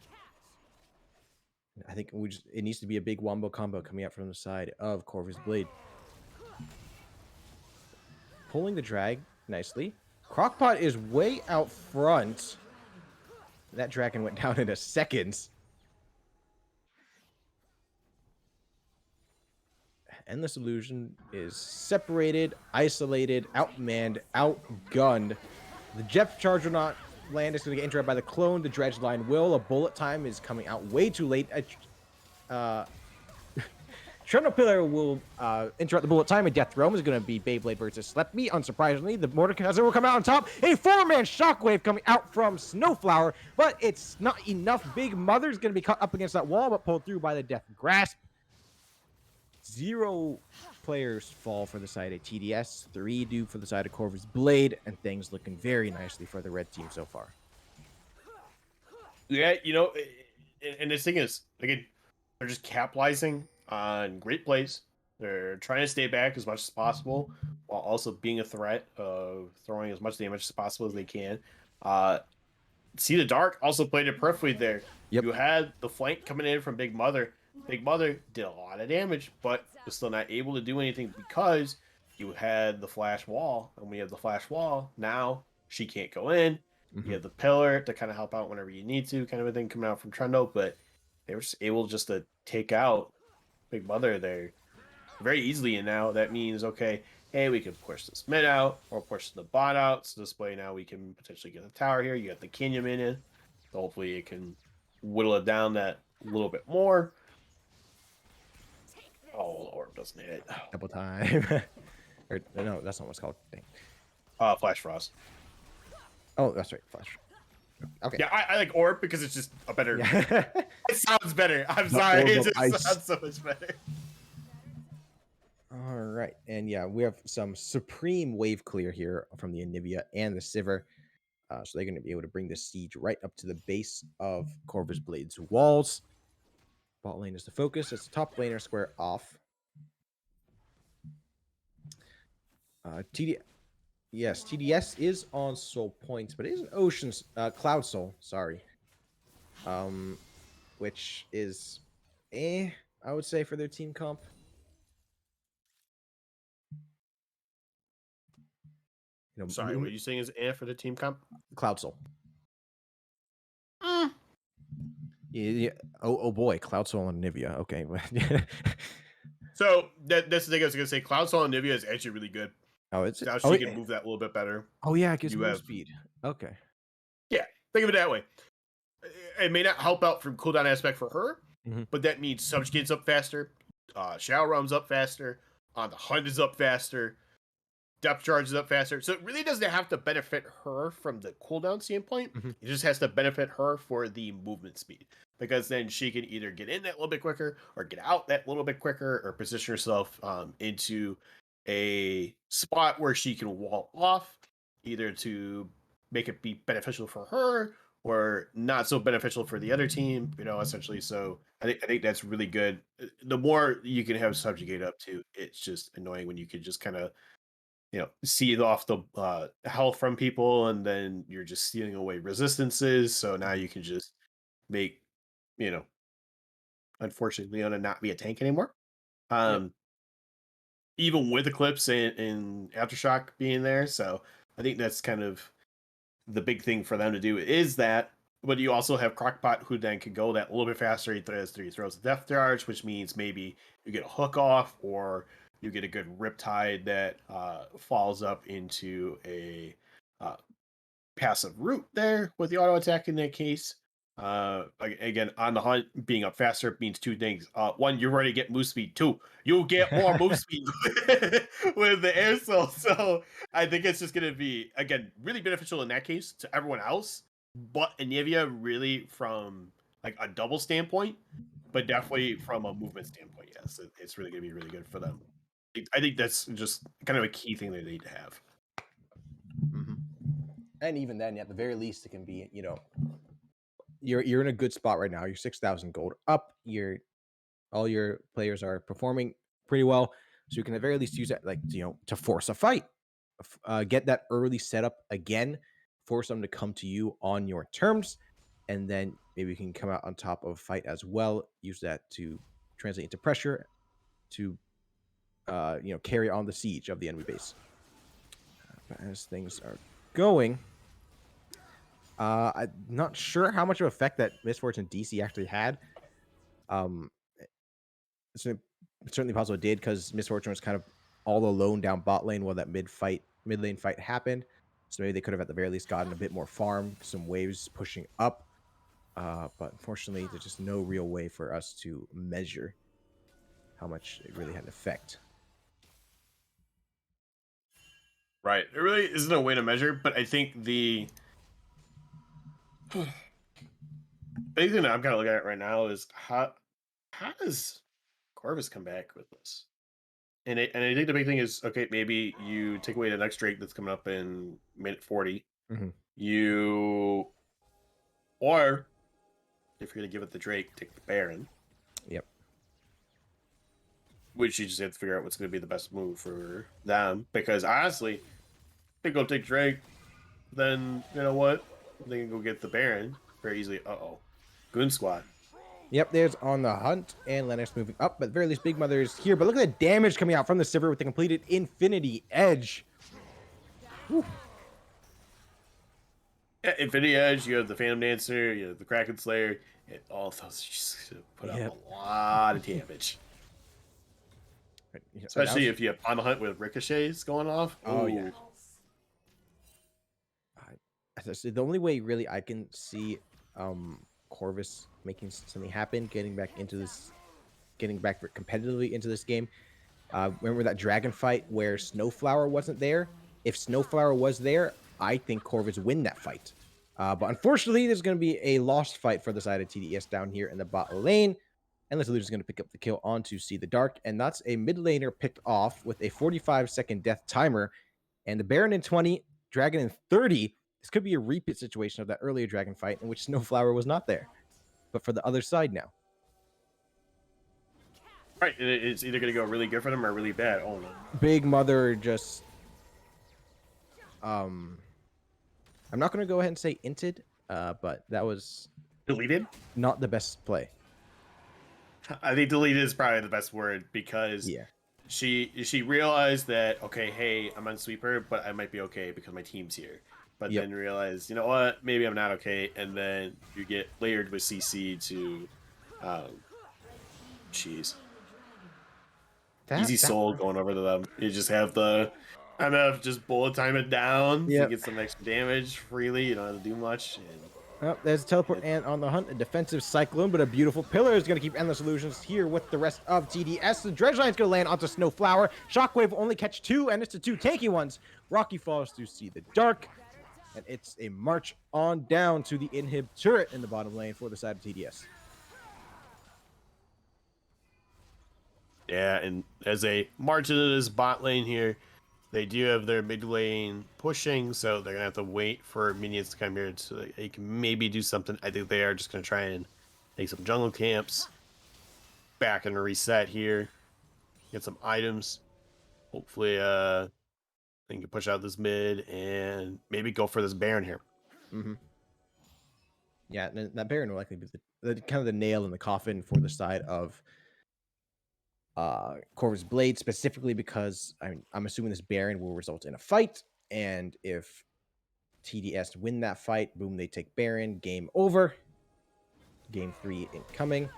I think it needs to be a big wombo combo coming out from the side of Corvus Blade. Pulling the drag nicely. Crockpot is way out front. That dragon went down in a second. Endless Illusion is separated, isolated, outmanned, outgunned. The Jet Charge will not land. It's going to get interrupted by the clone. The Dredge line will. A bullet time is coming out way too late. Trundle Pillar will interrupt the bullet time, and Death Realm is going to be Beyblade versus Sleepy. Unsurprisingly, the Mordekaiser will come out on top. A 4-man Shockwave coming out from Snowflower, but it's not enough. Big Mother's going to be caught up against that wall, but pulled through by the Death Grasp. 0 players fall for the side of TDS, 3 do for the side of Corvus Blade, and things looking very nicely for the red team so far. Yeah, and this thing is, again, they're just capitalizing on great plays. They're trying to stay back as much as possible while also being a threat of throwing as much damage as possible as they can. See the Dark also played it perfectly there. Yep. You had the flank coming in from Big Mother. Big Mother did a lot of damage, but was still not able to do anything because you had the flash wall. And when you have the flash wall, now she can't go in. You have the pillar to kind of help out whenever you need to, kind of a thing coming out from Trundle, but they were just able just to take out Big Mother there very easily. And now that means, okay, hey, we can push this mid out or push the bot out. So this way now we can potentially get a tower here. You got the Kingdom in. So hopefully it can whittle it down that a little bit more. Oh, the orb doesn't hit. Double time. Or no, that's not what it's called. Dang. Flash Frost. Oh, that's right. Flash. Okay. Yeah, I like Orb because it's just a better. Yeah. It sounds better. I'm The sorry, orb it of just ice. sounds so much better. All right, and yeah, we have some supreme wave clear here from the Anivia and the Sivir. So they're going to be able to bring the siege right up to the base of Corvus Blade's walls. Bot lane is the focus. It's the top laner square off. Yes, TDS is on soul points, but it is an Ocean's Cloud Soul. Sorry, which is, I would say for their team comp. Sorry, what are you saying is for the team comp? Cloud Soul. Yeah. Oh boy, Cloud Soul and Nivea. Okay. So that's the thing I was gonna say. Cloud Soul and Nivea is actually really good. Oh, it's Now she can move that a little bit better. Oh yeah, it gives You move have speed. Okay. Yeah, think of it that way. It may not help out from cooldown aspect for her, but that means Subjugate's up faster, Shadow Realm's up faster, the Hunt is up faster, Depth Charge is up faster. So it really doesn't have to benefit her from the cooldown standpoint. It just has to benefit her for the movement speed. Because then she can either get in that little bit quicker or get out that little bit quicker or position herself into a spot where she can wall off, either to make it be beneficial for her or not so beneficial for the other team, essentially. So I think that's really good. The more you can have Subjugate up to, it's just annoying when you can just kind of seethe off the health from people, and then you're just stealing away resistances. So now you can just make, unfortunately, Leona not be a tank anymore. Yep. Even with Eclipse and Aftershock being there. So I think that's kind of the big thing for them to do is that. But you also have Crockpot, who then can go that a little bit faster. He throws the Death Charge, which means maybe you get a hook off, or you get a good Riptide that falls up into a passive route there with the auto attack in that case. Again, on the Hunt, being up faster means two things. One, you're ready to get move speed. Two, you'll get more move speed with the air soul. So I think it's just going to be, again, really beneficial in that case to everyone else. But Anivia really from like a double standpoint, but definitely from a movement standpoint, yes, it's really going to be really good for them. I think that's just kind of a key thing they need to have. And even then, at the very least, it can be, you're in a good spot right now. You're 6,000 gold up. All your players are performing pretty well, so you can at the very least use that, like, to force a fight, get that early setup again, force them to come to you on your terms, and then maybe you can come out on top of a fight as well. Use that to translate into pressure to carry on the siege of the enemy base. But as things are going, I'm not sure how much of effect that Misfortune DC actually had. It's certainly possible it did, because Misfortune was kind of all alone down bot lane while that mid lane fight happened. So maybe they could have at the very least gotten a bit more farm, some waves pushing up. But unfortunately, there's just no real way for us to measure how much it really had an effect. Right. There really isn't a way to measure, but I think the big thing that I'm kind of looking at right now is how does Corvus come back with this? And I think the big thing is, okay, maybe you take away the next Drake that's coming up in minute 40. You, or if you're gonna give it the Drake, take the Baron. Yep. Which you just have to figure out what's gonna be the best move for them. Because honestly, they go take Drake, then you know what? They can go get the Baron very easily. Goon Squad. Yep, there's on the Hunt, and Lennox moving up, but at the very least, Big Mother is here. But look at the damage coming out from the Sivir with the completed Infinity Edge. Whew. Yeah, Infinity Edge, you have the Phantom Dancer, you have the Kraken Slayer, and all of those just put up a lot of damage. Especially if you have on the Hunt with ricochets going off. Oh, yeah. The only way really I can see Corvus making something happen, getting back competitively into this game, Remember that dragon fight where Snowflower wasn't there? If Snowflower was there, I think Corvus win that fight. But unfortunately, there's going to be a lost fight for the side of TDS down here in the bot lane. And Illusion is going to pick up the kill onto See the Dark. And that's a mid laner picked off with a 45-second death timer. And the Baron in 20, Dragon in 30. This could be a repeat situation of that earlier dragon fight in which Snowflower was not there, but for the other side now. Right, it's either going to go really good for them or really bad. Oh no. Big Mother just I'm not going to go ahead and say inted, but that was Deleted? not the best play. I think deleted is probably the best word because Yeah. she realized that, okay, hey, I'm on sweeper, but I might be okay because my team's here. But Yep. then realized, you know what, maybe I'm not okay, and then you get layered with CC to jeez. Easy soul going over to them. You just have the MF just bullet time it down to Yep. get some extra damage freely. You don't have to do much. And Oh, there's a teleport and on the hunt, a defensive cyclone, but a beautiful pillar is going to keep endless illusions here with the rest of TDS. The dredge line's going to land onto Snowflower. Shockwave will only catch 2, and it's the 2 tanky ones. Rocky falls to See the Dark, and it's a march on down to the inhib turret in the bottom lane for the side of TDS. yeah, and as they march into this bot lane here, they do have their mid lane pushing, so they're gonna have to wait for minions to come here so they can maybe do something. I think they are just gonna try and take some jungle camps, back and reset here, get some items. Hopefully, they can push out this mid and maybe go for this Baron here. Mm-hmm. Yeah, that Baron will likely be the kind of the nail in the coffin for the side of Corvus Blade, specifically because I'm assuming this Baron will result in a fight, and if TDS win that fight, boom, they take Baron, game over. Game 3 incoming.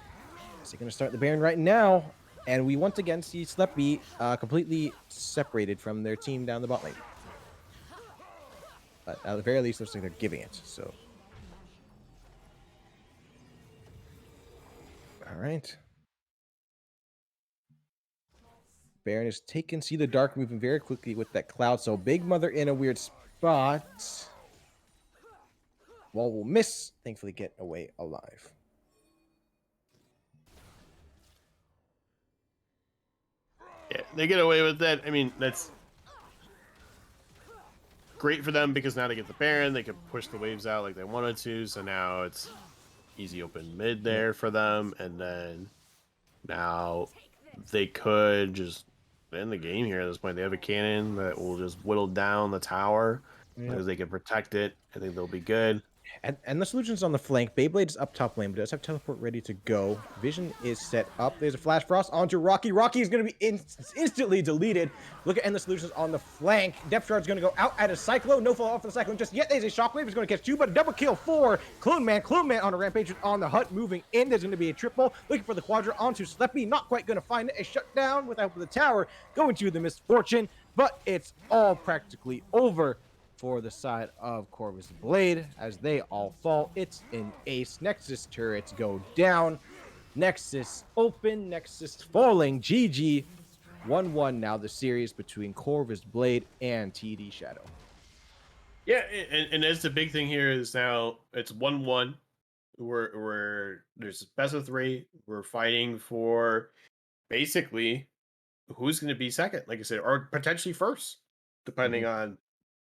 So they're going to start the Baron right now, and we once again see Sleppy completely separated from their team down the bot lane. But at the very least, looks like they're giving it, so. All right. Baron is taken. See the Dark moving very quickly with that cloud. So Big Mother in a weird spot. Wall will miss. Thankfully get away alive. Yeah, they get away with that. I mean, that's great for them because now they get the Baron. They can push the waves out like they wanted to. So now it's easy open mid there for them. And then now they could just end the game here at this point. They have a cannon that will just whittle down the tower because they can protect it. I think they'll be good. And the solution's on the flank. Beyblade is up top lane, but does have teleport ready to go. Vision is set up. There's a Flash Frost onto Rocky. Rocky is going to be instantly deleted. Look at Endless Solutions on the flank. Depth Charge is going to go out at a Cyclone. No fall off for the Cyclone just yet. There's a Shockwave. Is going to catch 2, but a double kill for Clone Man. Clone Man on a Rampage on the hut moving in. There's going to be a triple. Looking for the Quadra onto Sleppy. Not quite going to find it. A shutdown without the tower. Going to the Misfortune, but it's all practically over for the side of Corvus Blade as they all fall. It's an ace. Nexus turrets go down. Nexus open. Nexus falling. GG. 1-1 now the series between Corvus Blade and TD Shadow. Yeah, and that's the big thing here is now it's 1-1. We're there's best of 3. We're fighting for basically who's going to be second, like I said, or potentially first, depending on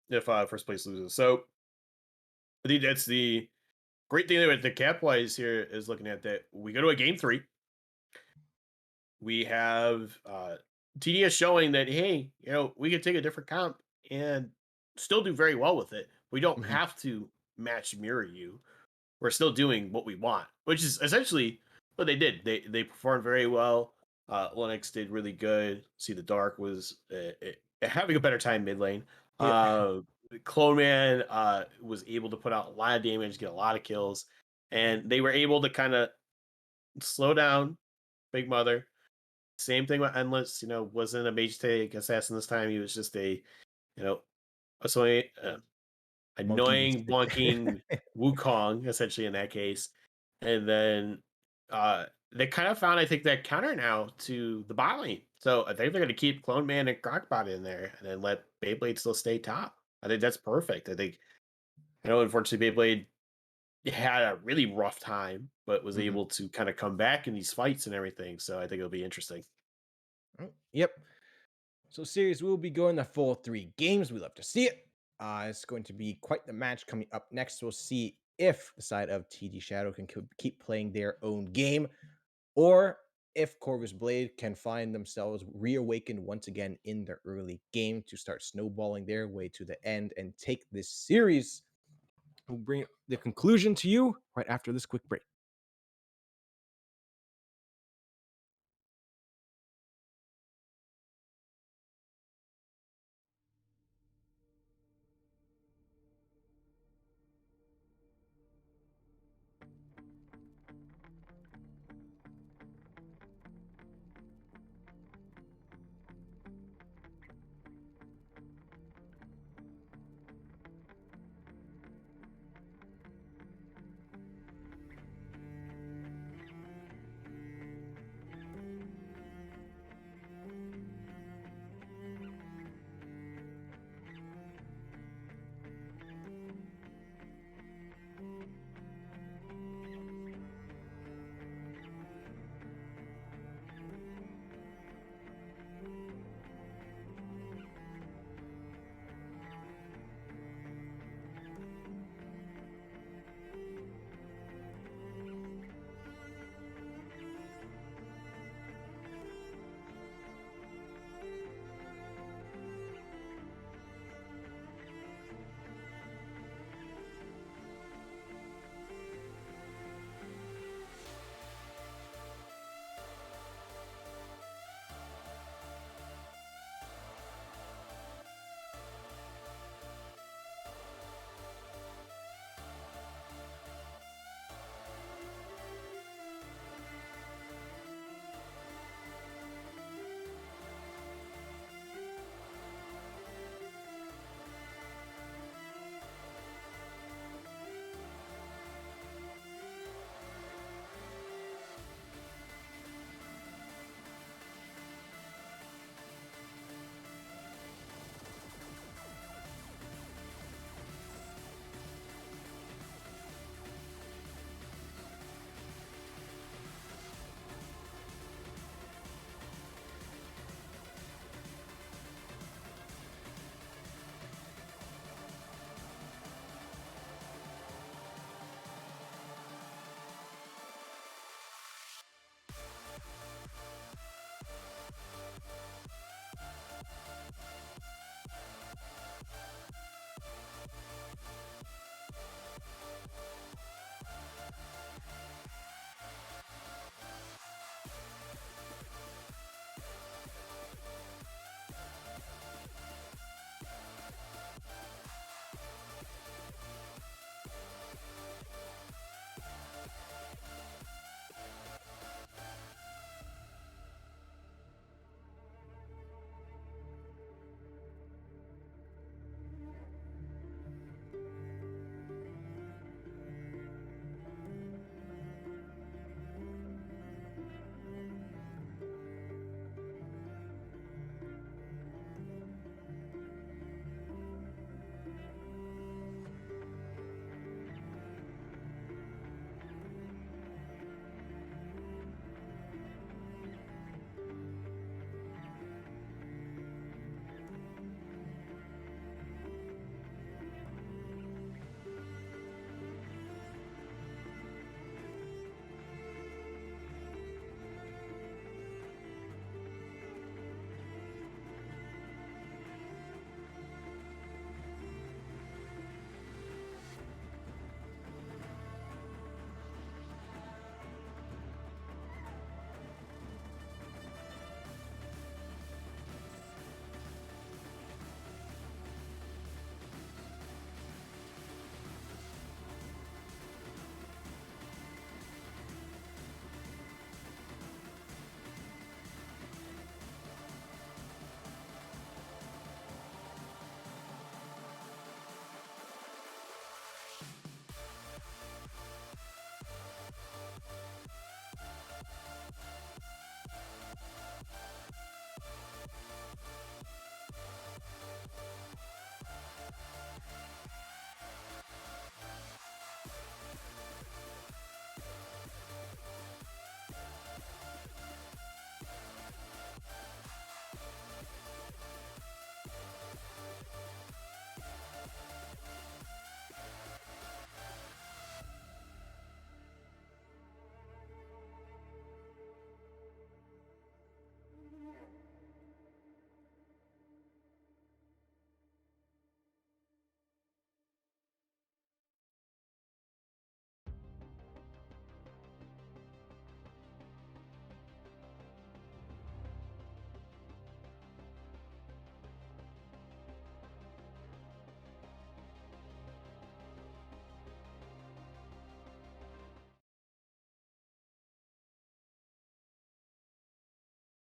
if first place loses. So I think that's the great thing with the capwise here is looking at that. We go to a game 3. We have TDS showing that, hey, you know, we can take a different comp and still do very well with it. We don't have to match mirror you. We're still doing what we want, which is essentially what they did. They performed very well. Linux did really good. See the Dark was having a better time mid lane. Clone Man was able to put out a lot of damage, get a lot of kills, and they were able to kind of slow down Big Mother. Same thing with Endless. You know, wasn't a mage take assassin this time. He was just a, you know, annoying, bonking Wukong essentially in that case, and then they kind of found, I think, that counter now to the bot lane. So I think they're going to keep Clone Man and Crockbot in there, and then let Beyblade still stay top. I think that's perfect. I think, I know, unfortunately, Beyblade had a really rough time, but was Mhm. able to kind of come back in these fights and everything. So I think it'll be interesting. Yep. So series will be going the full 3 games. We love to see it. It's going to be quite the match coming up next. We'll see if the side of TD Shadow can keep playing their own game, or if Corvus Blade can find themselves reawakened once again in the early game to start snowballing their way to the end and take this series. We'll bring the conclusion to you right after this quick break.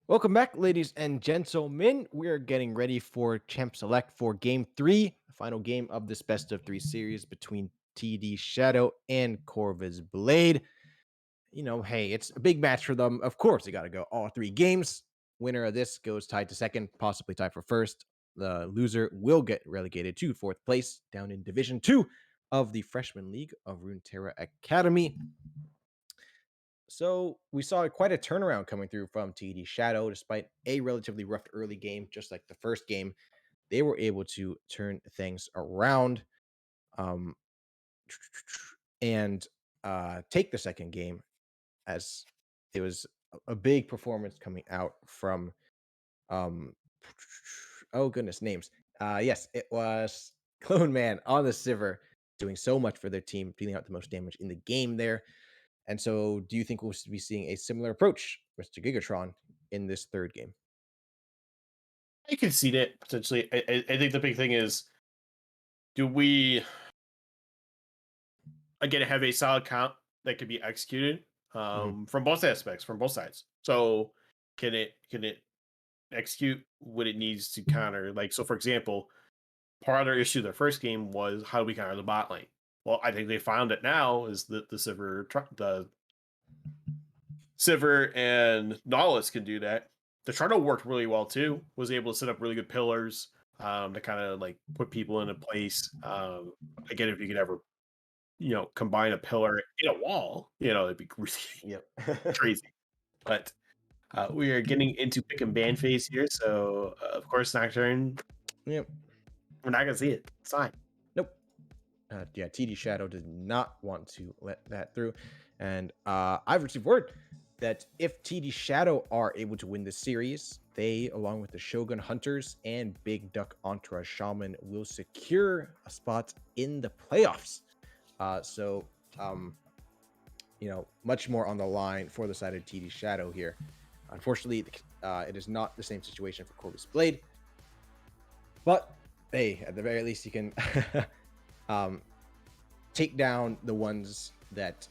Welcome back, ladies and gentlemen. We're getting ready for Champ Select for Game 3, the final game of this best of 3 series between TD Shadow and Corvus Blade. Hey, it's a big match for them. Of course, they got to go all 3 games. Winner of this goes tied to second, possibly tied for first. The loser will get relegated to fourth place down in Division 2 of the Freshman League of Runeterra Academy. So we saw quite a turnaround coming through from TD Shadow, despite a relatively rough early game, just like the first game. They were able to turn things around um, and take the second game, as it was a big performance coming out from um, oh goodness, names. Yes, it was Clone Man on the Sivir, doing so much for their team, dealing out the most damage in the game there. And so, do you think we'll be seeing a similar approach, Mr. Gigatron, in this third game? I can see that potentially. I think the big thing is, do we again have a solid comp that can be executed Mhm. from both aspects, from both sides? So can it execute what it needs to counter? Like, so for example, part of their issue the first game was how do we counter the bot lane? Well, I think they found it now is that the Sivir and Nautilus can do that. The Charter worked really well too. Was able to set up really good pillars to kind of like put people into place. Again, if you could ever combine a pillar in a wall, it'd be really Yep. crazy. But we are getting into pick and ban phase here, so of course, Nocturne, Yep. we're not gonna see it. It's fine. Nope. Yeah, TD Shadow did not want to let that through. And I've received word that if TD Shadow are able to win this series, they, along with the Shogun Hunters and Big Duck Entourage Shaman, will secure a spot in the playoffs. So, um, much more on the line for the side of TD Shadow here. Unfortunately, it is not the same situation for Corvus Blade, but hey, at the very least, you can um, take down the ones that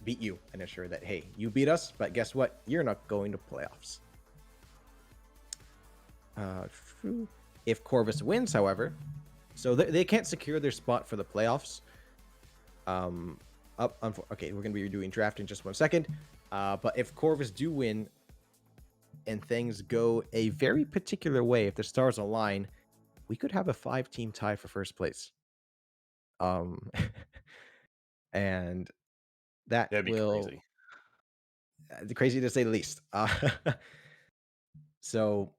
beat you and ensure that, hey, you beat us, but guess what? You're not going to playoffs. Uh, if Corvus wins, however, so they can't secure their spot for the playoffs. Okay, we're going to be doing draft in just 1 second. But if Corvus do win and things go a very particular way, if the stars align, we could have a 5-team tie for first place. Um, and that That'd be will crazy. crazy to say the least. So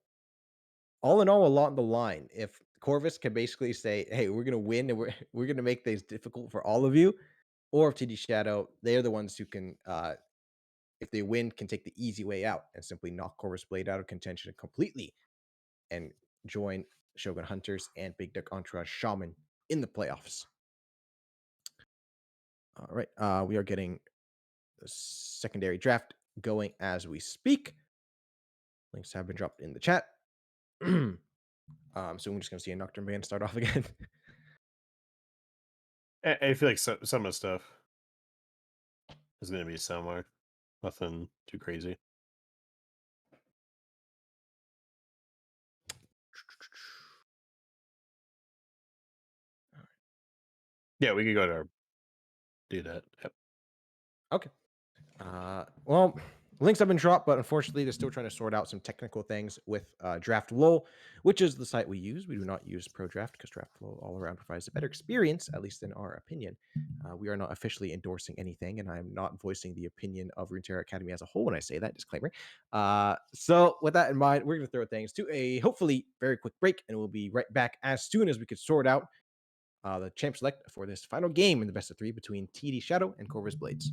all in all, along the line, if Corvus can basically say, "Hey, we're gonna win, and we're we're gonna make things difficult for all of you," or if TD Shadow, they're the ones who can, if they win, can take the easy way out and simply knock Corvus Blade out of contention completely and join Shogun Hunters and Big Duck Entourage Shaman in the playoffs. All right, we are getting the secondary draft going as we speak. Links have been dropped in the chat. So we're just gonna see a Nocturne band start off again. I feel like some of the stuff is gonna be similar. Nothing too crazy. Yeah, we could go to do that. Yep. Okay. Well, links have been dropped, but unfortunately, they're still trying to sort out some technical things with Draft Lol, which is the site we use. We do not use ProDraft because Draft Lol all around provides a better experience, at least in our opinion. We are not officially endorsing anything, and I'm not voicing the opinion of Runeterra Academy as a whole when I say that disclaimer. So, with that in mind, we're going to throw things to a hopefully very quick break, and we'll be right back as soon as we could sort out the champ select for this final game in the best of 3 between TD Shadow and Corvus Blades.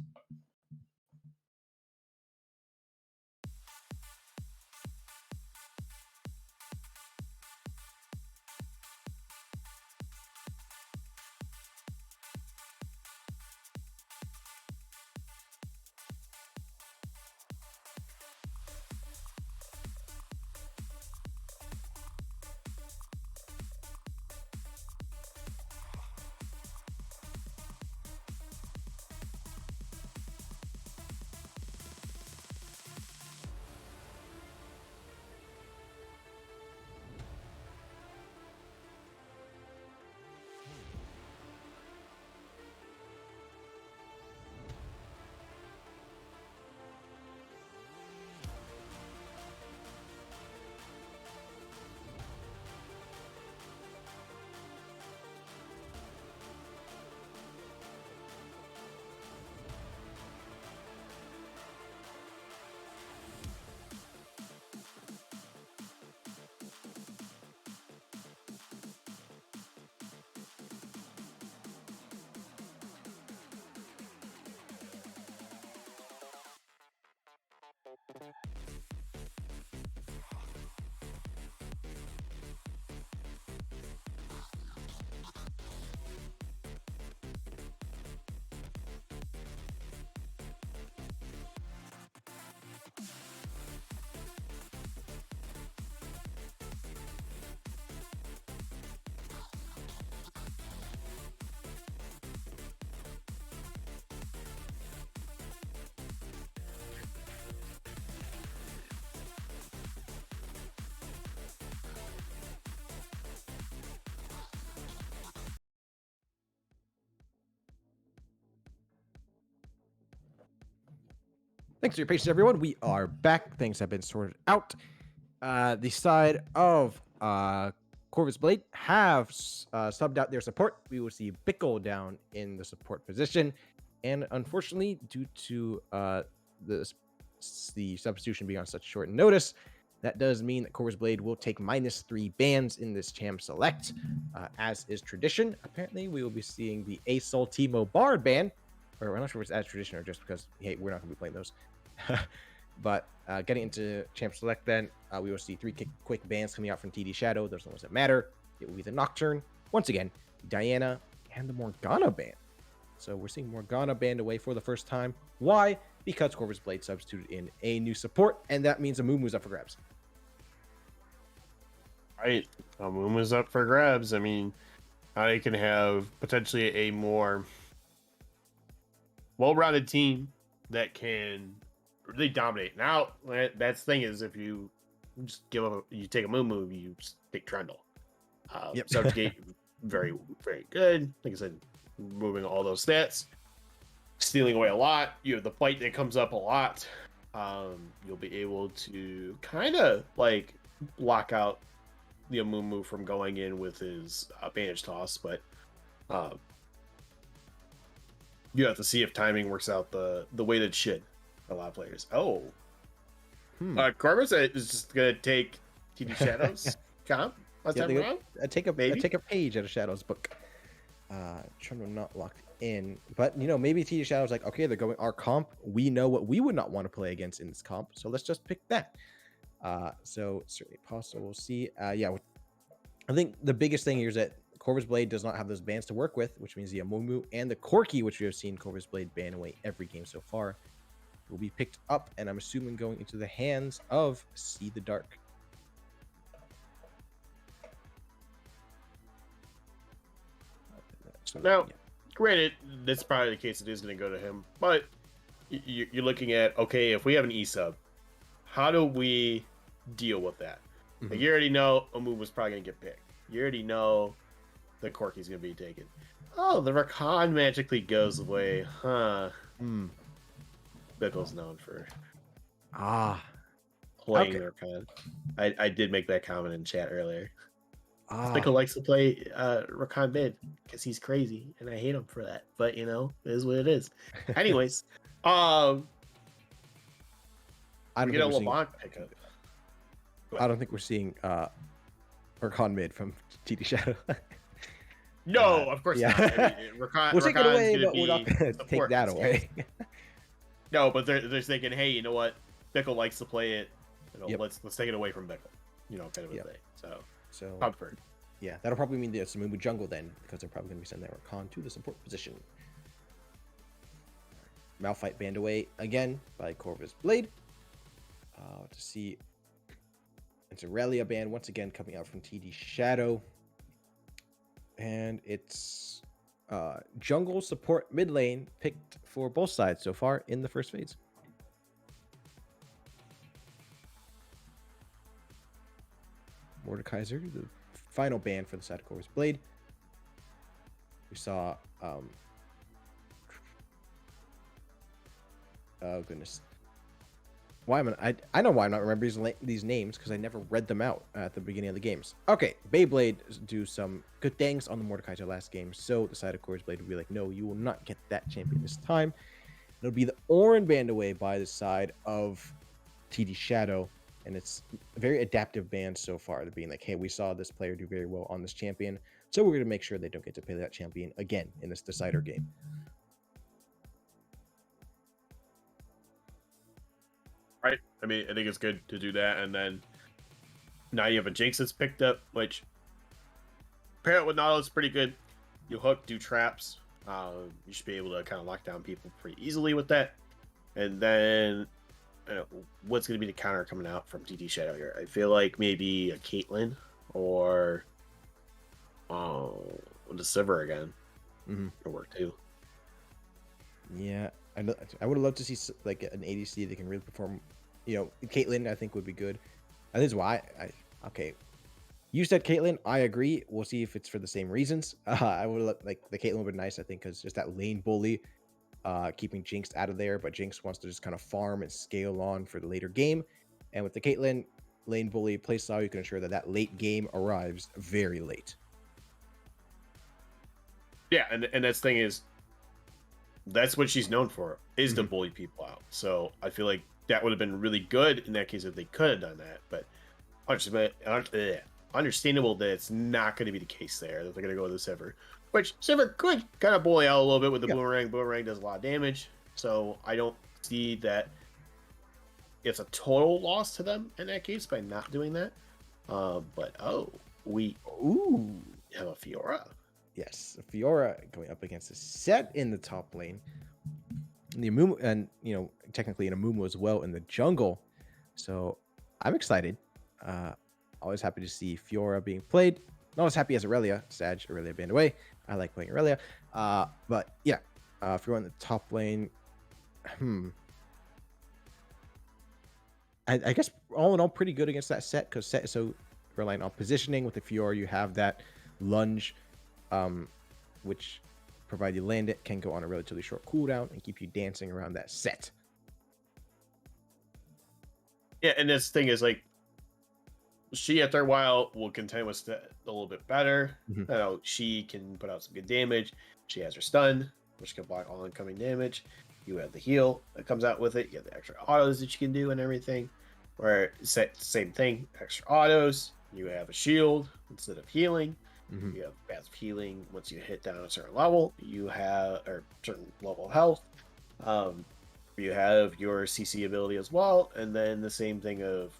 Thanks for your patience, everyone. We are back. Things have been sorted out. The side of Corvus Blade have subbed out their support. We will see Bickle down in the support position. And unfortunately, due to the, the substitution being on such short notice, that does mean that Corvus Blade will take -3 bans in this Cham Select, as is tradition. Apparently, we will be seeing the Asol Timo Bard ban, or I'm not sure if it's as tradition or just because, hey, we're not going to be playing those. But getting into Champ Select, then we will see 3 quick bans coming out from TD Shadow. Those are the ones that matter. It will be the Nocturne, once again, Diana, and the Morgana ban. So we're seeing Morgana banned away for the first time. Why? Because Corvus Blade substituted in a new support, and that means a Moomoo's up for grabs. Right. Amumu's up for grabs. I mean, I can have potentially a more well-rounded team that can really dominate. Now, that's the thing is, if you just you take a Mumu, you just take Trundle. Yep. Subjugate, very, very good. Like I said, moving all those stats, stealing away a lot. You have the fight that comes up a lot. You'll be able to kind of like block out the Amumu from going in with his bandage toss, but you have to see if timing works out the way that it should for a lot of players. Oh, Corvus is just gonna take TD Shadows comp last time around. Take a page out of Shadow's book. Trundle not locked in, but maybe TD Shadow's like, okay, they're going our comp. We know what we would not want to play against in this comp, so let's just pick that. So certainly possible. We'll see. Yeah, I think the biggest thing here is that Corvus Blade does not have those bans to work with, which means the Amumu and the Corki, which we have seen Corvus Blade ban away every game so far, will be picked up, and I'm assuming going into the hands of See the Dark. Now, granted, that's probably the case. It is going to go to him, but you're looking at, okay, if we have an E-sub, how do we deal with that? Mm-hmm. Like, you already know Amumu was probably going to get picked. You already know the Corki's going to be taken. Oh, the Rakan magically goes away, huh? Bickle's known for playing the Rakan. I did make that comment in chat earlier. Bickle likes to play Rakan mid because he's crazy, and I hate him for that. But it is what it is. Anyways, we get a Levant pickup. I don't think we're seeing Rakan mid from TD Shadow. No, of course not. I mean, we'll take it away, but we're not going to take that away. No, but they're thinking, hey, you know what? Bickle likes to play it. Let's take it away from Bickle. Kind of a thing. So comfort. Yeah, that'll probably mean the Samumu jungle then, because they're probably going to be sending that Rakan to the support position. Malphite banned away again by Corvus Blade. To see it's Aurelia ban once again coming out from TD Shadow. And it's jungle support mid lane picked for both sides so far in the first phase. Mordekaiser, the final ban for the side of Corvus Blade. We saw oh goodness. I know why I'm not remembering these names, because I never read them out at the beginning of the games. Okay, Beyblade do some good things on the Mordekaiser last game, so the side of Corvus Blade will be like, no, you will not get that champion this time. It'll be the Orin banned away by the side of TD Shadow, and it's a very adaptive band so far. They're being like, hey, we saw this player do very well on this champion, so we're going to make sure they don't get to play that champion again in this decider game. Right. I mean, I think it's good to do that, and then now you have a Jinx that's picked up, which pair it with Nautilus is pretty good. You hook, do traps. You should be able to kind of lock down people pretty easily with that. And then what's going to be the counter coming out from TD Shadow here? I feel like maybe a Caitlyn or the Sivir again would work too. Yeah, I would love to see like an ADC that can really perform. Caitlyn I think would be good. And this is why okay. You said Caitlyn. I agree. We'll see if it's for the same reasons. I would like the Caitlyn would be nice. I think because just that lane bully keeping Jinx out of there, but Jinx wants to just kind of farm and scale on for the later game. And with the Caitlyn lane bully playstyle, you can ensure that that late game arrives very late. Yeah, and that's thing is, that's what she's known for, is to Mhm. bully people out. So I feel like that would have been really good in that case if they could have done that. But understandable that it's not going to be the case there. That they're going to go with the Sivir, which Sivir could kind of bully out a little bit with the Yeah. boomerang. Boomerang does a lot of damage, so I don't see that it's a total loss to them in that case by not doing that. But we Ooh. have a Fiora. Yes, Fiora going up against a Set in the top lane. The Amumu, and technically an Amumu as well in the jungle. So I'm excited. Always happy to see Fiora being played. Not as happy as Aurelia. Sag, Aurelia banned away. I like playing Aurelia. But yeah, Fiora in the top lane. I guess all in all, pretty good against that Set, because Set is so reliant on positioning. With the Fiora, you have that lunge, which, provided you land it, can go on a relatively short cooldown and keep you dancing around that Set. Yeah, and this thing is like, she after a while will contend with a little bit better. Mhm. She can put out some good damage. She has her stun, which can block all incoming damage. You have the heal that comes out with it. You have the extra autos that you can do and everything. Where same thing, extra autos. You have a shield instead of healing. Mhm. You have passive healing once you hit down a certain level. You have a certain level of health. You have your CC ability as well, and then the same thing of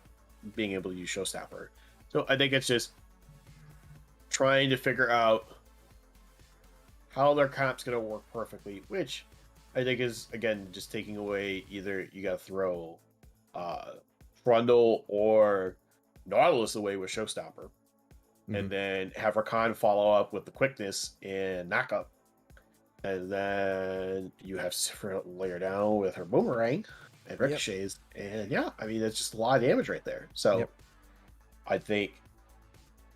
being able to use Showstopper. So I think it's just trying to figure out how their comp's going to work perfectly, which I think is, again, just taking away either you got to throw Trundle or Nautilus away with Showstopper, and Mhm. then have Rakan follow up with the quickness and knockup. And then you have Sifra layer down with her boomerang and Yep. ricochets. And yeah, I mean, it's just a lot of damage right there. So Yep. I think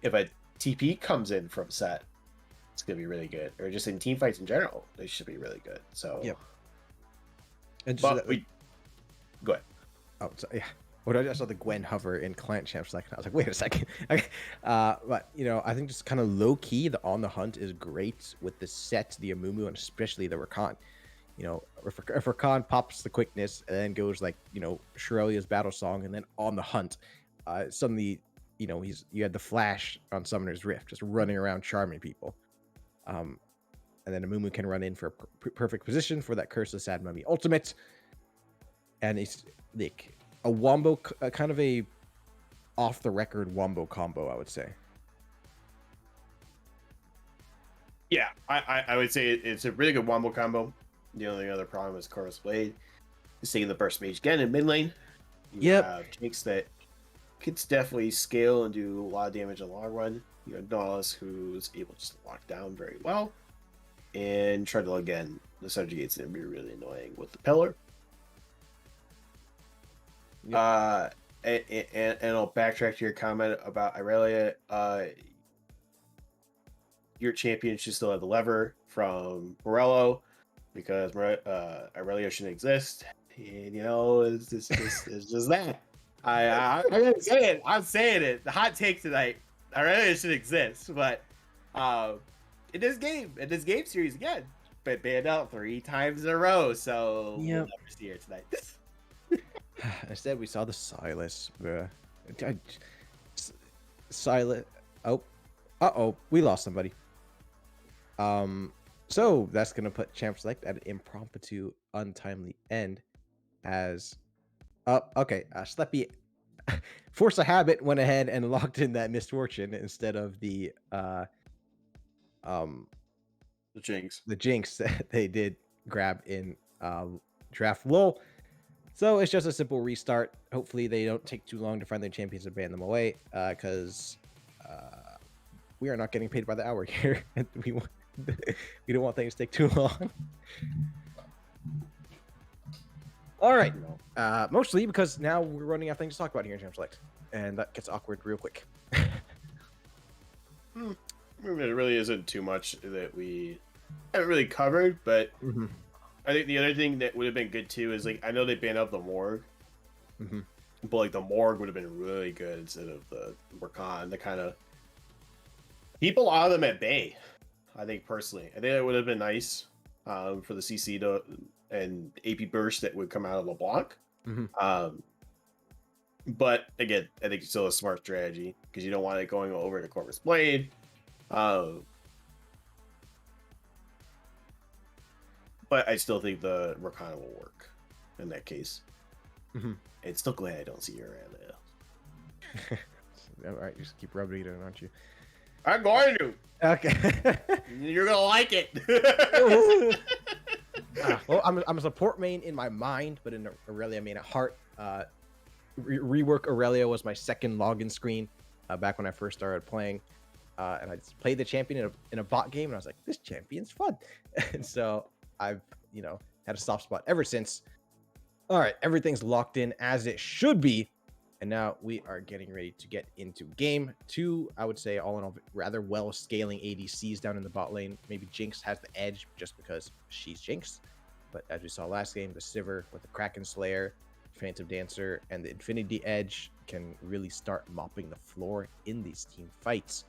if a TP comes in from set, it's going to be really good. Or just in team fights in general, they should be really good. So, Yep. And just so but that, we go ahead. oh, so, yeah. What I saw the Gwen hover in client champs, like I was like, wait a second. But I think just kind of low key, the on the hunt is great with the Set, the Amumu, and especially the Rakan. If Rakan pops the quickness and then goes like Shirelia's battle song, and then on the hunt, suddenly you had the flash on Summoner's Rift, just running around charming people. And then Amumu can run in for a perfect position for that Curse of Sad Mummy ultimate, and it's like a wombo, kind of a off the record wombo combo, I would say. Yeah, I would say it's a really good wombo combo. The only other problem is Corvus Blade is taking the burst mage again in mid lane. You Yep. have Jinx that could definitely scale and do a lot of damage in the long run. You have Nautilus, who's able to just lock down very well. And Trundle again, the subjugate's going to be really annoying with the pillar. Yep. And I'll backtrack to your comment about Irelia. Your champion should still have the lever from Morello, because Irelia shouldn't exist. And it's just that. I'm gonna say it. I'm saying it. The hot take tonight. Irelia should exist, but in this game series again, but banned out 3 times in a row. So we'll Yep. never see her tonight. Instead, we saw the Silas. Silas. Oh, we lost somebody. So that's gonna put Champ Select at an impromptu, untimely end. As okay, Sleppy, force a habit, went ahead and locked in that misfortune instead of the um The Jinx. the Jinx that they did grab in draft lull. So it's just a simple restart. Hopefully they don't take too long to find their champions and ban them away, because we are not getting paid by the hour here. we don't want things to take too long. All right. Mostly because now we're running out of things to talk about here in Champ Select, and that gets awkward real quick. I mean, it really isn't too much that we haven't really covered, but I think the other thing that would have been good too is like I know they banned out the morgue, Hmm. but like the morgue would have been really good instead of the Rakan. The kind of keep a lot of them at bay. I think personally, I think that would have been nice for the CC to and AP burst that would come out of LeBlanc. Hmm. Um, but again, I think it's still a smart strategy because you don't want it going over to Corvus Blade. Um, but I still think the Rakan will work in that case. Hmm. It's still glad I don't see your around there. All right, just keep rubbing it in, aren't you? I'm going to. Okay. You're gonna like it. Well, I'm a support main in my mind, but in Aurelia main at heart. Rework Aurelia was my second login screen back when I first started playing, and I just played the champion in a bot game, and I was like, this champion's fun, and so I've had a soft spot ever since. All right, everything's locked in as it should be. And now we are getting ready to get into game two. I would say, all in all, rather well scaling ADCs down in the bot lane. Maybe Jinx has the edge just because she's Jinx. But as we saw last game, the Sivir with the Kraken Slayer, Phantom Dancer, and the Infinity Edge can really start mopping the floor in these team fights.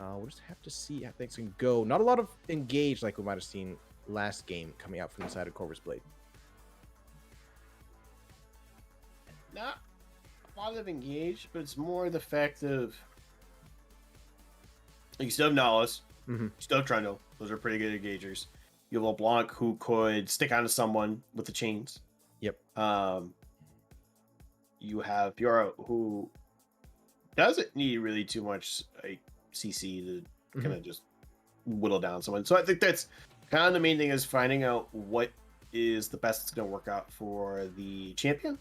We'll just have to see how things can go. Not a lot of engage like we might have seen last game coming out from the side of Corvus Blade. Not a lot of engaged, but it's more the fact of you still have Nahus, Mm-hmm. you still have Trundle. Those are pretty good engagers. You have LeBlanc who could stick onto someone with the chains. Yep. You have Fiora who doesn't need really too much like CC to kind of just whittle down someone. So I think that's kind of the main thing is finding out what is the best that's going to work out for the champion.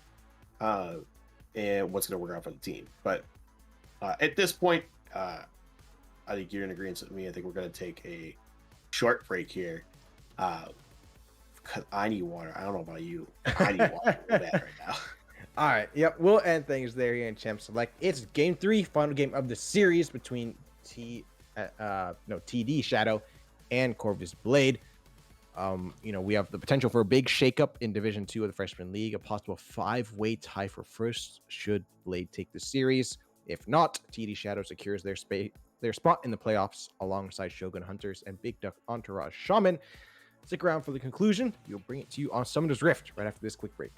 And what's going to work out for the team. But at this point, I think you're in agreement with me. I think we're going to take a short break here. Because I need water. I don't know about you. I need water real bad right now. All right. Yep. We'll end things there here in Champ Select. It's game 3, final game of the series between TD Shadow and Corvus Blade. We have the potential for a big shakeup in Division 2 of the Freshman League, a possible 5-way tie for first should Blade take the series. If not, TD Shadow secures their spot in the playoffs alongside Shogun Hunters and Big Duck Entourage Shaman. Stick around for the conclusion. We'll bring it to you on Summoner's Rift right after this quick break.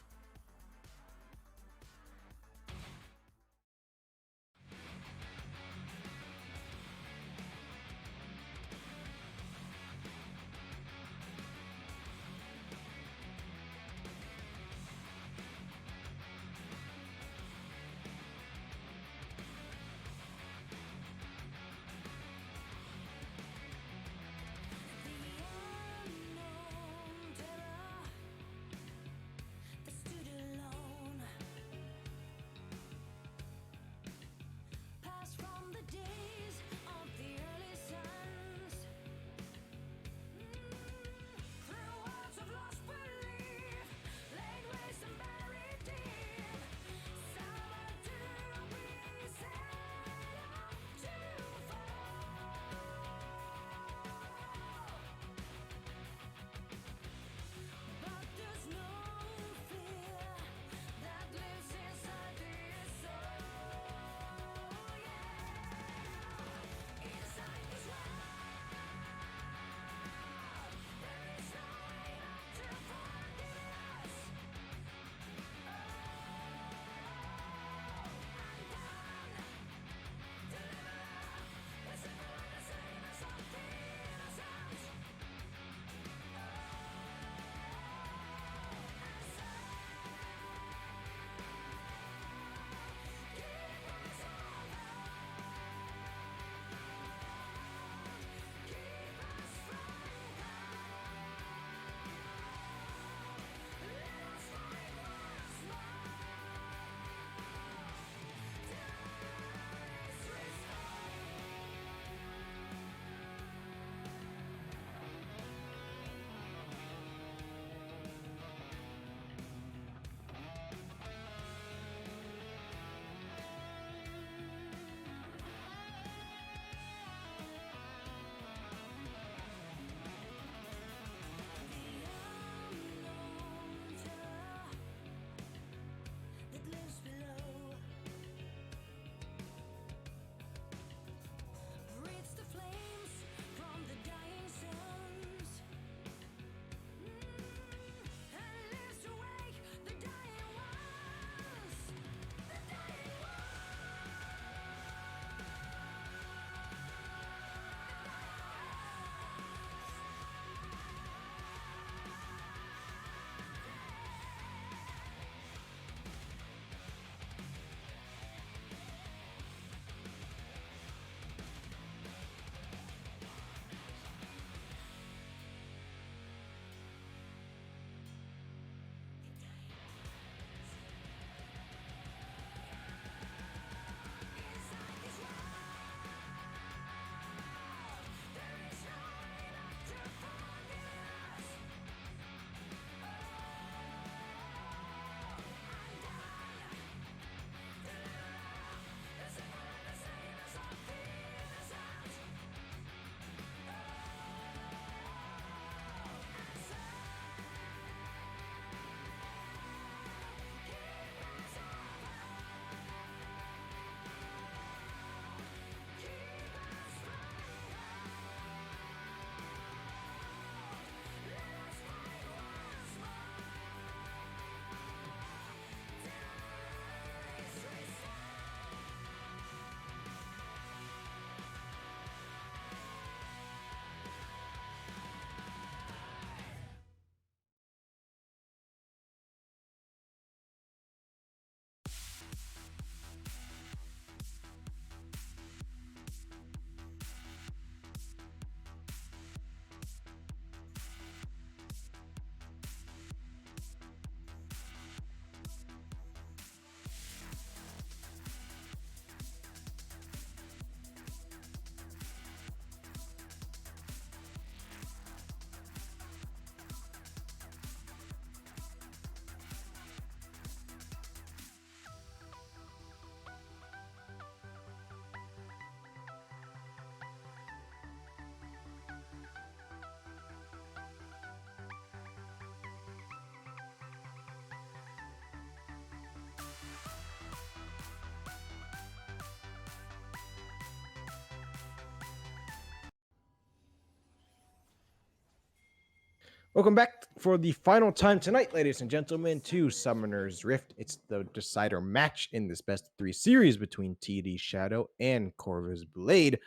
Welcome back for the final time tonight, ladies and gentlemen, to Summoner's Rift. It's the decider match in this best of 3 series between TD Shadow and Corvus Blade.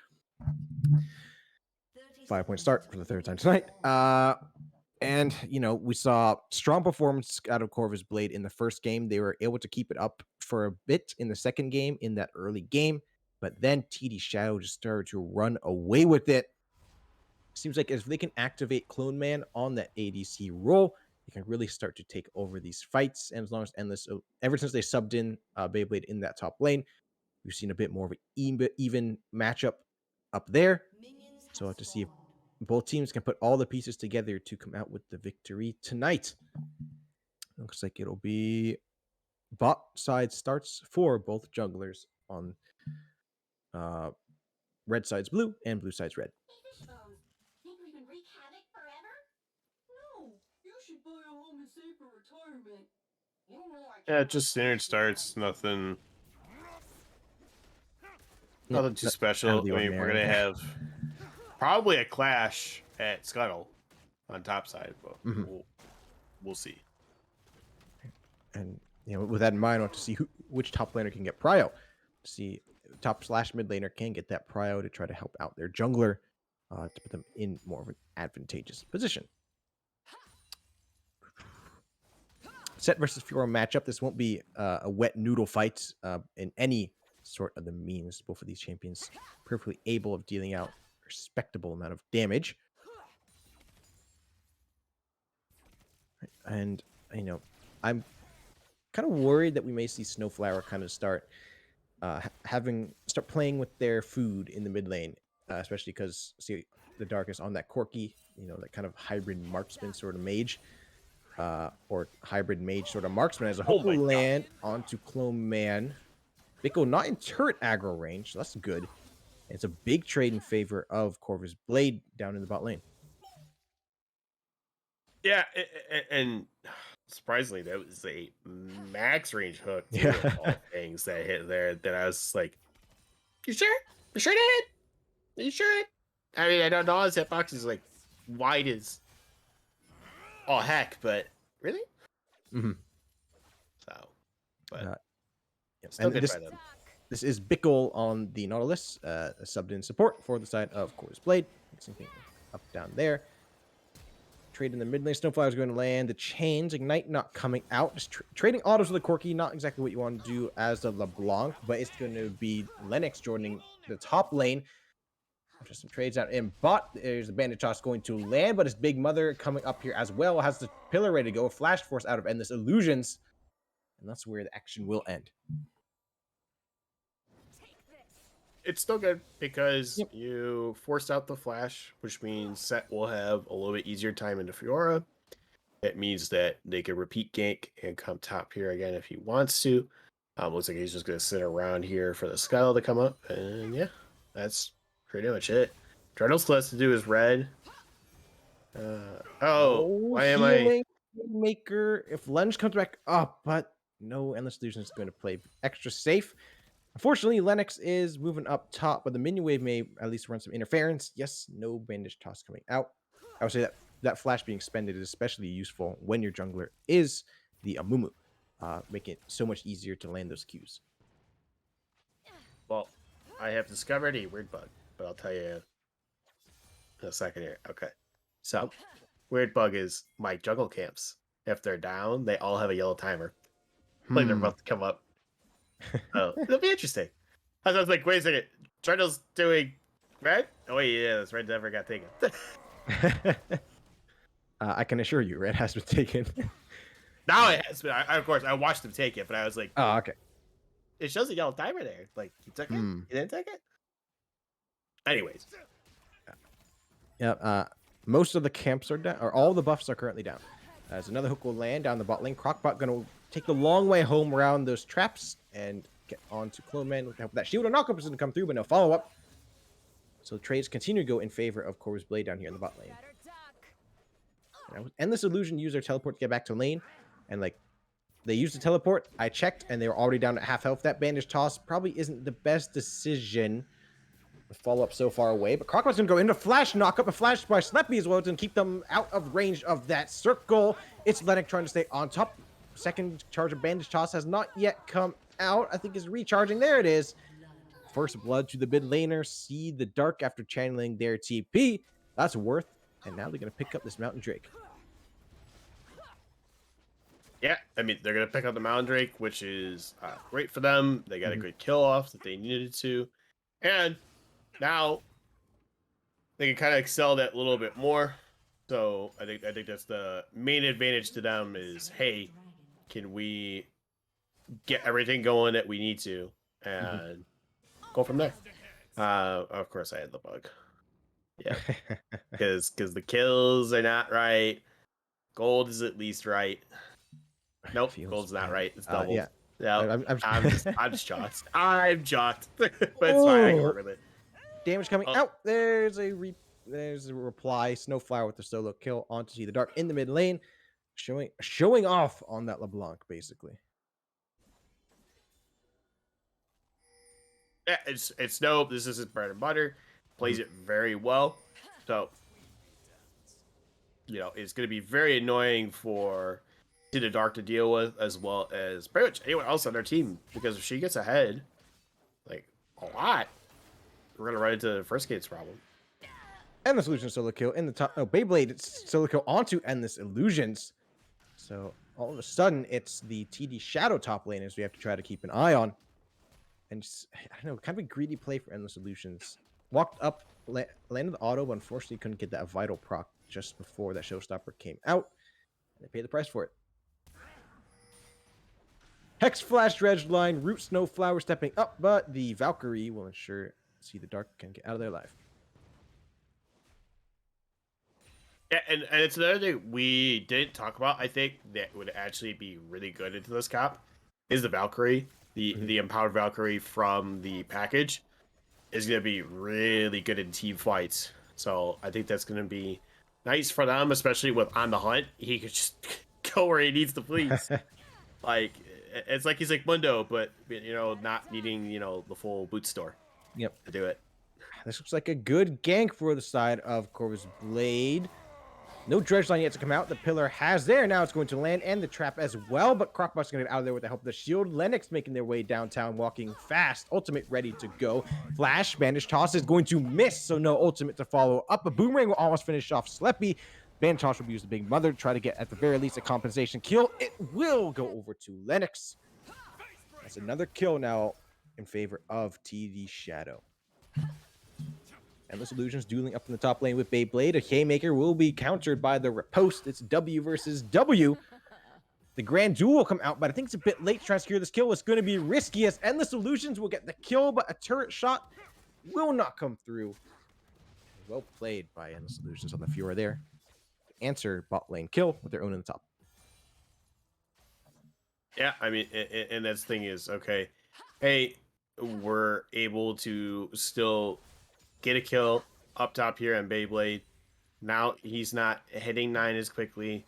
5-point start for the third time tonight. And, we saw strong performance out of Corvus Blade in the first game. They were able to keep it up for a bit in the second game, in that early game. But then TD Shadow just started to run away with it. Seems like if they can activate Clone Man on that ADC role, they can really start to take over these fights. And as long as Endless, ever since they subbed in Beyblade in that top lane, we've seen a bit more of an even matchup up there. So we'll have to see if both teams can put all the pieces together to come out with the victory tonight. Looks like it'll be bot side starts for both jugglers on red side's blue and blue side's red. Think we can wreak havoc forever? No, you should buy a home and save for retirement. You know I Yeah, can't just standard starts. Nothing too Out special. of the I mean, we're ordinary. gonna have probably a clash at Scuttle on top side, but we'll see. And with that in mind, I want to see which top laner can get prio. See, top/mid laner can get that prio to try to help out their jungler to put them in more of an advantageous position. Set versus Fiora matchup. This won't be a wet noodle fight in any sort of the means. Both of these champions perfectly able of dealing out a respectable amount of damage. And, I'm kind of worried that we may see Snowflower kind of start playing with their food in the mid lane, especially because see the Darkness on that Corki, that kind of hybrid marksman sort of mage, or hybrid mage sort of marksman as a hook will land onto Clone Man. Biko not in turret aggro range, so that's good. It's a big trade in favor of Corvus Blade down in the bot lane. Yeah, and surprisingly, that was a max range hook too. Yeah. All things that hit there, that I was like, "You sure? You sure did? Are you sure?" I mean, I don't know. His hitbox is like wide as oh heck, but really? Mm-hmm. So, but Yep. still good by them. This is Bickle on the Nautilus, subbed in support for the side of Corvus Blade. Same thing up down there. Trade in the mid lane. Snowflower is going to land. The chains, Ignite not coming out. Just trading autos with the Corki, not exactly what you want to do as the LeBlanc, but it's going to be Lennox joining the top lane. After some trades out in bot, there's the Bandit Toss going to land, but his Big Mother coming up here as well. Has the pillar ready to go. Flash Force out of Endless Illusions. And that's where the action will end. It's still good because you forced out the flash, which means Set will have a little bit easier time into Fiora. That means that they can repeat gank and come top here again if he wants to. Looks like he's just going to sit around here for the Scuttle to come up. And yeah, that's pretty much it. Dreidel still has to do his red. Why am I... Maker, if Lunge comes back up, but no, Endless Illusion is going to play extra safe. Unfortunately, Lennox is moving up top, but the minion wave may at least run some interference. Yes, no bandage toss coming out. I would say that flash being expended is especially useful when your jungler is the Amumu, making it so much easier to land those Qs. Well, I have discovered a weird bug, but I'll tell you in a second here. Okay. So, weird bug is my jungle camps. If they're down, they all have a yellow timer. Like they're about to come up. Oh, it'll be interesting. I was like, wait a second. Dreidl's doing red? Oh, wait, yeah, this red never got taken. I can assure you, red has been taken. Now it has been. Of course, I watched him take it, but I was like, oh, okay. It shows a yellow timer there. Like, he took it? He didn't take it? Anyways. Yeah, most of the camps are down, or all the buffs are currently down. As another hook will land down the bot lane. Crockbot going to take the long way home around those traps and get onto Clone Man with the help of that shield. A knockup is going to come through, but no follow-up. So the trades continue to go in favor of Corvus Blade down here in the bot lane. Endless Illusion used their teleport to get back to lane, and they used the teleport. I checked, and they were already down at half health. That bandage toss probably isn't the best decision. The follow-up so far away, but Crocod's gonna go into flash knock up, a flash by Sleppy as well to keep them out of range of that circle. It's Lennox trying to stay on top. Second charge of bandage toss has not yet come out. I think is recharging. There it is. First blood to the mid laner. See the dark after channeling their TP. That's worth. And now they're gonna pick up this Mountain Drake. Yeah, I mean, they're going to pick up the Mountain Drake, which is great for them. They got a good kill off that they needed to. And now they can kind of excel that a little bit more. So I think that's the main advantage to them is, hey, can we get everything going that we need to and go from there? Of course, I had the bug. Yeah, because the kills are not right. Gold is at least right. Nope, gold's not right. It's double. Yeah, I'm just shocked. I'm shocked, but it's fine. I can work with it. Damage coming out. There's a reply. Snowflower with the solo kill onto See the Dark in the mid lane, showing off on that LeBlanc basically. Yeah, it's Snow. This is his bread and butter. Plays it very well. So, it's going to be very annoying for See the Dark to deal with, as well as pretty much anyone else on their team, because if she gets ahead, like a lot, we're going to run into the first gate's problem. Endless Illusion solo kill in the top. No, Beyblade solo kill onto Endless Illusions. So all of a sudden, it's the TD Shadow top laners we have to try to keep an eye on. And just, I don't know, kind of a greedy play for Endless Illusions. Walked up, landed the auto, but unfortunately couldn't get that vital proc just before that showstopper came out. And they paid the price for it. Hex Flash Dredge line, Root Snowflower stepping up, but the Valkyrie will ensure See the Dark can get out of their life. Yeah, and it's another thing we didn't talk about. I think that would actually be really good into this cap is the Valkyrie, the empowered Valkyrie from the package is going to be really good in team fights. So I think that's going to be nice for them, especially with On the Hunt. He could just go where he needs to please. Like it's like he's like Mundo, but not needing the full boot store. Yep, to do it. This looks like a good gank for the side of Corvus Blade. No dredge line yet to come out. The pillar has there. Now it's going to land and the trap as well. But Crocbot's going to get out of there with the help of the shield. Lennox making their way downtown, walking fast. Ultimate ready to go. Flash, bandage toss is going to miss. So no ultimate to follow up. A boomerang will almost finish off Sleppy. Bandage toss will use the big mother to try to get at the very least a compensation kill. It will go over to Lennox. That's another kill now in favor of TD Shadow. Endless Illusions dueling up in the top lane with Beyblade. A Haymaker will be countered by the riposte. It's W versus W. The Grand Duel will come out, but I think it's a bit late to try to secure this kill. It's going to be risky as Endless Illusions will get the kill, but a turret shot will not come through. Well played by Endless Illusions on the Fiora there. Answer bot lane kill with their own in the top. Yeah, I mean, and that's the thing is, okay, hey, we're able to still get a kill up top here on Beyblade. Now he's not hitting 9 as quickly.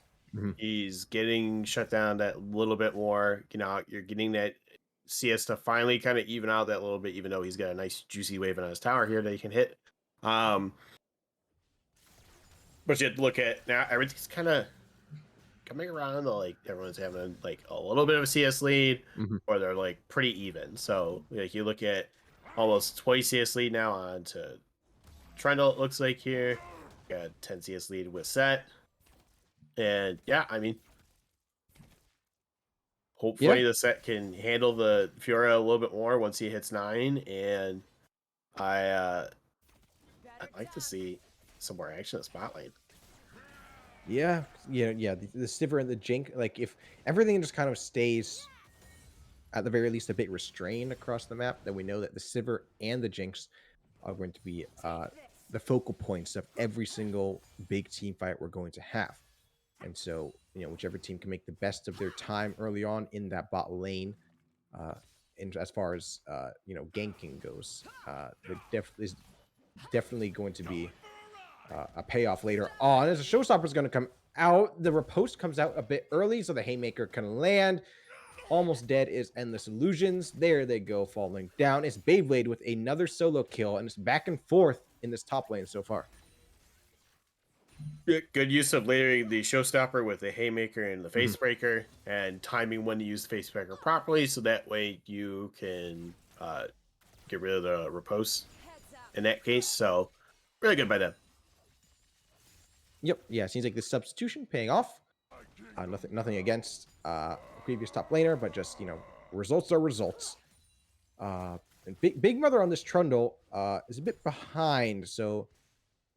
He's getting shut down that little bit more. You're getting that CS to finally kind of even out that little bit, even though he's got a nice juicy wave on his tower here that he can hit. But you have to look at now, everything's kind of coming around. Like everyone's having like a little bit of a CS lead, or they're like pretty even. So like you look at almost 20 CS lead now on to Trundle, it looks like here. Got 10 CS lead with Set. And yeah, I mean, hopefully the Set can handle the Fiora a little bit more once he hits 9. And I'd like to see some more action at Spotlight. Yeah. The Sivir and the Jink, like if everything just kind of stays at the very least a bit restrained across the map, then we know that the Sivir and the Jinx are going to be the focal points of every single big team fight we're going to have. And so, whichever team can make the best of their time early on in that bot lane, and as far as ganking goes, there is definitely going to be a payoff later on. As a showstopper is going to come out, the riposte comes out a bit early, so the Haymaker can land. Almost dead is Endless Illusions. There they go, falling down. It's Beyblade with another solo kill, and it's back and forth in this top lane so far. Good use of layering the showstopper with the haymaker and the face breaker, and timing when to use the face breaker properly, so that way you can get rid of the riposte in that case. So really good by them. Yep, yeah, seems like the substitution paying off. Nothing against previous top laner, but just, you know, results are results. And Big Mother on this Trundle is a bit behind, so,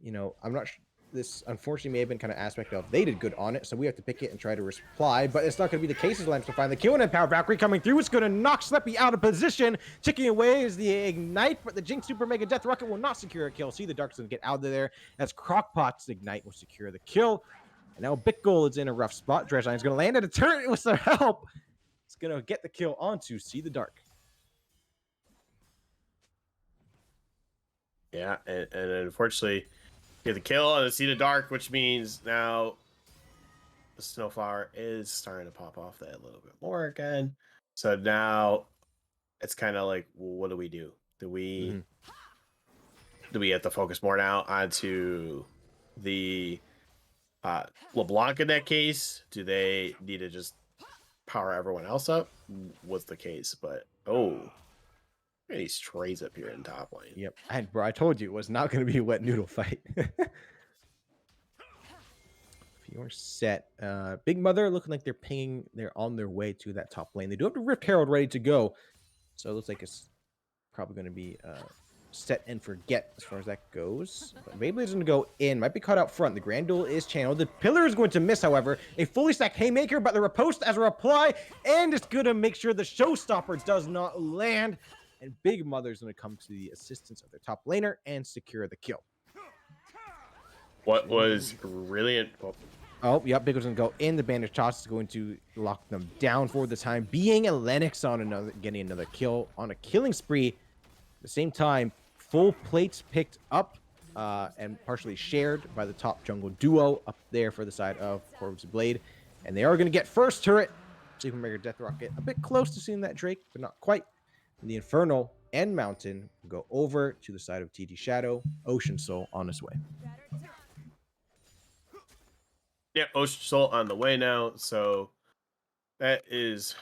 you know, I'm not sure. This unfortunately may have been kind of aspect of they did good on it, so we have to pick it and try to reply, but it's not going to be the case as Lance to find the kill, and Power Valkyrie coming through. It's going to knock Sleppy out of position. Ticking away is the Ignite, but the Jinx Super Mega Death Rocket will not secure a kill. See the Dark's going to get out of there as Crockpot's Ignite will secure the kill. And now Big Goal is in a rough spot. Dredgeline is going to land at a turret with some help. It's going to get the kill onto See the Dark. Yeah, and unfortunately, get the kill on the See the Dark, which means now the Snowflower is starting to pop off that a little bit more again. So now it's kind of like, well, what do we do? Do we have to focus more now onto the LeBlanc in that case? Do they need to just power everyone else up? What's the case? But these trays up here in top lane. Yep, and bro, I told you it was not going to be a wet noodle fight. You're set. Big Mother looking like they're on their way to that top lane. They do have the Rift Herald ready to go, so it looks like it's probably going to be set and forget as far as that goes. But Beyblade's going to go in. Might be caught out front. The Grand Duel is channeled. The Pillar is going to miss, however. A fully stacked Haymaker, but the riposte as a reply, and it's going to make sure the Showstopper does not land. And Big Mother's going to come to the assistance of their top laner and secure the kill. What was really Oh, yep, Big One's going to go in. The Bandage Toss is going to lock them down for the time being. And Lennox on getting another kill on a killing spree. At the same time, full plates picked up and partially shared by the top jungle duo up there for the side of Corvuz Blade. And they are going to get first turret. Super Mega Death Rocket a bit close to seeing that Drake, but not quite. And the Infernal and Mountain will go over to the side of TD Shadow. Ocean Soul on his way. Yeah, Ocean Soul on the way now. So that is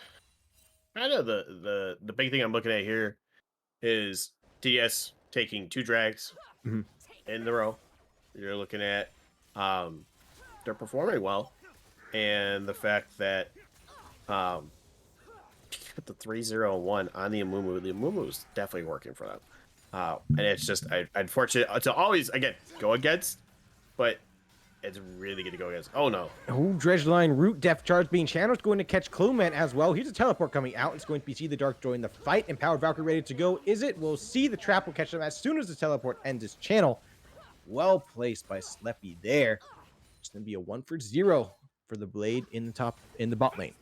kind of the big thing I'm looking at here is TS taking 2 drags in a row. You're looking at they're performing well, and the fact that the 3-0-1 on the Amumu is definitely working for them. And it's just unfortunate to always again go against, but it's really good to go against. Oh no. Oh, Dredgeline Root Depth Charge being channeled. It's going to catch Cloman as well. Here's a teleport coming out. It's going to be See the Dark join the fight. Empowered Valkyrie ready to go. Is it? We'll see. The trap will catch them as soon as the teleport ends his channel. Well placed by Sleppy there. It's going to be a 1-for-0 for the Blade in the bot lane.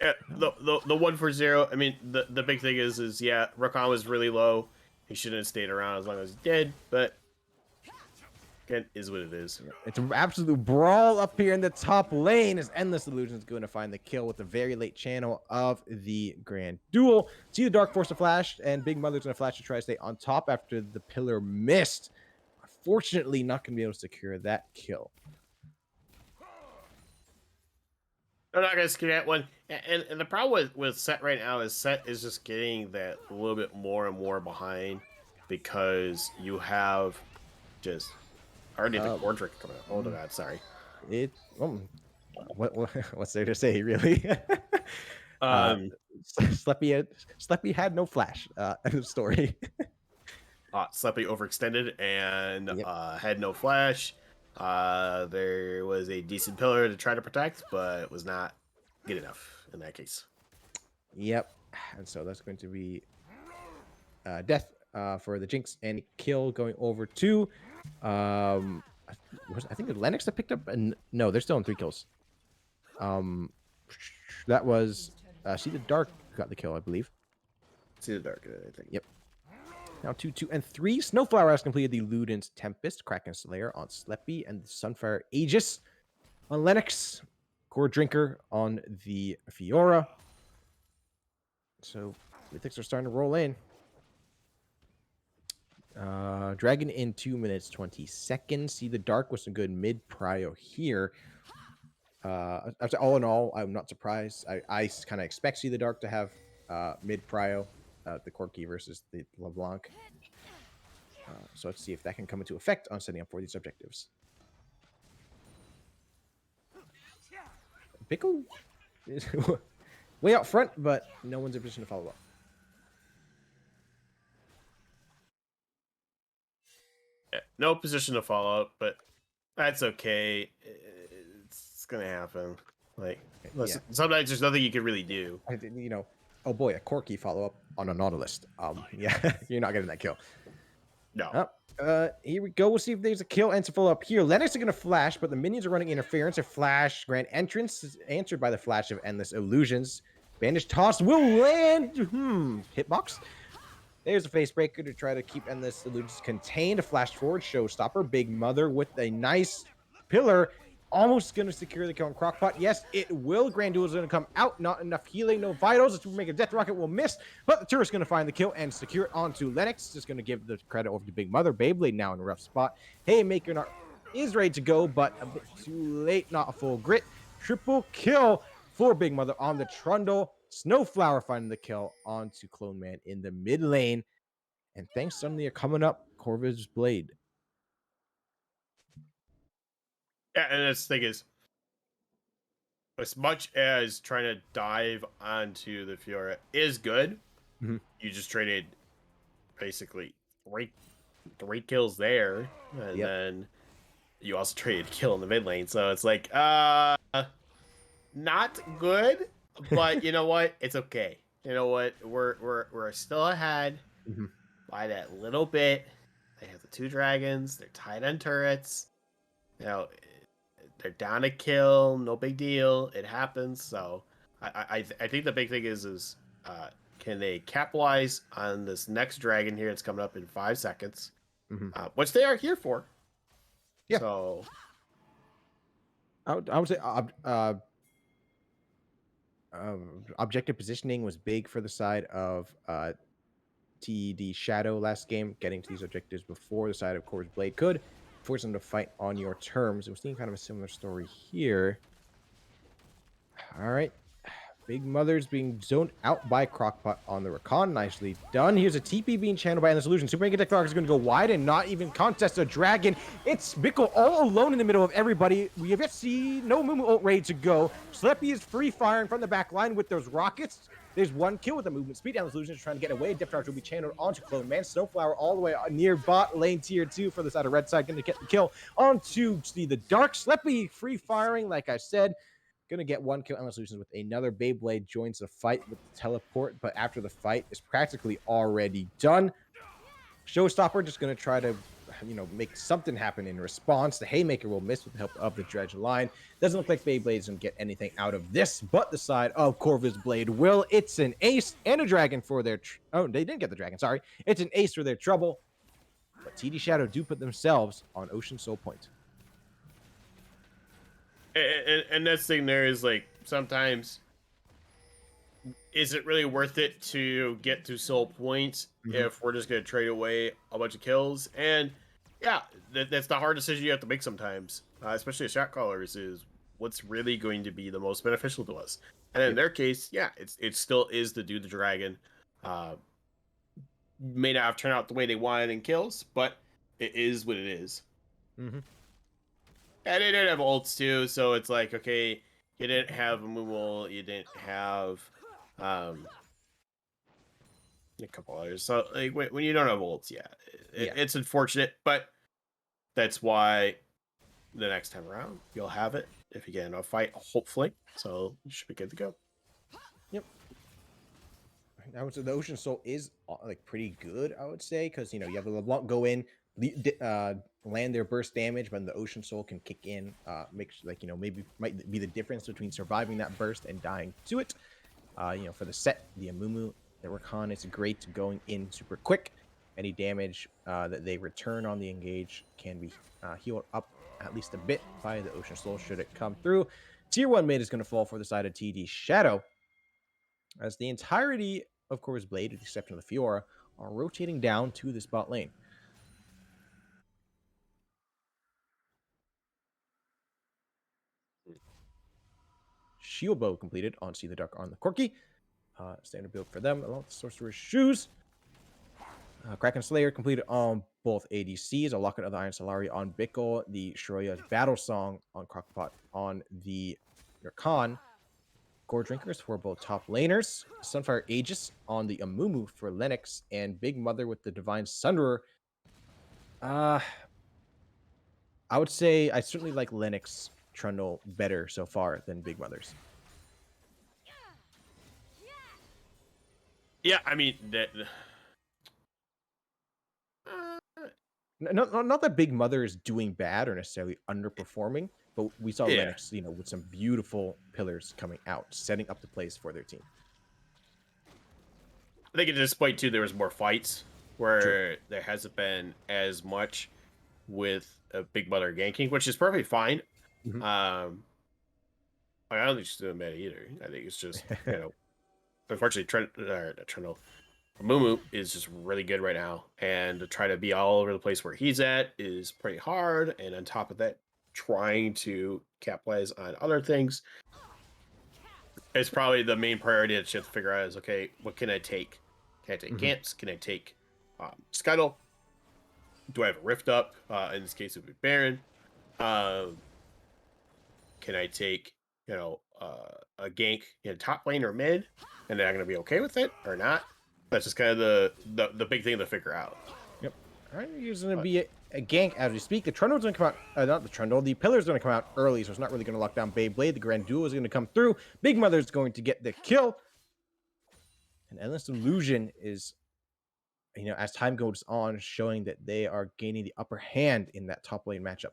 Yeah, the 1-for-0. I mean, the big thing is yeah, Rakan was really low. He shouldn't have stayed around as long as he did, but again, is what it is. It's an absolute brawl up here in the top lane as Endless Illusions going to find the kill with the very late channel of the Grand Duel. See the Dark Force to flash, and Big Mother's going to flash to try to stay on top after the Pillar missed. Unfortunately, not going to be able to secure that kill. I'm not going to secure that one. And the problem with Set right now is Set is just getting that a little bit more and more behind because you have just already the Gordrick coming up. Oh, God, sorry. What's there to say, really? Sleppy had no flash in the story. Sleppy overextended and had no flash. There was a decent pillar to try to protect, but it was not good enough in that case. Yep. And so that's going to be death for the Jinx and kill going over to I think it was Lennox that picked up, and no, they're still in 3 kills. That was See the Dark got the kill, I believe. See the Dark, I think. Yep. Now 2, 2, and 3. Snowflower has completed the Luden's Tempest, Kraken Slayer on Sleppy, and the Sunfire Aegis. on Lennox, Core Drinker on the Fiora. So mythics are starting to roll in. Dragon in 2 minutes 20 seconds. See the Dark with some good mid prio here. I'd say all in all, I'm not surprised. I kind of expect See the Dark to have mid prio, the Corki versus the LeBlanc. So let's see if that can come into effect on setting up for these objectives. Pickle is way out front, but no one's in position to follow up. Yeah, no position to follow up, but that's okay. It's gonna happen. Like, listen, sometimes there's nothing you can really do. Oh boy, a Corki follow up on a Nautilus. Yeah, you're not getting that kill. No. Here we go. We'll see if there's a kill and to follow up here. Lennox is going to flash, but the minions are running interference. A flash, grand entrance is answered by the flash of endless illusions. Bandage toss will land. Hitbox. There's a face breaker to try to keep endless illusions contained. A flash forward, showstopper. Big Mother with a nice pillar. Almost going to secure the kill on Crockpot. Yes, it will. Grand Duel is going to come out. Not enough healing, no vitals. The Super Mega Death Rocket will miss, but the turret's going to find the kill and secure it onto Lennox. Just going to give the credit over to Big Mother. Beyblade now in a rough spot. Haymaker is ready to go, but a bit too late. Not a full grit. Triple kill for Big Mother on the Trundle. Snowflower finding the kill onto Clone Man in the mid lane. And thanks suddenly are coming up Corvuz Blade. Yeah, and this thing is, as much as trying to dive onto the Fiora is good, you just traded basically three kills there, and then you also traded a kill in the mid lane. So it's like, not good, but you know what? It's okay. You know what? We're still ahead by that little bit. They have the 2 dragons. They're tied on turrets. You know, they're down a kill. No big deal. It happens. So I think the big thing is can they capitalize on this next dragon here? It's coming up in 5 seconds, which they are here for. Yeah. So I would say objective positioning was big for the side of TED Shadow last game. Getting to these objectives before the side of Corvus Blade could force them to fight on your terms. We're seeing kind of a similar story here. All right. Big Mother's being zoned out by Crockpot on the Recon. Nicely done. Here's a TP being channeled by Endless Illusion. Super Mega Death Rocket is going to go wide and not even contest a dragon. It's Bickle all alone in the middle of everybody. We have yet to see no Mumu ult ready to go. Sleppy is free firing from the back line with those rockets. There's one kill with the movement speed. Endless Illusion is trying to get away. Death Rocket will be channeled onto Clone Man. Snowflower all the way near bot lane tier 2 for the side of red side. Going to get the kill onto the Dark. Sleppy free firing, like I said. Gonna get one kill. Endless Illusions with another Beyblade joins the fight with the teleport, but after the fight is practically already done. Showstopper just gonna try to, make something happen in response. The Haymaker will miss with the help of the Dredge line. Doesn't look like Beyblade's gonna get anything out of this, but the side of Corvus Blade will. It's an ace and a dragon for their. Oh, they didn't get the dragon. Sorry, it's an ace for their trouble. But TD Shadow do put themselves on Ocean Soul Point. And this thing there is like, sometimes is it really worth it to get to Soul Point if we're just going to trade away a bunch of kills? And yeah, that's the hard decision you have to make sometimes, especially as shot callers, is what's really going to be the most beneficial to us. And in their case, yeah, it still is to do the dragon. May not have turned out the way they wanted in kills, but it is what it is. And they didn't have ults too, so it's like, okay, you didn't have a Moomal, you didn't have a couple others. So like when you don't have ults, it's unfortunate, but that's why the next time around you'll have it if you get in a fight, hopefully. So you should be good to go. Yep. I would say the Ocean Soul is like pretty good, I would say, because you have the LeBlanc go in, land their burst damage, but the Ocean Soul can kick in, makes maybe might be the difference between surviving that burst and dying to it. For the set, the Amumu, the Recon, it's great going in super quick. Any damage that they return on the engage can be healed up at least a bit by the Ocean Soul should it come through. Tier 1 mid is going to fall for the side of TD Shadow, as the entirety of Corvus Blade, with the exception of the Fiora, are rotating down to this bot lane. Shield Bow completed on See the Dark on the Corki. Standard build for them, along with the Sorcerer's Shoes. Kraken Slayer completed on both ADCs. A Locket of the Iron Solari on Bickle. The Shroya's Battle Song on Crockpot on the Rakan. Gore Drinkers for both top laners. Sunfire Aegis on the Amumu for Lennox. And Big Mother with the Divine Sunderer. I would say I certainly like Lennox Trundle better so far than Big Mother's. Yeah, I mean that. Not that Big Mother is doing bad or necessarily underperforming, but we saw Yeah. Lennox, with some beautiful pillars coming out, setting up the plays for their team. I think at this point too, there was more fights where True. there hasn't been as much with a Big Mother ganking, which is perfectly fine. Mhm. I don't think she's doing bad either. I think it's just unfortunately, Trundle. Mumu is just really good right now, and to try to be all over the place where he's at is pretty hard. And on top of that, trying to capitalize on other things is probably the main priority that you have to figure out is, okay, what can I take? Can I take Camps? Can I take Scuttle? Do I have a Rift up? In this case, it would be Baron. Can I take, a gank in top lane or mid? And they're going to be okay with it or not? That's just kind of the big thing to figure out. Yep. All right, here's going to be a gank as we speak. The Trundle's going to come out, not the Trundle, the Pillar's going to come out early, so it's not really going to lock down Beyblade. The Grand Duel is going to come through. Big Mother's going to get the kill. And Endless Illusion is, as time goes on, showing that they are gaining the upper hand in that top lane matchup.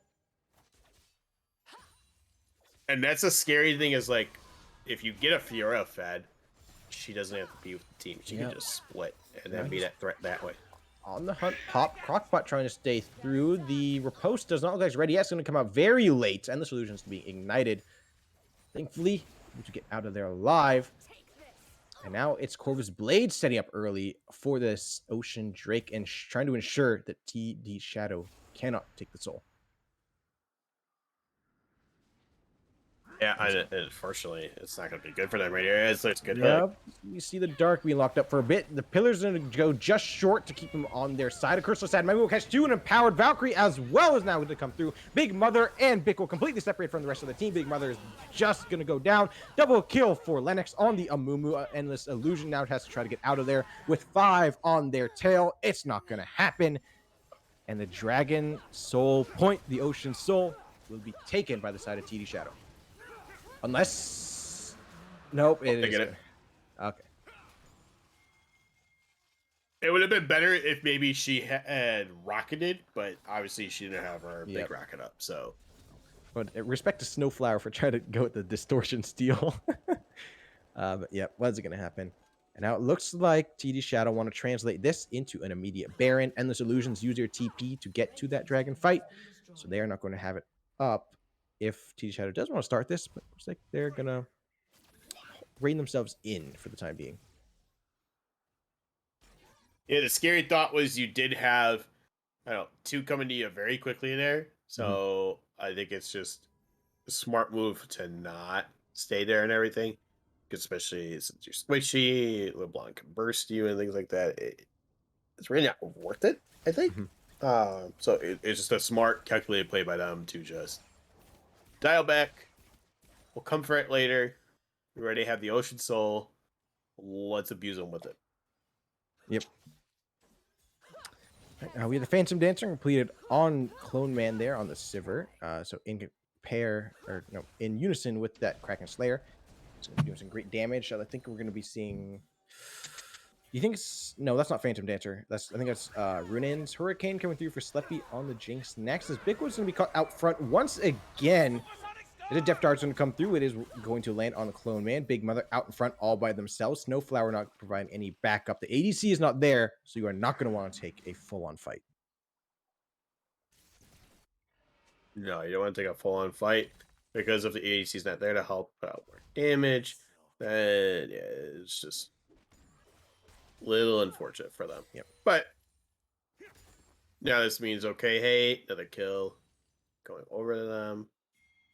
And that's a scary thing is, like, if you get a Fiora fed, she doesn't have to be with the team. She can just split and then be that threat that way. On the hunt, Pop. Crockpot trying to stay through. The riposte does not look like it's ready yet. It's going to come out very late. And the solution's to be ignited. Thankfully, to get out of there alive. And now it's Corvus Blade setting up early for this Ocean Drake and trying to ensure that TD Shadow cannot take the soul. Yeah, unfortunately, it's not going to be good for them right here. It's good. Yep. You see the Dark being locked up for a bit. The Pillars are going to go just short to keep them on their side. A Curse Sad Maybe will catch two. An Empowered Valkyrie as well is now going to come through. Big Mother and Bickle completely separated from the rest of the team. Big Mother is just going to go down. Double kill for Lennox on the Amumu. Endless Illusion now has to try to get out of there with 5 on their tail. It's not going to happen. And the Dragon Soul Point, the Ocean Soul, will be taken by the side of TD Shadow. Unless... Nope, it is... it. Okay. It would have been better if maybe she had rocketed, but obviously she didn't have her big rocket up, so... But respect to Snowflower for trying to go with the distortion steal. But yeah, what's it going to happen? And now it looks like TD Shadow want to translate this into an immediate Baron. Endless Illusions use their TP to get to that dragon fight, so they are not going to have it up if TD Shadow does want to start this, but it looks like they're going to rein themselves in for the time being. Yeah, the scary thought was you did have, 2 coming to you very quickly there, so I think it's just a smart move to not stay there and everything, especially since you're squishy, LeBlanc can burst you and things like that. It's really not worth it, I think. So it's just a smart, calculated play by them to just dial back. We'll come for it later. We already have the Ocean Soul. Let's abuse them with it. Yep. We have the Phantom Dancer completed on Clone Man there on the Sivir. So in unison with that Kraken Slayer. It's going to be doing some great damage. I think we're going to be seeing... You think it's... No, that's not Phantom Dancer. I think that's Rune's Hurricane coming through for Sleppy on the Jinx next. As Bigwood's going to be caught out front once again. The Death Dart's going to come through. It is going to land on the Clone Man. Big Mother out in front all by themselves. Snowflower not providing any backup. The ADC is not there, so you are not going to want to take a full-on fight. No, you don't want to take a full-on fight because if the ADC is not there to help put out more damage, then yeah, it's just a little unfortunate for them. Yep. But now this means, okay, hey, another kill going over to them.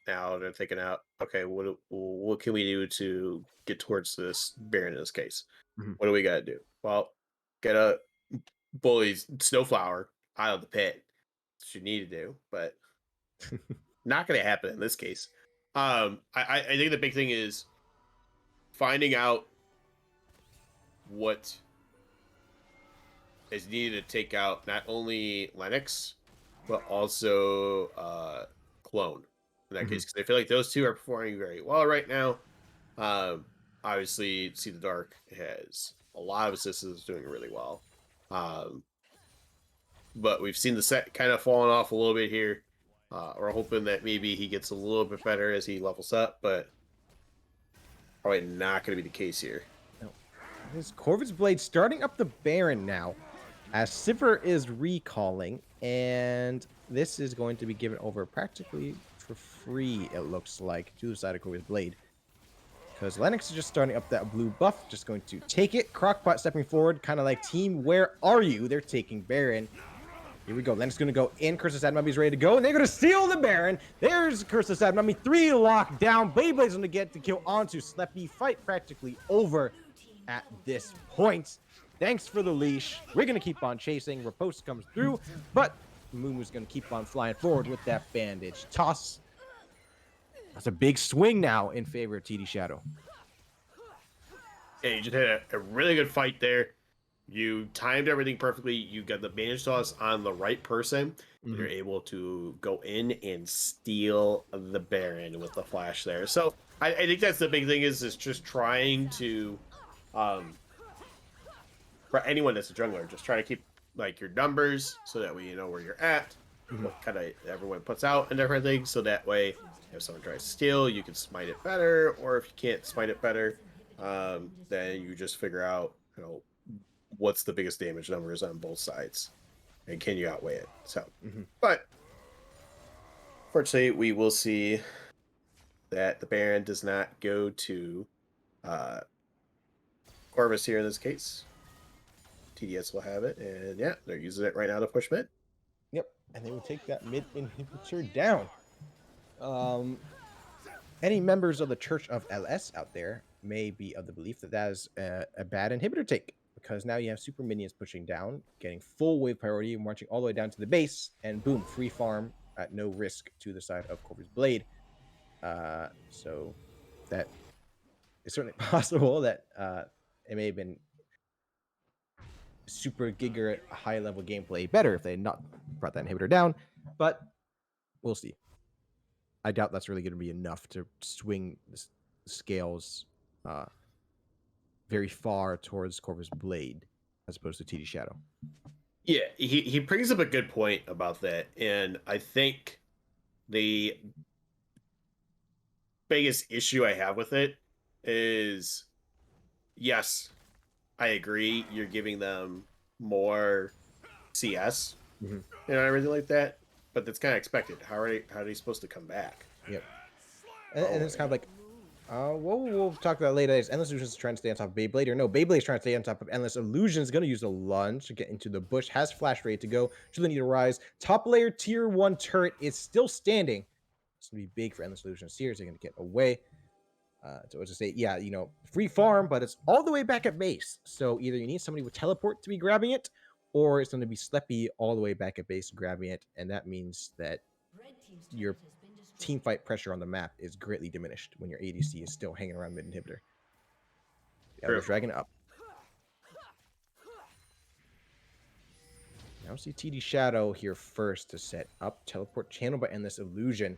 Now they're thinking out, okay, what can we do to get towards this Baron in this case? Mhm. What do we got to do? Well, get a bully's Snowflower out of the pit. That's what you need to do, but not going to happen in this case. I think the big thing is finding out what is needed to take out not only Lennox, but also Clone in that case. Because I feel like those two are performing very well right now. Obviously, See the Dark has a lot of assists, doing really well. But we've seen the set kind of falling off a little bit here. We're hoping that maybe he gets a little bit better as he levels up, but probably not going to be the case here. This Corvus Blade starting up the Baron now, as Sivir is recalling, and this is going to be given over practically for free, it looks like, to the side of Corvus Blade. Because Lennox is just starting up that blue buff, just going to take it. Crockpot stepping forward, kind of like, team, where are you? They're taking Baron. Here we go. Lennox is going to go in. Curse of Sad Mummy's ready to go, and they're going to steal the Baron. There's Curse of Sad Mummy. 3 locked down. Beyblade's going to get the kill onto Sleppy. Fight practically over at this point. Thanks for the leash. We're going to keep on chasing. Riposte comes through, but Moomoo's going to keep on flying forward with that bandage. Toss. That's a big swing now in favor of TD Shadow. Yeah, you just had a really good fight there. You timed everything perfectly. You got the bandage toss on the right person. Mhm. You're able to go in and steal the Baron with the flash there. So I think that's the big thing is just trying to, for anyone that's a jungler, just try to keep like your numbers so that way you know where you're at, what kind of everyone puts out and everything. So that way, if someone tries to steal, you can smite it better, or if you can't smite it better, then you just figure out, what's the biggest damage numbers on both sides, and can you outweigh it? So, but fortunately, we will see that the Baron does not go to Corvus here in this case. TDS will have it, and yeah, they're using it right now to push mid. Yep, and they will take that mid inhibitor down. Any members of the Church of LS out there may be of the belief that that is a bad inhibitor take, because now you have super minions pushing down, getting full wave priority, marching all the way down to the base, and boom, free farm at no risk to the side of Corvus Blade. So that is certainly possible that it may have been super giga high level gameplay better if they had not brought that inhibitor down, but we'll see. I doubt that's really going to be enough to swing the scales very far towards Corvus Blade as opposed to TD Shadow. Yeah, he brings up a good point about that, and I think the biggest issue I have with it is, yes, I agree, you're giving them more CS, everything like that, but that's kind of expected. How are they supposed to come back? Yep. And it's kind of like, we'll talk about that later. Is Endless Illusions trying to stay on top of Beyblade, or no? Beyblade's trying to stay on top of Endless Illusions. Going to use a lunge to get into the bush. Has flash ready to go. Should need to rise. Top layer tier 1 turret is still standing. It's going to be big for Endless Illusions here. They're going to get away. So as I say, yeah, free farm, but it's all the way back at base. So either you need somebody with teleport to be grabbing it, or it's going to be Sleppy all the way back at base grabbing it, and that means that your team fight pressure on the map is greatly diminished when your ADC is still hanging around mid inhibitor. Yeah, we're dragging it up. Now see TD Shadow here first to set up. Teleport channel by Endless Illusion.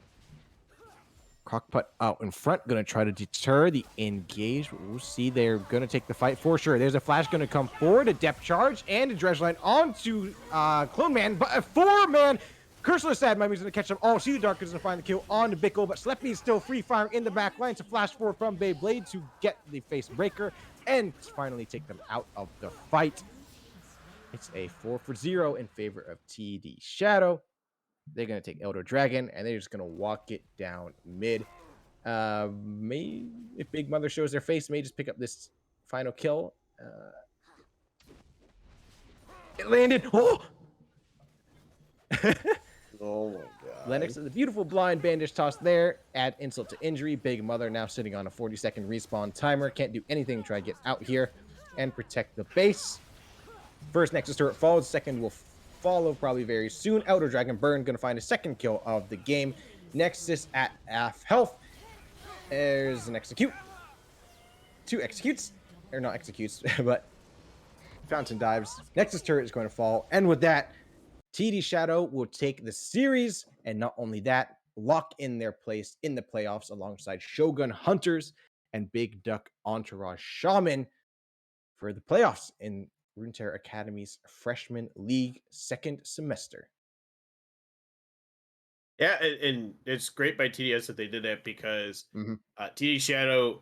Crockpot out in front, going to try to deter the engage. We'll see, they're going to take the fight for sure. There's a flash going to come forward, a depth charge, and a dredge line onto Clone Man, but a 4-man Curseless Sad Mummy's going to catch them all. See the Dark is going to find the kill on the Bickle, but Sleppy is still free firing in the back line to flash forward from Beyblade to get the face breaker and finally take them out of the fight. It's a 4-for-0 in favor of TD Shadow. They're going to take Elder Dragon, and they're just going to walk it down mid. May if Big Mother shows their face, may just pick up this final kill. It landed. Oh! Oh my god. Lennox, the beautiful blind bandage toss there. Add insult to injury. Big Mother now sitting on a 40-second respawn timer. Can't do anything to try to get out here and protect the base. First Nexus turret falls. Second will follow probably very soon. Elder Dragon Burn going to find a second kill of the game. Nexus at half health. There's an execute. 2 executes. Or not executes, but fountain dives. Nexus turret is going to fall. And with that, TD Shadow will take the series, and not only that, lock in their place in the playoffs alongside Shogun Hunters and Big Duck Entourage Shaman for the playoffs in Runeterra Academy's Freshman League second semester. Yeah, and it's great by TDS that they did that because Mhm. TD Shadow,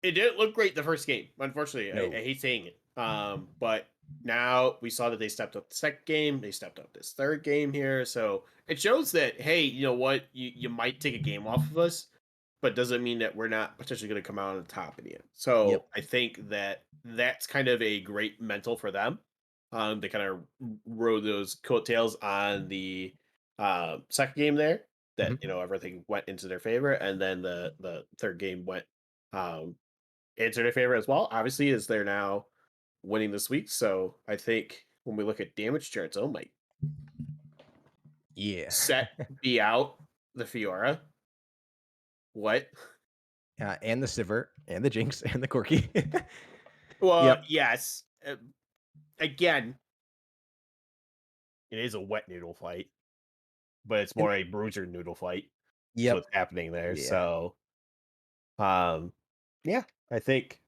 it didn't look great the first game. Unfortunately, No. I hate saying it. But now we saw that they stepped up the second game. They stepped up this third game here. So it shows that, hey, you know what? You might take a game off of us, but doesn't mean that we're not potentially going to come out on top in the end. So Yep. I think that that's kind of a great mental for them. They kind of rode those coattails on the second game there. That Mhm. everything went into their favor, and then the third game went um, into their favor as well. Obviously, as they're now winning this week. So I think when we look at damage charts, oh my, Yeah. set be out the Fiora. What? And the Sivert, and the Jinx, and the Corki. Well, Yep. yes. Again, it is a wet noodle fight, but it's And- more a bruiser noodle fight. That's Yep. what's happening there. Yeah. So, um, yeah, I think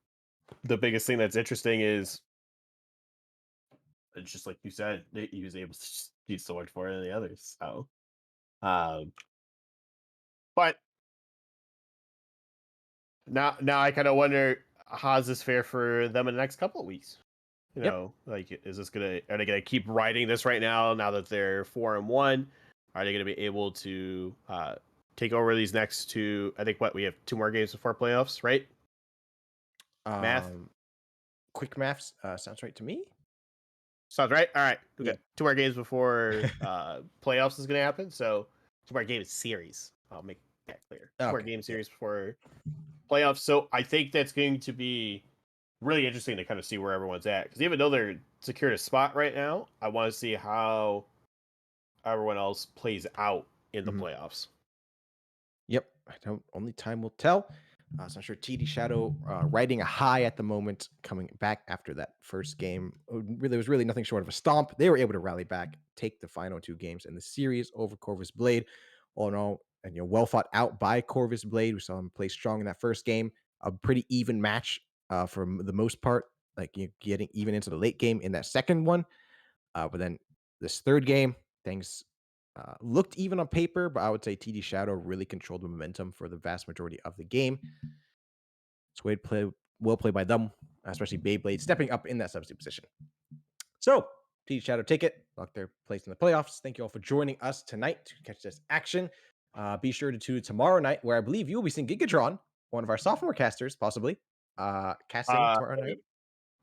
the biggest thing that's interesting is it's just like you said, that he was able to do so much more than the others. So, um, but now I kind of wonder how's this fair for them in the next couple of weeks. Yep. Like, are they gonna keep riding this right now? Now that they're 4-1, are they gonna be able to take over these next two? I think we have 2 more games before playoffs, right? Math Quick maths sounds right to me. sounds right. All right, we Yeah. got 2 more games before playoffs is gonna happen. So 2 more game series. I'll make that clear. 2 more Okay. game series before playoffs. So I think that's going to be really interesting to kind of see where everyone's at, because even though they're secured a spot right now, I want to see how everyone else plays out in the Mhm. playoffs. Yep. Only time will tell. So I'm sure TD Shadow riding a high at the moment, coming back after that first game. There was really nothing short of a stomp. They were able to rally back, take the final 2 games in the series over Corvus Blade. All in all, and well fought out by Corvus Blade. We saw him play strong in that first game. A pretty even match for the most part, like getting even into the late game in that second one. But then this third game, things looked even on paper, but I would say TD Shadow really controlled the momentum for the vast majority of the game. So well played by them, especially Beyblade stepping up in that substitute position. So TD Shadow take it, lock their place in the playoffs. Thank you all for joining us tonight to catch this action. Be sure to tune tomorrow night, where I believe you will be seeing Gigatron, one of our sophomore casters, possibly casting tomorrow night.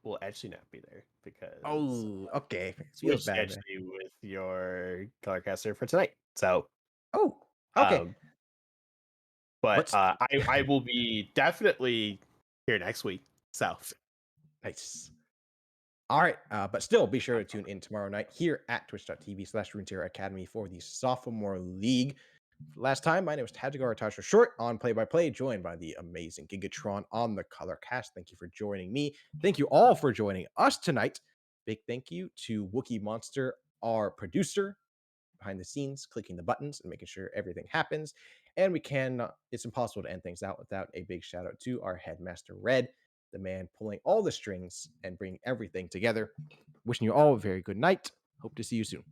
Will actually not be there because Oh, okay. Feels switched bad, man. actually with your color caster for tonight. So, Oh, okay. um, but But I will be definitely here next week. So, nice. All right. But still, be sure to tune in tomorrow night here at twitch.tv/Runeterra Academy for the Sophomore League. Last time, my name was Tadjigar Tasha Short on Play by Play, joined by the amazing Gigatron on the Color Cast. Thank you for joining me. Thank you all for joining us tonight. Big thank you to Wookie Monster, our producer, behind the scenes, clicking the buttons and making sure everything happens. And it's impossible to end things out without a big shout out to our headmaster, Red, the man pulling all the strings and bringing everything together. Wishing you all a very good night. Hope to see you soon.